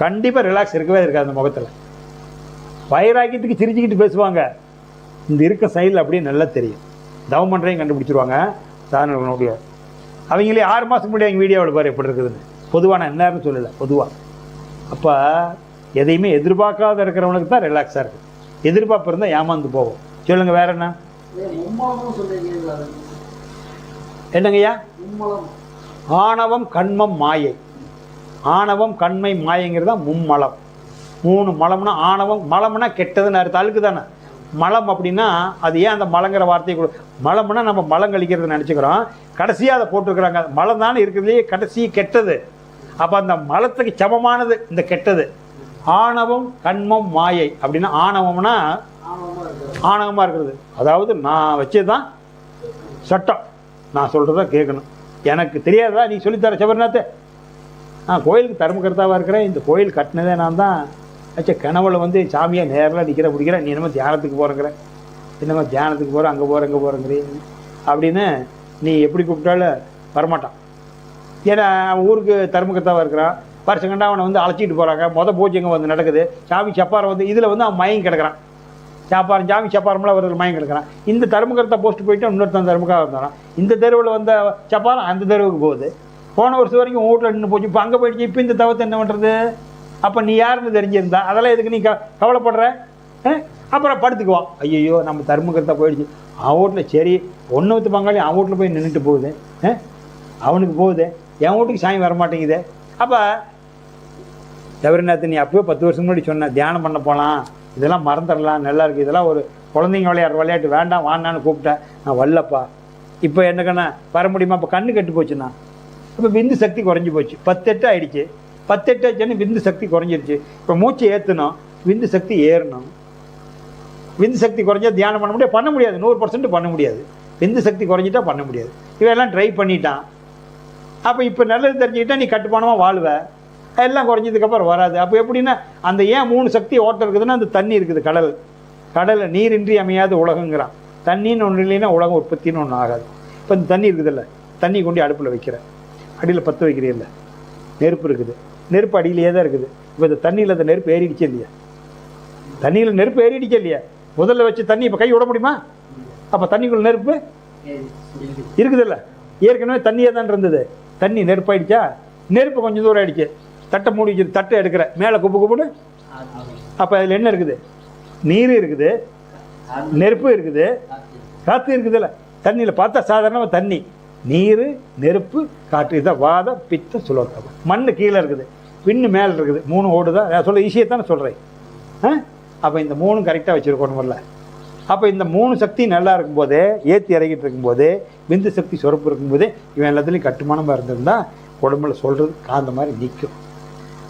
கண்டிப்பாக ரிலாக்ஸ் இருக்கவே இருக்காது அந்த முகத்தில். வைராக்கியத்துக்கு சிரிச்சுக்கிட்டு பேசுவாங்க, இந்த இருக்க சைடில் அப்படியே நல்லா தெரியும். தவம் பண்ணுறையும் கண்டுபிடிச்சிருவாங்க சாதனை. அவங்களே 6 மாதத்துக்கு முன்னாடி அவங்க வீடியோவில் பாரு எப்படி இருக்குதுன்னு. பொதுவாக நான் என்னன்னு சொல்லலை, பொதுவாக. அப்போ எதையுமே எதிர்பார்க்காத இருக்கிறவனுக்கு தான் ரிலாக்ஸாக இருக்குது. எதிர்பார்ப்பு இருந்தால் ஏமாந்து போவோம். சொல்லுங்க வேற என்ன? என்னங்கய்யா? ஆணவம் கண்மம் மாயை. ஆணவம் கண்மை மாயைங்கிறது தான் மும்மலம். 3 மலம்னா ஆணவம். மலம்னா கெட்டதுன்னு அர்த்தம், அழுக்கு தானே. மலம் அப்படின்னா அது ஏன் அந்த மலங்கிற வார்த்தையை கூட, மலம்னா நம்ம மலம் கழிக்கிறது நினச்சிக்கிறோம், கடைசியாக அதை போட்டிருக்கிறாங்க. மலம் தானே இருக்கிறதுலேயே கடைசி கெட்டது. அப்போ அந்த மலத்துக்கு சமமானது இந்த கெட்டது. ஆணவம் கண்மம் மாயை அப்படின்னா, ஆணவம்னா ஆணவமாக இருக்கிறது. அதாவது நான் வச்சது தான் சட்டம், நான் சொல்கிறத கேட்கணும். எனக்கு தெரியாததா நீ சொல்லித்தர சபரிநாத்? நான் கோயிலுக்கு தர்மகர்த்தாவாக இருக்கிறேன், இந்த கோயில் கட்டினதே நான் தான். ஆச்சா கனவுல வந்து சாமியை நேரில் நிற்கிற பிடிக்கிறேன், நீ என்னமோ தியானத்துக்கு போகிறேங்கிற, என்னமோ தியானத்துக்கு போகிற, அங்கே போகிற இங்கே போகிறேங்கிறீ அப்படின்னு நீ எப்படி கூப்பிட்டாலும் வரமாட்டான். ஏன்னா அவன் ஊருக்கு தர்மகர்த்தாவாக இருக்கிறான், வருஷங்கண்டா அவனை வந்து அழைச்சிட்டு போகிறாங்க. பூஜைங்க வந்து நடக்குது, சாமி சப்பாரம் வந்து இதில் வந்து அவன் மயம் கிடக்கிறான். சாப்பாரம் சாமி சப்பாரம்லாம் வருது, மயம் கிடக்கிறான். இந்த தர்மகர்த்தா போஸ்ட்டு போயிட்டு இன்னொருத்தன் தர்மக்காக இருந்தான். இந்த தெருவில் வந்த சப்பாரம் அந்த தெருவுக்கு போகுது. போன வருஷம் வரைக்கும் உன் வீட்டில் நின்று போச்சு, இப்போ அங்கே போயிடுச்சு. இப்போ இந்த தவத்தை என்ன பண்ணுறது? அப்போ நீ யாருன்னு தெரிஞ்சிருந்தா அதெல்லாம் எதுக்கு நீ கவலைப்படுற? அப்புறம் படுத்துக்குவான், ஐயோ நம்ம தர்மகர்த்தா போயிடுச்சு. அவன் வீட்டில் சரி ஒன்றுத்து பங்காளி அவன் வீட்டில் போய் நின்றுட்டு போகுது, அவனுக்கு போகுது, என் வீட்டுக்கு சாமி வரமாட்டேங்குது. அப்போ சபரிநாத் நீ அப்போயே 10 வருஷம் முன்னாடி சொன்ன தியானம் பண்ண போகலாம், இதெல்லாம் மறந்துடலாம், நல்லா இருக்குது, இதெல்லாம் ஒரு குழந்தைங்க விளையாடுற விளையாட்டு, வேண்டாம் வாண்டான்னு கூப்பிட்டேன், நான் வரலப்பா. இப்போ என்னக்கண்ணா வர முடியுமா? இப்போ கண்ணு கெட்டு போச்சுண்ணா, இப்போ விந்து சக்தி குறைஞ்சி போச்சு, 10-8 ஆகிடுச்சு. 10-8 ஆச்சுன்னு விந்து சக்தி குறைஞ்சிருச்சு. இப்போ மூச்சு ஏற்றணும், விந்து சக்தி ஏறணும். விந்து சக்தி குறைஞ்சா தியானம் பண்ண முடியாது, 100% பண்ண முடியாது. விந்து சக்தி குறைஞ்சிட்டா பண்ண முடியாது. இவெல்லாம் ட்ரை பண்ணிட்டான். அப்போ இப்போ நல்லது தெரிஞ்சுக்கிட்டா நீ கட்டுப்பானமாக வாழ்வ, எல்லாம் குறைஞ்சதுக்கப்புறம் வராது. அப்போ எப்படின்னா அந்த ஏன் 3 சக்தி ஓட்டம் இருக்குதுன்னா, அந்த தண்ணி இருக்குது, கடல் நீரின்றி அமையாத உலகங்கிறான். தண்ணின்னு ஒன்று இல்லைன்னா உலகம் உற்பத்தின்னு ஒன்று ஆகாது. இப்போ இந்த தண்ணி இருக்குதுல்ல, தண்ணி கொண்டு அடுப்பில் வைக்கிற, அடியில் பற்ற வைக்கிறீல்ல, நெருப்பு இருக்குது, நெருப்பு அடியிலேயே தான் இருக்குது. இப்போ இந்த தண்ணியில் அந்த நெருப்பு ஏறிடுச்சு இல்லையா? தண்ணியில் நெருப்பு ஏறிடுச்சு இல்லையா? முதல்ல வச்சு தண்ணி இப்போ கை விட முடியுமா? அப்போ தண்ணிக்குள்ள நெருப்பு இருக்குதுல்ல, ஏற்கனவே தண்ணியே தான் இருந்தது. தண்ணி நெருப்பாயிடுச்சா? நெருப்பு கொஞ்சம் தூரம் ஆயிடுச்சு, தட்டை மூடி வச்சு தட்டை எடுக்கிற, மேலே குப்பு குப்புன்னு. அப்போ அதில் என்ன இருக்குது? நீர் இருக்குது, நெருப்பு இருக்குது, காற்று இருக்குதுல்ல. தண்ணியில் பார்த்தா சாதாரணமாக தண்ணி, நீர், நெருப்பு, காற்று, இதான் வாதம் பித்தம் சுலோகம். மண் கீழே இருக்குது, விண்ணு மேலே இருக்குது, 3 ஓடுதான். நான் சொல்ல ஈஸியாக தானே சொல்கிறேன். அப்போ இந்த 3 கரெக்டாக வச்சுருக்கணும். வரல அப்போ இந்த 3 சக்தி நல்லா இருக்கும்போதே, ஏற்றி இறங்கிட்டு இருக்கும்போதே, விந்து சக்தி சுரப்பு இருக்கும்போதே இவன் எல்லாத்துலேயும் கட்டுமானமாக இருந்திருந்தால் உடம்புல சொல்கிறது காந்த மாதிரி நிற்கும்.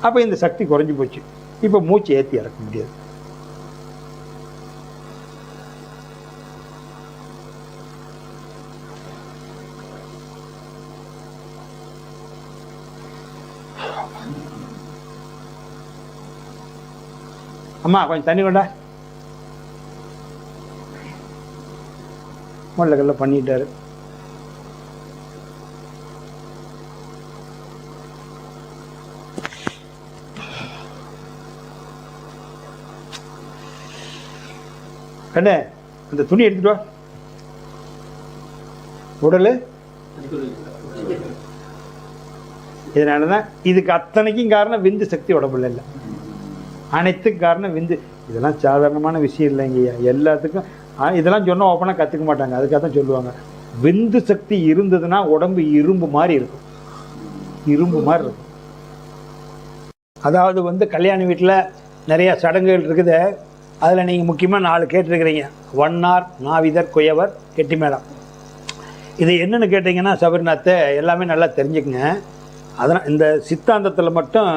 அப்போ இந்த சக்தி குறைஞ்சி போச்சு. இப்போ மூச்சு ஏற்றி இறக்க முடியாது. அம்மா கொஞ்சம் தண்ணி கொண்டா. முள்ளக்கல்ல பண்ணிட்டாரு. கண்ணே அந்த துணி எடுத்துட்டு வா. உடல் இதனால தான் இதுக்கு அத்தனைக்கும் காரணம் விந்து சக்தி உடம்புல இல்லை. அனைத்துக்கும் காரணம் விந்து. இதெல்லாம் சாதாரணமான விஷயம் இல்லைங்கய்யா. எல்லாத்துக்கும் இதெல்லாம் சொன்னால் ஓப்பனாக கற்றுக்க மாட்டாங்க. அதுக்காக தான் சொல்லுவாங்க, விந்து சக்தி இருந்ததுன்னா உடம்பு இரும்பு மாதிரி இருக்கும். இரும்பு மாதிரி இருக்கும். அதாவது வந்து கல்யாண வீட்டில் நிறையா சடங்குகள் இருக்குது. அதில் நீங்கள் முக்கியமாக 4 கேட்டிருக்கிறீங்க. வண்ணார், நாவிதர், குயவர், கெட்டிமேளம். இது என்னென்னு கேட்டிங்கன்னா சபரிநாத்தை எல்லாமே நல்லா தெரிஞ்சுக்குங்க. அதனால் இந்த சித்தாந்தத்தில் மட்டும்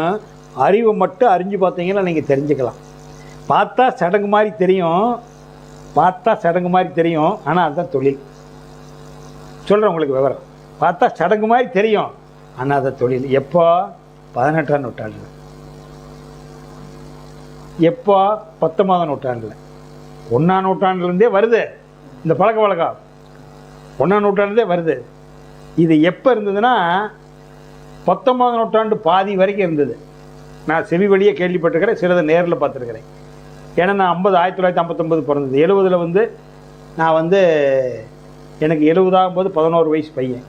அறிவை மட்டும் அறிஞ்சு பார்த்தீங்கன்னா நீங்கள் தெரிஞ்சுக்கலாம். பார்த்தா சடங்கு மாதிரி தெரியும், ஆனால் அதுதான் தொழில். சொல்கிறேன் உங்களுக்கு விவரம். பார்த்தா சடங்கு மாதிரி தெரியும், ஆனால் அதுதான் தொழில். எப்போ? 18ஆம் நூற்றாண்டில். எப்போ? 19ஆம் நூற்றாண்டில். 1ஆம் நூற்றாண்டுலேருந்தே வருது இந்த பழக்க வழக்கம். 1ஆம் நூற்றாண்டுலேருந்தே வருது. இது எப்போ இருந்ததுன்னா 19ஆம் நூற்றாண்டு பாதி வரைக்கும் இருந்தது. நான் செவி வழியே கேள்விப்பட்டிருக்கிறேன், சிலதை நேரில் பார்த்துருக்கிறேன். ஏன்னா நான் 1959 பிறந்தது. 70 வந்து நான் வந்து எனக்கு 70 ஆகும்போது 11 வயசு பையன்.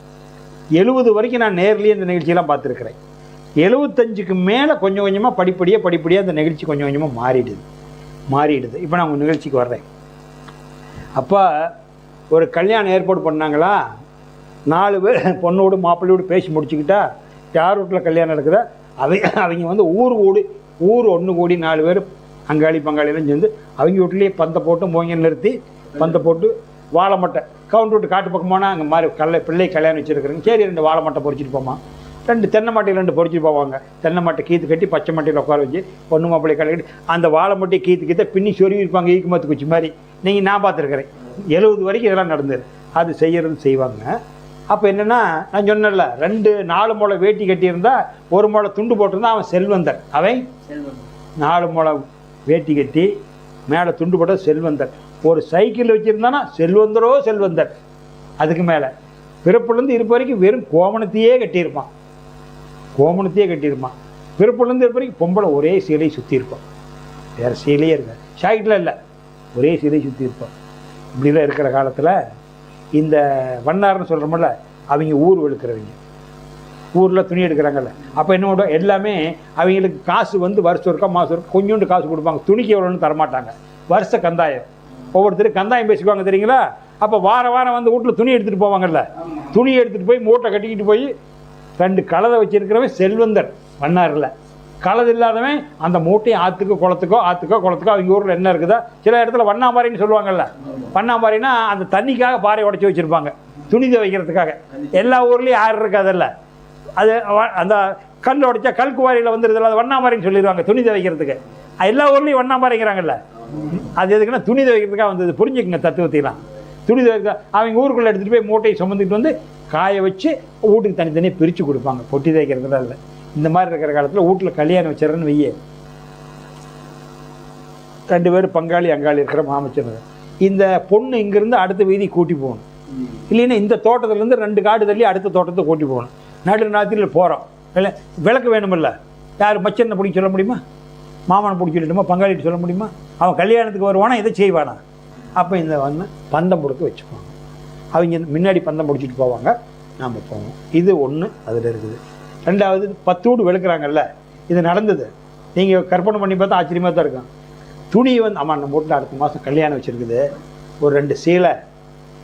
70 வரைக்கும் நான் நேர்லேயே இந்த நிகழ்ச்சியெல்லாம் பார்த்துருக்குறேன். 75க்கு மேலே கொஞ்சம் கொஞ்சமாக படிப்படியாக அந்த நிகழ்ச்சி கொஞ்சம் கொஞ்சமாக மாறிடுது. இப்போ நான் உங்கள் நிகழ்ச்சிக்கு வர்றேன். அப்போ ஒரு கல்யாணம் ஏற்பாடு பண்ணாங்களா, 4 பேர் பொண்ணோடு மாப்பிள்ளையோடு பேசி முடிச்சுக்கிட்டா யார் வீட்டில் கல்யாணம் நடக்குதா அவங்க வந்து ஊர் ஒன்று கூடி 4 பேர் அங்காளி பங்காளியெல்லாம் சேர்ந்து அவங்க வீட்லேயே பந்தை போட்டு மோங்க நிறுத்தி பந்தை போட்டு வாழை மட்டை கவுண்ட் விட்டு காட்டு பக்கம் போனால் அங்கே மாதிரி பிள்ளை கல்யாணம் வச்சுருக்குறேங்க. சரி 2 வாழை மட்டை பொறிச்சிட்டு போமா, 2 தென்னை மாட்டையில் 2 பொறிச்சிட்டு போவாங்க. தென்னை மாட்டை கீத்து கட்டி பச்சை மாட்டையில் உட்கார வச்சு பொண்ணு மாப்பிள்ளை கட்டி அந்த வாழை மட்டையை கீத்த பின்னி சொருவி இருப்பாங்க ஈக்குமத்து குச்சி மாதிரி. நான் பார்த்துருக்குறேன். 70 வரைக்கும் இதெல்லாம் நடந்தது. அது செய்வாங்க. அப்போ என்னென்னா நான் சொன்னேன்ல, 4 முழம் வேட்டி கட்டியிருந்தா 1 முழம் துண்டு போட்டிருந்தா அவன் செல்வந்தர். அவன் 4 முழம் வேட்டி கட்டி மேலே துண்டு போட்ட செல்வந்தர். ஒரு சைக்கிள் வச்சுருந்தானா செல்வந்தர். அதுக்கு மேலே பிறப்புலேருந்து இருப்ப வரைக்கும் வெறும் கோமணத்தையே கட்டியிருப்பான். பிறப்புலேருந்து இருப்ப வரைக்கும் பொம்பளை ஒரே சீலை சுற்றி இருப்பான். வேறு சீலையே இருக்க சைக்கிளில் இல்லை, ஒரே சீலை சுற்றி இருப்பான். இப்படிலாம் இருக்கிற காலத்தில் இந்த வண்ணார்னு சொல்கிறோம்ல, அவங்க ஊர் வெளுக்கிறவங்க, ஊரில் துணி எடுக்கிறாங்கல்ல. அப்போ என்ன பண்ணுவோம், எல்லாமே அவங்களுக்கு காசு வந்து வருஷம் இருக்கா மாதம் இருக்கா கொஞ்சோண்டு காசு கொடுப்பாங்க. துணிக்கு எவ்வளோன்னு தரமாட்டாங்க. வருஷ கந்தாயம் ஒவ்வொருத்தரும் கந்தாயம் பேசிக்குவாங்க தெரியுங்களா. அப்போ வாரம் வந்து வீட்டில் துணி எடுத்துகிட்டு போவாங்கல்ல, துணி எடுத்துகிட்டு போய் மூட்டை கட்டிக்கிட்டு போய் 2 கலதை வச்சுருக்கிறவன் செல்வந்தர். வண்ணாரில் கலது இல்லாதவன் அந்த மூட்டையும் ஆற்றுக்கோ குளத்துக்கோ அவங்க ஊரில் என்ன இருக்குதா. சில இடத்துல வண்ணாம்பாறைன்னு சொல்லுவாங்கல்ல. வண்ணாம்பாறைன்னா அந்த தண்ணிக்காக பாறை உடச்சி வச்சுருப்பாங்க, துணி துவைக்கிறதுக்காக. எல்லா ஊர்லேயும் யாரும் இருக்காதல்ல. அது அந்த கல் உடைச்சா கல்குவாரியில் வந்துடுதில்ல, அது வண்ணாம்பாறைன்னு சொல்லிடுவாங்க துணி துவைக்கிறதுக்கு. எல்லா ஊர்லேயும் வண்ணாம்பாறைங்கிறாங்கல்ல. அது எதுக்குன்னா துணி துவைக்கிறதுக்காக வந்தது. புரிஞ்சுக்குங்க தத்துவத்தைலாம். துணி துவைக்க அவங்க ஊருக்குள்ளே எடுத்துகிட்டு போய் மூட்டையை சுமந்துக்கிட்டு வந்து காய வச்சு வீட்டுக்கு தனித்தனியாக பிரித்து கொடுப்பாங்க. பொட்டி துவைக்கிறதுல இல்லை. இந்த மாதிரி இருக்கிற காலத்தில் வீட்டில் கல்யாணம் வச்சிடறேன்னு வையே, 2 பேர் பங்காளி அங்காளி இருக்கிற மாமச்சர். இந்த பொண்ணு இங்கேருந்து அடுத்த வீதி கூட்டி போகணும். இல்லைன்னா இந்த தோட்டத்துலேருந்து 2 காடு தள்ளி அடுத்த தோட்டத்தை கூட்டி போகணும். நடுராத்திரியில் போகிறோம். இல்லை விளக்கு வேணுமில்ல. யார் மச்சனை பிடிக்க சொல்ல முடியுமா, மாமனை பிடிச்சி சொல்லட்டுமா, பங்காளிட்டு சொல்ல முடியுமா? அவன் கல்யாணத்துக்கு வருவானா, இதை செய்வானா? அப்போ இந்த வந்து பந்தம் கொடுத்து வச்சுக்குவாங்க. அவங்க முன்னாடி பந்தம் பிடிச்சிட்டு போவாங்க, நாம் போவோம். இது ஒன்று அதில் இருக்குது. 2வது 10 வீடு வெளுக்கிறாங்கல்ல, இது நடந்தது. நீங்கள் கற்பனை பண்ணி பார்த்தா ஆச்சரியமாக தான் இருக்கும். துணி வந்து அம்மா நம்ம வீட்டில் அடுத்த மாதம் கல்யாணம் வச்சுருக்குது, ஒரு 2 சீலை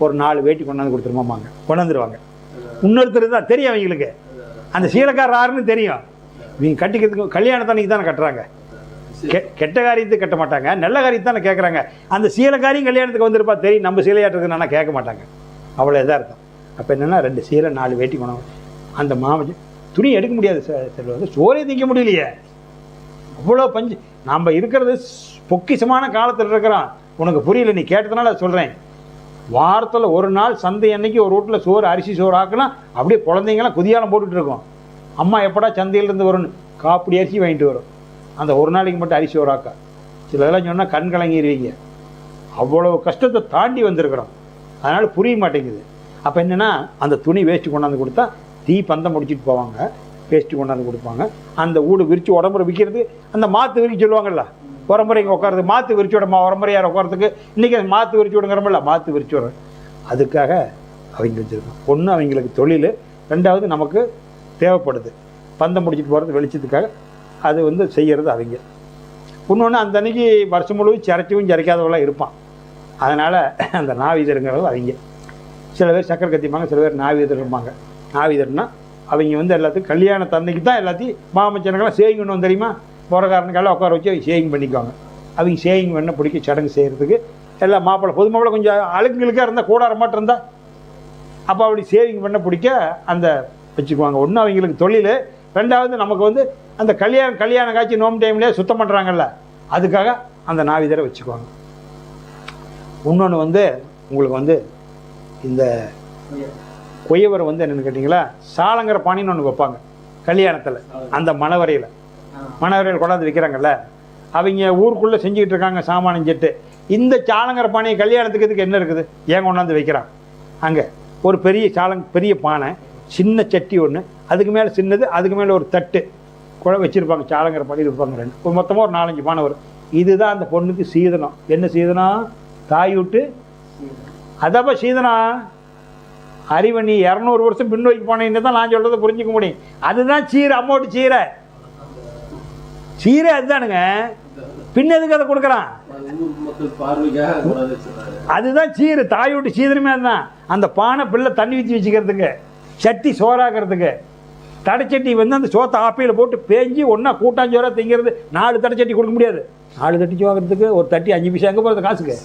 ஒரு 4 வேட்டி கொண்டாந்து கொடுத்துருமாமாங்க. கொண்டாந்துருவாங்க. இன்னொருத்தர் தான் தெரியும் அவங்களுக்கு, அந்த சீலைக்காரர் யாருன்னு தெரியும். இவங்க கட்டிக்கிறதுக்கு கல்யாணத்தன்னைக்கு தானே கட்டுறாங்க. கெட்ட காரியத்துக்கு கட்ட மாட்டாங்க, நல்ல காரியத்தானே கேட்குறாங்க. அந்த சீலைக்காரியும் கல்யாணத்துக்கு வந்திருப்பா, தெரியும் நம்ம சீலையாட்டுறதுனா கேட்க மாட்டாங்க, அவ்வளோ இதாக இருக்கும். அப்போ என்னென்னா 2 சீலை 4 வேட்டி கொண்டு அந்த மாமன் துணி எடுக்க முடியாது சார், வந்து சோறே திங்க முடியலையே, அவ்வளோ பஞ்சு. நாம் இருக்கிறது பொக்கிஷமான காலத்தில் இருக்கிறோம். உனக்கு புரியல, நீ கேட்டதுனால சொல்கிறேன். வாரத்தில் ஒரு நாள் சந்தை அன்னைக்கு ஒரு வீட்டில் சோறு, அரிசி சோறு ஆக்கலாம், அப்படியே குழந்தைங்களாம் குதியாலம் போட்டுட்டு இருக்கோம். அம்மா எப்படா சந்தையிலேருந்து வரணும், காப்பிடி அரிசி வாங்கிட்டு வரும். அந்த ஒரு நாளைக்கு மட்டும் அரிசி சோறு ஆக்கா. சிலதெல்லாம் சொன்னால் கண் கலங்கிடுவீங்க. அவ்வளோ கஷ்டத்தை தாண்டி வந்திருக்கிறோம், அதனால் புரிய மாட்டேங்குது. அப்போ என்னென்னா அந்த துணி வேஸ்ட்டு கொண்டாந்து கொடுத்தா தீ பந்தம் முடிச்சுட்டு போவாங்க, வேஸ்ட்டு கொண்டாந்து கொடுப்பாங்க. அந்த ஊடு விரித்து உடம்புற விற்கிறது, அந்த மாற்று விரிக்க சொல்லுவாங்கள்ல, உரம்புறைங்க உட்காருது, மாற்று விரிச்சு விடமா, உரம்புறையார் உட்காரத்துக்கு இன்றைக்கி அது மாற்று விரிச்சு விடுங்கிறமில்ல, மாற்று விரிச்சு விடுறேன். அதுக்காக அவங்க வச்சுருக்கோம். ஒன்று அவங்களுக்கு தொழில், 2வது நமக்கு தேவைப்படுது பந்தம் முடிச்சுட்டு போகிறது வெளிச்சத்துக்காக, அது வந்து செய்கிறது அவங்க. இன்னொன்று அந்த அன்றைக்கி வருஷம் முழுவதும் சிரைச்சவும் சிரைக்காதவெல்லாம் இருப்பான், அதனால் அந்த நாவீதருங்கிறது அவங்க. சில பேர் சக்கரை கத்திப்பாங்க, சில பேர் நாவீதர் இருப்பாங்க. நாவீதர்னா அவங்க வந்து எல்லாத்துக்கும் கல்யாண தன்னைக்கு தான் எல்லாத்தையும் மாமச்சனங்களாம் சேவிங் பண்ணுவோம் தெரியுமா, போகிறக்காரனுக்கெல்லாம் உட்கார வச்சு அவங்க சேவிங் பண்ணிக்குவாங்க. அவங்க சேவிங் பண்ண பிடிக்க சடங்கு செய்கிறதுக்கு எல்லாம் மாப்பிள்ளை பொது மாப்பிள்ளை கொஞ்சம் அழுக்குங்களுக்காக இருந்தால் கூடார மாட்டம் இருந்தால் அப்போ அப்படி சேவிங் பண்ண பிடிக்க அந்த வச்சுக்குவாங்க. ஒன்று அவங்களுக்கு தொழில், 2வது நமக்கு வந்து அந்த கல்யாண காட்சி நோம்பு டைம்லேயே சுத்தம் பண்ணுறாங்கல்ல, அதுக்காக அந்த நாவிதரை வச்சுக்குவாங்க. இன்னொன்று வந்து உங்களுக்கு வந்து இந்த கொய்யவரை வந்து என்னென்னு கேட்டிங்களா, சாலங்கிற பாணின்னு ஒன்று வைப்பாங்க கல்யாணத்தில். அந்த மணவரையில் கொண்டாந்து வைக்கிறாங்கல்ல, அவங்க ஊருக்குள்ளே செஞ்சுக்கிட்டு இருக்காங்க சாமானம் செட்டு. இந்த சாலங்கிற பானையை கல்யாணத்துக்கு இதுக்கு என்ன இருக்குது, ஏன் கொண்டாந்து வைக்கிறான்? அங்கே ஒரு பெரிய பானை, சின்ன சட்டி ஒன்று, அதுக்கு மேலே சின்னது, அதுக்கு மேலே ஒரு தட்டு கூட வச்சுருப்பாங்க. சாலங்கிற பானை இருப்பாங்க 2, மொத்தமாக ஒரு 4-5 பானை வரும். இதுதான் அந்த பொண்ணுக்கு சீதனம். என்ன சீதனம்? தாய் விட்டு அதப்போ சீதனம். அறிவணி 200 வருஷம் பின்னோக்கி போனேன்னு தான் நான் சொல்கிறத புரிஞ்சிக்க முடியும். அதுதான் சீரை, அம்மோட்டு சீரை அதுதானுங்க. பின்னதுக்கு அதை கொடுக்குறான், அதுதான் சீரு. தாய் விட்டு சீதனமே அதுதான். அந்த பானை பிள்ளை தண்ணி ஊற்றி வச்சுக்கிறதுக்கு, சட்டி சோறாக்கிறதுக்கு. தடைச்சட்டி வந்து அந்த சோத்தை ஆப்பையில் போட்டு பேஞ்சி ஒன்றா கூட்டாஞ்சோராக திங்கிறது. 4 தடைச்சட்டி கொடுக்க முடியாது. 4 தட்டி வாங்குறதுக்கு ஒரு தட்டி 5 பைசா எங்கே போகிறது காசுக்கு?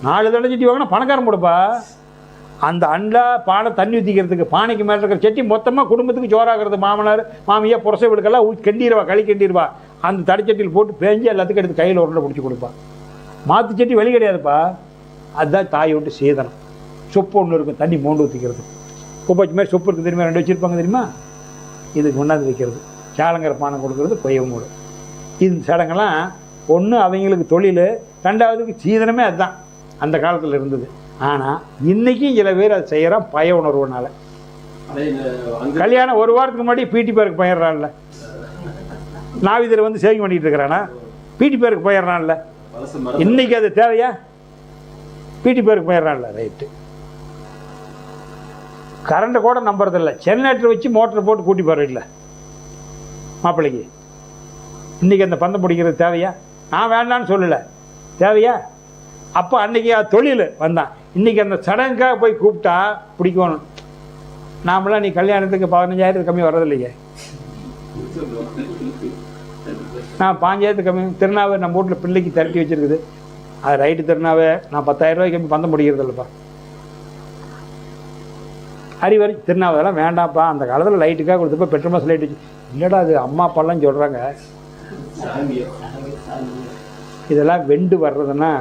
4 தடைச்சட்டி வாங்கினா பணக்காரன் கொடுப்பா. அந்த அண்டா பானை தண்ணி ஊற்றிக்கிறதுக்கு, பானைக்கு மேலே இருக்கிற சட்டி மொத்தமாக குடும்பத்துக்கு சோறாகிறது. மாமனார் மாமியா புரசை வீடுக்கெல்லாம் கண்டிடுவா, களி கண்டிடுவா. அந்த தடைச்சட்டியில் போட்டு பேஞ்சி எல்லாத்துக்கும் எடுத்து கையில் உருண்டை பிடிச்சி கொடுப்பா. மாற்று சட்டி வெளி கிடையாதுப்பா. அதுதான் தாய் விட்டு சீதனம். சொப்பு ஒன்று இருக்கும், தண்ணி மோண்டு ஊற்றிக்கிறது. குப்பைச்சி மாதிரி சொப்பு இருக்குது தெரியுமா, 2 வச்சுருப்பாங்க தெரியுமா, இதுக்கு கொண்டாந்து வைக்கிறது. சாலங்கிற பானை கொடுக்குறது கொய்யவும் கூட. இந்த சடங்கெல்லாம் ஒன்று அவங்களுக்கு தொழில், 2வதுக்கு சீதனமே அதுதான் அந்த காலத்தில் இருந்தது. ஆனால் இன்றைக்கும் சில பேர் அதை செய்கிறான் பய உணர்வுனால. கல்யாணம் 1 வாரத்துக்கு முன்னாடி பீட்டி பேருக்கு போயிடுறான்ல, நாவிதர் வந்து சேவிங் பண்ணிகிட்டு இருக்கிறானா, பீட்டி பேருக்கு போயிடுறான்ல. இன்றைக்கி அது தேவையா? பீட்டி பேருக்கு போயிடுறான்ல, ரைட்டு. கரண்ட்டை கூட நம்புறதில்லை, ஜெனரேட்டர் வச்சு மோட்டர் போட்டு கூட்டி போகிறதில்ல மாப்பிள்ளைக்கு. இன்றைக்கி அந்த பந்தம் பிடிக்கிறது தேவையா? நான் வேண்டான்னு சொல்லலை, தேவையா? அப்போ அன்றைக்கி தொழில் வந்தான். இன்றைக்கி அந்த சடங்குக்காக போய் கூப்பிட்டா பிடிக்கணும். நாமெல்லாம் நீ கல்யாணத்துக்கு 15,000 கம்மி வர்றதில்லையே. நான் 5,000 கம்மி. திருநாவை நம்ம வீட்டில் பிள்ளைக்கு திரட்டி வச்சுருக்குது, அது ரைட்டு. திருநாவை நான் 10,000 ரூபாய்க்கு கம்மி பந்தம் பிடிக்கிறது இல்லைப்பா. அறிவறி திருநாவதெல்லாம் வேண்டாம்ப்பா. அந்த காலத்தில் லைட்டுக்காக கொடுத்தப்போ பெட்ரோல் லைட் வச்சு, இல்லைடா அது அம்மா அப்பாலாம் சொல்கிறாங்க. இதெல்லாம் வெண்டு வர்றதுன்னா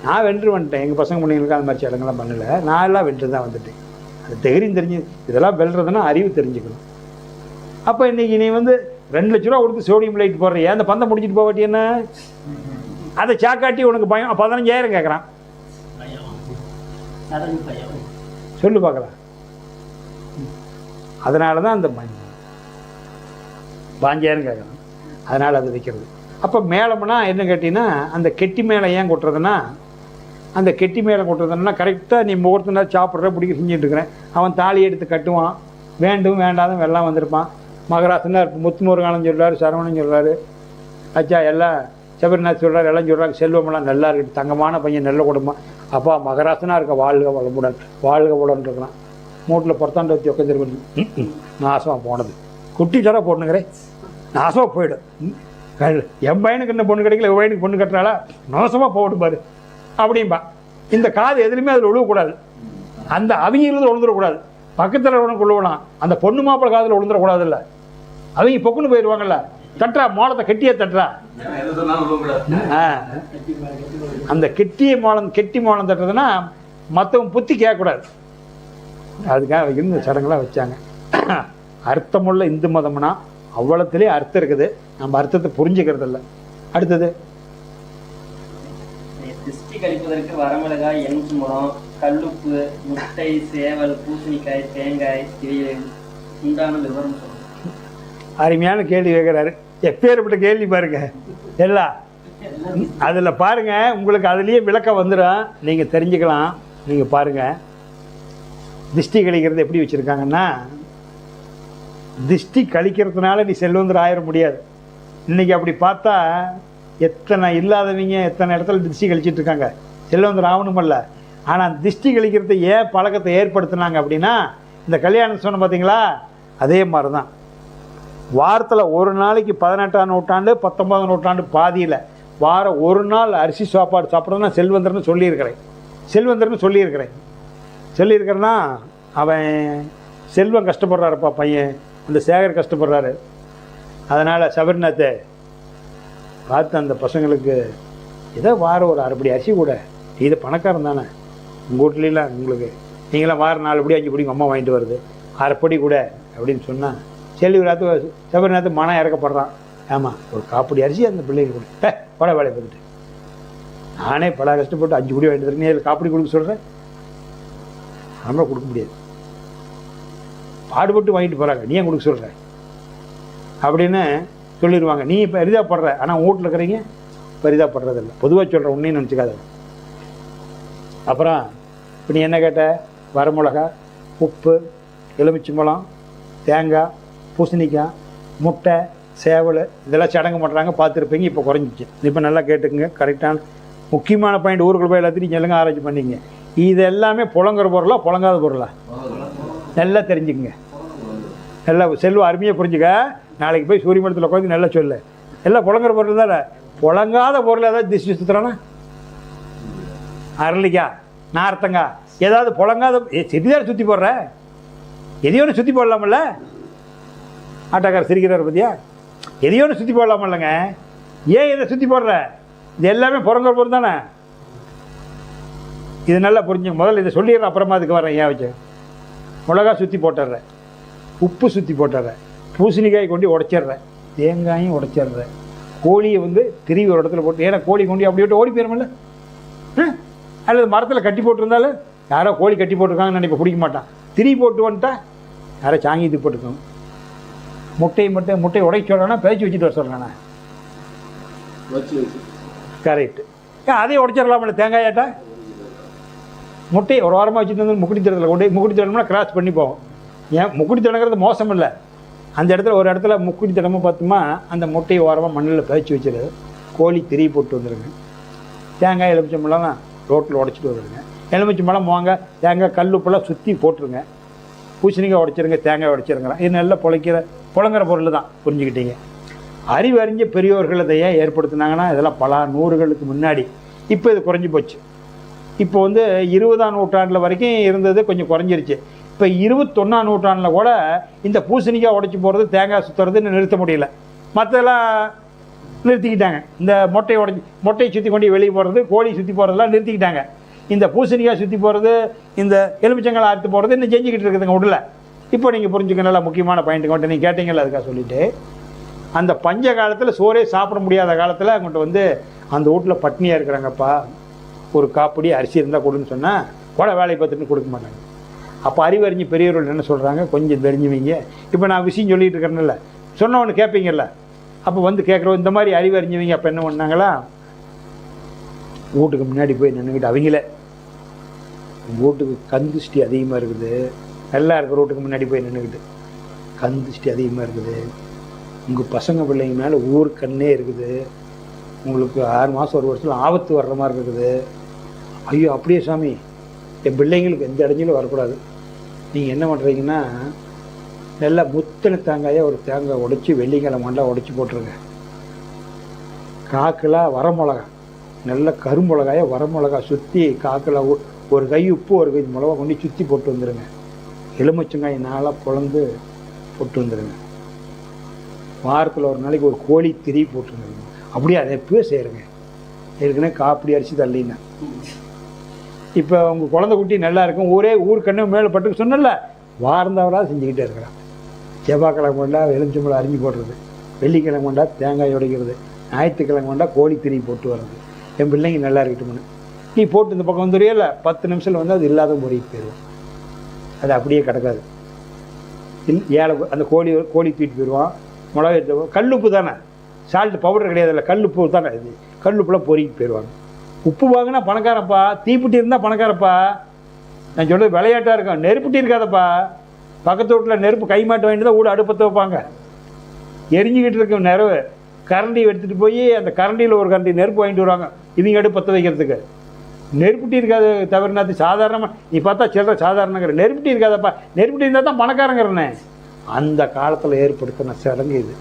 நான் வென்று வந்துட்டேன். எங்கள் பசங்க பிள்ளைங்களுக்கு அந்த மாதிரி சடங்கெல்லாம் பண்ணலை, நான் எல்லாம் வென்று தான் வந்துட்டேன். அது தெரியும் தெரிஞ்சு இதெல்லாம் வெல்றதுன்னா அறிவு தெரிஞ்சுக்கணும். அப்போ இன்றைக்கி நீ வந்து 2 லட்ச ரூபா கொடுத்து சோடியம் லைட் போடுறியா, அந்த பந்தம் முடிச்சுட்டு போகாட்டி என்ன? அதை சாக்காட்டி உனக்கு பயம் 15,000 கேட்குறான். சொல்லு பார்க்கலாம். அதனால தான் அந்த 5,000 கேட்குறான். அதனால் அது வைக்கிறது. அப்போ மேளம்னா என்ன கேட்டிங்கன்னா, அந்த கெட்டி மேளம் ஏன் கொட்டுறதுன்னா, அந்த கெட்டி மேளம் கொட்டுறதுன்னா கரெக்டாக நீ முகூர்த்த நேரம் சாப்பிட்ற பிடிக்க செஞ்சுட்டு இருக்கிறேன். அவன் தாலி எடுத்து கட்டுவான், வேண்டும் வேண்டாதும் வெள்ளம் வந்திருப்பான். மகராசனா முத்துமுருகானன் சொல்கிறாரு, சரவணன் சொல்கிறாரு, அச்சா எல்லாம் சபரிநாத் சொல்கிறார், எல்லாம் சொல்கிறாங்க செல்வமெல்லாம் நல்லா இருக்குது, தங்கமான பையன், நல்ல குடும்பம். அப்பா மகராசனாக இருக்க, வாழ்க வளமுடன், வாழ்க வளன்னு இருக்கிறான். மூட்டில் பொறுத்தாண்டு வச்சு உட்காந்துருக்கணும். நாசமாக போனது. குட்டி சடை போடணுங்கிறேன். நாசமாக போயிடும். என் பையனுக்கு என்ன பொண்ணு கிடைக்கல, என் பையனுக்கு பொண்ணு கட்டுறாளா, நாசமாக போகட்டும் பாரு அப்படின்பா. இந்த காது எதுலையுமே அதில் விழுவக்கூடாது. அந்த அவங்களுக்கு விழுந்துடக்கூடாது. பக்கத்தில் உனக்கு விழுவலாம், அந்த பொண்ணு மாப்பிள்ளை காதில் விழுந்துடக்கூடாது. இல்லை அவங்க பொக்குன்னு போயிடுவாங்கல்ல. தட்டுறா மோளத்தை கெட்டியே தட்டுறா. அந்த கெட்டி மோளம் தட்டுறதுன்னா மற்றவங்க புத்தி கேட்கக்கூடாது. அதுக்காக இந்த சடங்கெல்லாம் வச்சாங்க. அர்த்தமுள்ள இந்து மதம்னா அவ்வளோத்துலேயே அர்த்தம் இருக்குது. நம்ம அர்த்தத்தை புரிஞ்சுக்கிறது இல்லை. அடுத்தது திருஷ்டி கழிப்பதற்கு வரமிளகாய், எலுமிச்சம்பழம், கல்லுப்பு, முட்டை, சேவல், பூசணிக்காய், தேங்காய் இவை உண்டான விவரம் சொல்லுங்கள். அருமையான கேள்வி கேட்குறாரு. எப்பேற்பட்ட கேள்வி பாருங்க. எல்லாம் அதில் பாருங்க, உங்களுக்கு அதுலேயே விளக்கம் வந்துடும், நீங்கள் தெரிஞ்சுக்கலாம். நீங்கள் பாருங்கள், திருஷ்டி கழிக்கிறது எப்படி வச்சுருக்காங்கன்னா, திருஷ்டி கழிக்கிறதுனால நீ செல்வந்தர் ஆயிட முடியாது. இன்றைக்கி அப்படி பார்த்தா எத்தனை இல்லாதவங்க எத்தனை இடத்துல திருஷ்டி கழிச்சிட்டு இருக்காங்க, செல்வந்தர் ஆகணுமல்ல. ஆனால் திருஷ்டி கழிக்கிறத ஏன் பழக்கத்தை ஏற்படுத்தினாங்க அப்படின்னா, இந்த கல்யாணம் சொன்ன பார்த்தீங்களா, அதே மாதிரி தான். வாரத்தில் ஒரு நாளைக்கு 18ஆம் நூற்றாண்டு 19ஆம் நூற்றாண்டு பாதியில் வாரம் ஒரு நாள் அரிசி சாப்பாடு சாப்பிட்றது நான் செல்வந்தர்னு சொல்லியிருக்கிறேன்னா அவன் செல்வம் கஷ்டப்படுறாருப்பா பையன், அந்த சேகர் கஷ்டப்படுறாரு. அதனால் சபரிநாத்தை பார்த்து அந்த பசங்களுக்கு ஏதோ வாரம் ஒரு அரைப்படி அரிசி கூட, இது பணக்காரன் தானே, உங்கள் வீட்லாம் உங்களுக்கு நீங்களாம் வாரம் 4 படி 5 படி அம்மா வாங்கிட்டு வருது, அரைப்படி கூட அப்படின்னு சொன்னால் சபரிநாத்து மனம் இறக்கப்படுறான். ஆமாம், ஒரு காப்படி அரிசி அந்த பிள்ளைங்க கூட பட வேலையை பார்த்துட்டு நானே பல கஷ்டப்பட்டு 5 படி வாங்கிட்டு வரேன், நீ அதில் காப்படி கொடுக்க சொல்கிறேன், நம்மள கொடுக்க முடியாது, பாடுபட்டு வாங்கிட்டு போகிறாங்க, நீ ஏன் கொடுக்க சொல்கிற அப்படின்னு சொல்லிடுவாங்க. நீ இப்போ பரிதாப்படுற, ஆனால் வீட்டில் இருக்கிறீங்க பரிதாப்படுறதில்லை. பொதுவாக சொல்கிற உன்னையும் நினச்சிக்காத. அப்புறம் இப்போ நீ என்ன கேட்ட, வரமிளகா, உப்பு, எலுமிச்சம்பழம், தேங்காய், பூசணிக்காய், முட்டை, சேவல் இதெல்லாம் சடங்கு பண்ணுறாங்க, பார்த்துருப்பீங்க. இப்போ குறைஞ்சிச்சு. இப்போ நல்லா கேட்டுக்குங்க, கரெக்டான முக்கியமான பாயிண்ட். ஊருக்குள்ள போய் எல்லாத்தையும் சொல்லுங்க, ஆராய்ச்சி பண்ணிங்க. இது எல்லாமே புழங்குற பொருளா புழங்காத பொருளா நல்லா தெரிஞ்சுக்குங்க. நல்லா செல்வம் அருமையாக புரிஞ்சுக்க. நாளைக்கு போய் சூரிய மடத்தில் உட்காந்து நல்லா சொல்லு. எல்லாம் புழங்குற பொருள் தானே. புழங்காத பொருள் ஏதாவது திஷ்டி சுற்றுறானா, அரளிக்காய், நார்த்தங்காய், ஏதாவது புழங்காத செடிதான் சுற்றி போடுற, எதையோ ஒன்று சுற்றி போடலாமல்ல. ஆட்டாக்கார சிரிக்கிறார் பற்றியா, எதையோ ஒன்று சுற்றி போடலாமல்லங்க. ஏன் இதை சுற்றி போடுற, இது எல்லாமே புறங்குற பொருள் தானே. இது நல்லா புரிஞ்சுங்க. முதல்ல இதை சொல்லிடுறேன், அப்புறமா அதுக்கு வரேன். ஏன் வச்சு மிளகா சுற்றி போட்டுடுறேன், உப்பு சுற்றி போட்டுடுறேன், பூசணிக்காய் கொண்டு உடைச்சிட்றேன், தேங்காயும் உடைச்சிட்றேன், கோழியை திருவி ஒரு இடத்துல போட்டு, ஏன்னா கோழி கொண்டு அப்படி விட்டு ஓடி போயிடுமில்ல. அல்லது மரத்தில் கட்டி போட்டிருந்தாலும் யாரோ கோழி கட்டி போட்டிருக்காங்கன்னு நினைப்ப, பிடிக்க மாட்டான். திரி போட்டு வந்துட்டா யாரோ சாங்கி போட்டுருக்காங்க. முட்டையை உடைக்க சொல்கிறானா பேச்சு வச்சுட்டு வர சொல்கிறானா, கரெக்டு. அதையும் உடைச்சிடலாமில்ல. தேங்காயாட்டா முட்டையை ஒரு வாரமாக வச்சுட்டு வந்து முக்குடி தடத்தில் கொண்டு முக்குடி தடம்னா கிராஸ் பண்ணி போவோம். ஏன் முக்குடி தடங்கிறது மோசம் இல்லை. அந்த இடத்துல ஒரு இடத்துல முக்குடி தடமாக பார்த்தோமா, அந்த முட்டையை ஓரமாக மண்ணில் பேச்சு வச்சுரு, கோழி திரி போட்டு வந்துடுங்க. தேங்காய் எலுமிச்சம்பழம் ரோட்டில் உடச்சிட்டு வந்துடுங்க. எலுமிச்சம்பழம் வாங்க, தேங்காய் கல்லுப்பெல்லாம் சுற்றி போட்டுருங்க. பூசணிக்காய் உடைச்சிருங்க, தேங்காய் உடைச்சிருங்க. இது நல்லா புழங்குற பொருள் தான். புரிஞ்சுக்கிட்டீங்க. அறிவறிஞ்ச பெரியோர்கள் இதை ஏன் ஏற்படுத்தினாங்கன்னா, இதெல்லாம் பல நூறுகளுக்கு முன்னாடி. இப்போ இது குறைஞ்சி போச்சு. இப்போ 20ஆம் நூற்றாண்டில் வரைக்கும் இருந்தது, கொஞ்சம் குறைஞ்சிருச்சு. இப்போ 21ஆம் நூற்றாண்டில் கூட இந்த பூசணிக்காய் உடைச்சி போகிறது, தேங்காய் சுற்றுறதுன்னு நிறுத்த முடியல. மற்றெல்லாம் நிறுத்திக்கிட்டாங்க. இந்த மொட்டையை சுற்றி கொண்டு வெளியே போகிறது, கோழி சுற்றி போகிறதெல்லாம் நிறுத்திக்கிட்டாங்க. இந்த பூசணிக்காய் சுற்றி போகிறது, இந்த எலுமிச்சங்காய் அறுத்து போகிறது இன்னும் செஞ்சுக்கிட்டு இருக்குதுங்க உடல. இப்போ நீங்கள் புரிஞ்சுக்க, நல்லா முக்கியமான பாயிண்ட் கொண்டு நீங்கள் கேட்டீங்கல்ல, அதுக்காக சொல்லிவிட்டு, அந்த பஞ்ச காலத்தில் சோறே சாப்பிட முடியாத காலத்தில் அவங்கள்ட்ட அந்த வீட்டில் பட்னியாக இருக்கிறாங்கப்பா, ஒரு காப்படி அரிசி இருந்தால் கொடுன்னு சொன்னால் கூட வேலையை பார்த்துட்டு கொடுக்க மாட்டாங்க. அப்போ அறிவறிஞ்சு பெரியவர்கள் என்ன சொல்கிறாங்க, கொஞ்சம் தெரிஞ்சுவீங்க. இப்போ நான் விஷயம் சொல்லிகிட்டு இருக்கிறேன்ல, சொன்னவொன்று கேட்பீங்கல்ல, அப்போ கேட்குறோம். இந்த மாதிரி அறிவறிஞ்சவங்க அப்போ என்ன பண்ணாங்களா, வீட்டுக்கு முன்னாடி போய் நின்றுக்கிட்டு அவங்களே, வீட்டுக்கு கந்துஷ்டி அதிகமாக இருக்குது, நல்லா இருக்கிற வீட்டுக்கு முன்னாடி போய் நின்றுக்கிட்டு, கந்துஷ்டி அதிகமாக இருக்குது, உங்கள் பசங்க பிள்ளைங்க மேலே ஊர் கண்ணே இருக்குது, உங்களுக்கு 6 மாதம் 1 வருஷத்தில் ஆபத்து வர்ற மாதிரி இருக்குது. ஐயோ அப்படியே சாமி, என் பிள்ளைங்களுக்கு எந்த இடைஞ்சலும் வரக்கூடாது. நீங்கள் என்ன பண்ணுறீங்கன்னா, நல்லா முத்தின தேங்காயை ஒரு தேங்காய் உடைச்சி வெள்ளிக்கிழமை மண்டா உடைச்சி போட்டுருங்க. காக்கில் வரமிளகா, நல்ல கருமிளகாயை வரமிளகா சுற்றி காக்கில் ஒரு கை உப்பு ஒரு கை மிளகா கொண்டு சுற்றி போட்டு வந்துடுங்க. எலுமிச்சங்காய் நாளாக பிளந்து போட்டு வந்துடுங்க. வாரத்தில் ஒரு நாளைக்கு ஒரு கோழி திரி போட்டுருங்க. அப்படியே அதை எப்பவே செய்கிறேங்க. ஏற்கனவே காப்பிடி அரிசி தள்ளினா இப்போ உங்கள் குழந்தை குட்டி நல்லா இருக்கும். ஊர் கண்ணு மேலே பட்டுக்கு சொன்னல, வாரந்தவராக செஞ்சுக்கிட்டே இருக்கிறான். செவ்வாய்க்கிழமை கொண்டா எலுமிச்சம்பழம் அரிஞ்சு போடுறது, வெள்ளிக்கிழமை கொண்டா தேங்காய் உடைக்கிறது, ஞாயிற்றுக்கிழமை கொண்டா கோழி திரி போட்டு வர்றது. என் பிள்ளைங்க நல்லா இருக்கட்டும்னு நீ போட்டு இந்த பக்கம் வந்துடுறியல, 10 நிமிஷத்தில் வந்து அது இல்லாத முறைக்கு போயிடுவோம். அது அப்படியே கிடக்காது. ஏழை அந்த கோழி தூக்கிட்டு போயிடுவான். மிளகா எடுத்து கல்லுப்பு தானே, சால்ட்டு பவுடர் கிடையாதுல்ல, கல்லுப்பு தானே. இது கல்லுப்புலாம் பொறிக்கிட்டு போயிடுவாங்க. உப்பு வாங்கினா பணக்காரப்பா, தீப்பெட்டி இருந்தால் பணக்காரப்பா. நான் சொல்கிறது விளையாட்டாக இருக்கும். நெருப்புட்டி இருக்காதப்பா. பக்கத்து வீட்டில் நெருப்பு கை மாட்டு வாங்கிட்டு தான் வீடு அடுப்பத்தை வைப்பாங்க. எரிஞ்சிக்கிட்டு இருக்கும் நெருவு. கரண்டி எடுத்துகிட்டு போய் அந்த கரண்டியில் ஒரு கரண்டி நெருப்பு வாங்கிட்டு வருவாங்க இவங்க அடுப்பத்தை வைக்கிறதுக்கு. நெருப்புட்டி இருக்காது தவிரனாத்து சாதாரணமாக நீ பார்த்தா சில்லற சாதாரணங்கிற. நெருப்புட்டி இருக்காதப்பா. நெருப்புட்டி இருந்தால் தான் பணக்காரங்கிறனே. அந்த காலத்தில் ஏற்படுத்தின சடங்கு இது.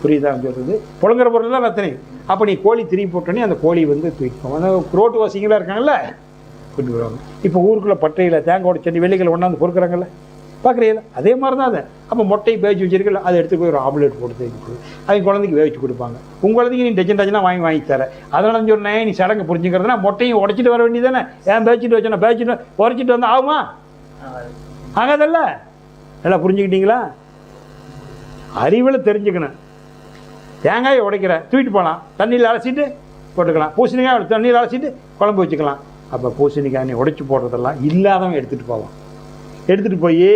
புரியுதான் சொல்கிறது? புழங்குற பொருள் தான் ரத்தனை. அப்போ நீ கோழி திரும்பி போட்டோன்னே அந்த கோழி வந்து தூக்கிப்போம். அந்த ரோட்டு வாசிங்களாக இருக்காங்கல்ல, கொண்டு வருவாங்க. இப்போ ஊருக்குள்ளே பட்டையில் தேங்காய் உடைச்சண்டி வெள்ளிக்கிழமை கொண்டாந்து பொறுக்கிறாங்கல்ல, பார்க்குறீங்களா? அதே மாதிரி தான். அதை அப்போ மொட்டையை வேவிச்சு வச்சிருக்கல, அதை எடுத்து போய் ஒரு ஆம்லேட் போட்டு அவங்க குழந்தைக்கு வேவிச்சு கொடுப்பாங்க. உங்கள் குழந்தைக்கு நீ டஜனாக வாங்கி தர. அதனால சொன்னேன், நீ சடங்கு புரிஞ்சுக்கிறதுனா மொட்டையும் உடைச்சிட்டு வர வேண்டியதானே. ஏன் பேச்சிட்டு வச்சோன்னா பேச்சிட்டு உரைச்சிட்டு வந்தால் ஆகுமா? ஆகாதல்ல. நல்லா புரிஞ்சுக்கிட்டீங்களா? அறிவில் தெரிஞ்சுக்கணும். தேங்காயை உடைக்கிற தூக்கிட்டு போகலாம், தண்ணியில் அலசிட்டு போட்டுக்கலாம். பூசணிக்காய் தண்ணியில் அலசிட்டு குழம்பு வச்சுக்கலாம். அப்போ பூசணிக்காய் நீ உடைச்சி போடுறதெல்லாம் இல்லாதவன் எடுத்துகிட்டு போவான். எடுத்துகிட்டு போய்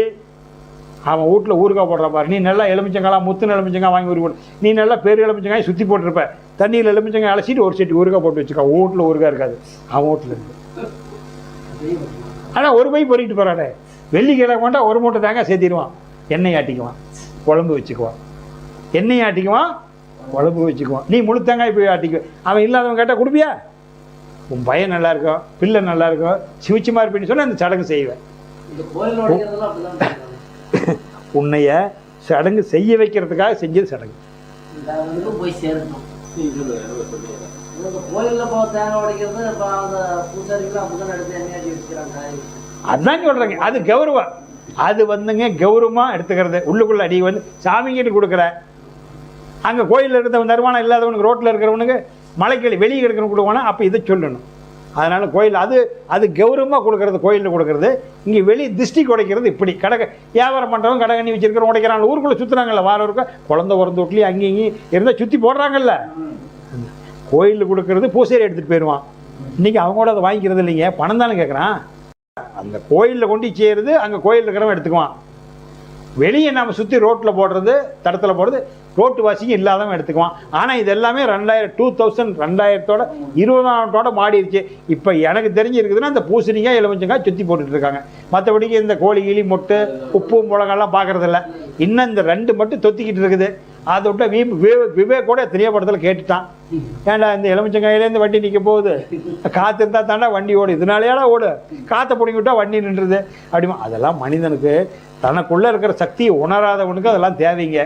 அவன் வீட்டில் ஊறுகாய் போடுற பாரு. நீ நல்லா எலுமிச்சங்காய் முத்துன எலுமிச்சங்காய் வாங்கி ஊறி போட்டு, நீ நல்லா பெரிய எலுமிச்சங்காய் சுற்றி போட்டிருப்ப. தண்ணியில் எலுமிச்சங்காய் அலசிட்டு ஒரு செட்டி ஊறுகாய் போட்டு வச்சுக்கா. வீட்டில் ஊறுகாய் இருக்காது, அவன் வீட்டில் இருக்கு. ஆனால் ஒரு பை பொறிக்கிட்டு போகிறாடே. வெள்ளிக்கிழமை கொண்டா ஒரு மூட்டை தேங்காய் சேர்த்திடுவான். எண்ணெய் ஆட்டிக்குவான், குழம்பு வச்சுக்குவான். எண்ணெய் ஆட்டிக்குவான், குழம்பு வச்சுக்குவான். நீ முழு தேங்காய் போய் ஆட்டிக்குவேன். அவன் இல்லாதவன் கேட்டால் கொடுப்பியா? உன் பையன் நல்லா இருக்கும், பிள்ளை நல்லா இருக்கும், சிவிச்சமாக இருப்பேன்னு சொல்லி அந்த சடங்கு செய்வேன். உன்னைய சடங்கு செய்ய வைக்கிறதுக்காக செஞ்சது சடங்கு. போய் சேரணும். அதான் சொல்றேங்க. அது கௌரவம். அது வந்துங்க கௌரவமாக எடுத்துக்கிறது. உள்ளுக்குள்ள அடி வந்து சாமிங்கிட்டு கொடுக்குற. அங்கே கோயிலில் இருக்கிறவன் தருமானம் இல்லாதவனுக்கு, ரோட்டில் இருக்கிறவனுக்கு, மலைக்கழி வெளியே இருக்கிறவனுக்கு கொடுவானா. அப்போ இதை சொல்லணும். அதனால் கோயில் அது கௌரவமாக கொடுக்குறது. கோயிலில் கொடுக்குறது. இங்கே வெளியே டிஸ்ட்ரிக் உடைக்கிறது. இப்படி வியாபாரம் பண்ணுறவங்க கடை கண்ணி வச்சிருக்கிறவங்க உடைக்கிறாங்க. ஊருக்குள்ளே சுற்றுறாங்கல்ல, வாரம் இருக்க குழந்தை பிறந்த வீட்லேயும் அங்கேயும் இங்கேயும் இருந்தால் சுற்றி போடுறாங்கல்ல. கோயிலில் கொடுக்கறது பூசேரி எடுத்துகிட்டு போயிடுவான். இன்றைக்கி அவங்களோட அதை வாங்கிக்கிறது இல்லைங்க, பணம் தானே கேட்குறான். அந்த கோயிலில் கொண்டு சேருது, அங்கே கோயில் இருக்கிறவன் எடுத்துக்குவான். வெளியே நம்ம சுற்றி ரோட்டில் போடுறது, தடத்தில் போடுறது ரோட்டு வாசிங்க இல்லாதவன் எடுத்துக்குவான். ஆனால் இது எல்லாமே 2000 2020 மாடிடுச்சு. இப்போ எனக்கு தெரிஞ்சிருக்குதுன்னா இந்த பூசணிக்காய் எலுமிச்சங்காய் சுற்றி போட்டுட்டு இருக்காங்க. மற்றபடிக்கு இந்த கோழி கிளி மொட்டு உப்பு மிளகாலாம் பார்க்குறதில்ல. இன்னும் இந்த 2 மட்டும் தொத்திக்கிட்டு இருக்குது. அதை விட்ட விவேக் கூட தெரியப்படுத்தல கேட்டுட்டான். ஏன்டா இந்த எலுமிச்சங்காயிலேருந்து வண்டி நிற்க போகுது, காற்று இருந்தால் தாண்டா வண்டி ஓடு, இதனாலேயாடா ஓடு, காற்றை பிடிங்கி விட்டா வண்டி நின்றுது அப்படிமா. அதெல்லாம் மனிதனுக்கு தனக்குள்ளே இருக்கிற சக்தியை உணராதவனுக்கு அதெல்லாம் தேவைங்க.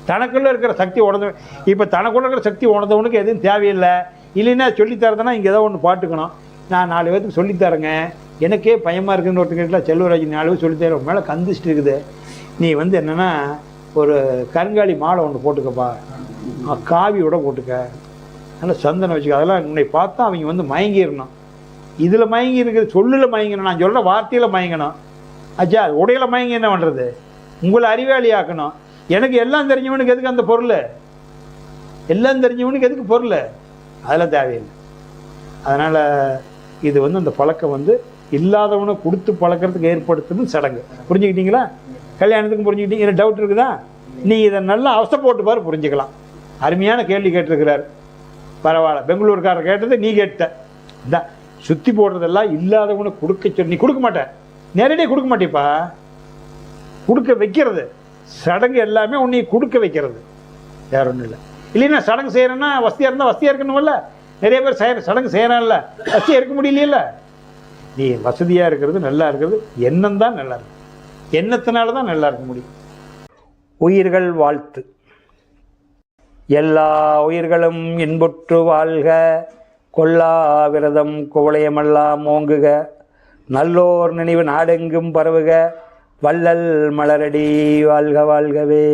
தனக்குள்ளே இருக்கிற சக்தி உணர்ந்த இப்போ தனக்குள்ளே இருக்கிற சக்தி உணர்ந்தவனுக்கு எதுவும் தேவையில்லை. இல்லைன்னா சொல்லித்தரதுன்னா இங்கே ஏதோ ஒன்று பாட்டுக்கணும். நான் 4 பேருக்கு சொல்லித்தரேங்க, எனக்கே பயமாக இருக்குன்னு ஒருத்தர் கேட்டா, செல்வராஜ் 4 பேர் சொல்லித்தர மேலே கந்துச்சிட்டு இருக்குது. நீ வந்து என்னென்னா ஒரு கருங்காலி மாலை ஒன்று போட்டுக்கப்பா, காவியோட போட்டுக்க, நல்லா சந்தனம் வச்சுக்க. அதெல்லாம் உன்னை பார்த்தா அவங்க வந்து மயங்கிடணும். இதில் மயங்கி இருக்குது, சொல்லில் மயங்கணும், நான் சொல்கிற வார்த்தையில் மயங்கணும். ஆச்சா, உடையில மயங்கி என்ன பண்ணுறது? உங்களை அறிவாளி ஆக்கணும். எனக்கு எல்லாம் தெரிஞ்சவனுக்கு எதுக்கு அந்த பொருள்? எல்லாம் தெரிஞ்சவனுக்கு எதுக்கு பொருள்? அதெல்லாம் தேவையில்லை. அதனால் இது வந்து அந்த பழக்கம் வந்து இல்லாதவனை கொடுத்து பழக்கிறதுக்கு ஏற்படுத்துறது சடங்கு. புரிஞ்சுக்கிட்டீங்களா? கல்யாணத்துக்கும் புரிஞ்சுக்கிட்டீங்க. எனக்கு டவுட் இருக்குதா? நீ இதை நல்லா அவசர போட்டு பாரு, புரிஞ்சுக்கலாம். அருமையான கேள்வி கேட்டிருக்கிறார். பரவாயில்ல, பெங்களூர்காரர் கேட்டது நீ கேட்ட. இதான் சுற்றி போடுறதெல்லாம் இல்லாதவனை கொடுக்க சொல்லி நீ கொடுக்க மாட்டேன், நேரடியாக கொடுக்க மாட்டேப்பா. கொடுக்க வைக்கிறது சடங்கு எல்லாமே உன்னை கொடுக்க வைக்கிறது, வேற ஒன்றும் இல்லை. இல்லைன்னா சடங்கு செய்கிறேன்னா வசதியாக இருந்தால் வசதியாக இருக்கணும்ல. நிறைய பேர் சடங்கு செய்கிறான்ல, வசதியாக இருக்க முடியலையில்ல. நீ வசதியாக இருக்கிறது, நல்லா இருக்கிறது, எண்ணம் தான் நல்லா இருக்கு. எண்ணத்தினால தான் நல்லா இருக்க முடியும். உயிர்கள் வாழ்த்து. எல்லா உயிர்களும் இன்புற்று வாழ்க, கொல்லா விரதம் குவளையமெல்லாம் ஓங்குக, நல்லோர் நினைவு நாடெங்கும் பரவுக, வள்ளல் மலரடி வாழ்க வாழ்கவே.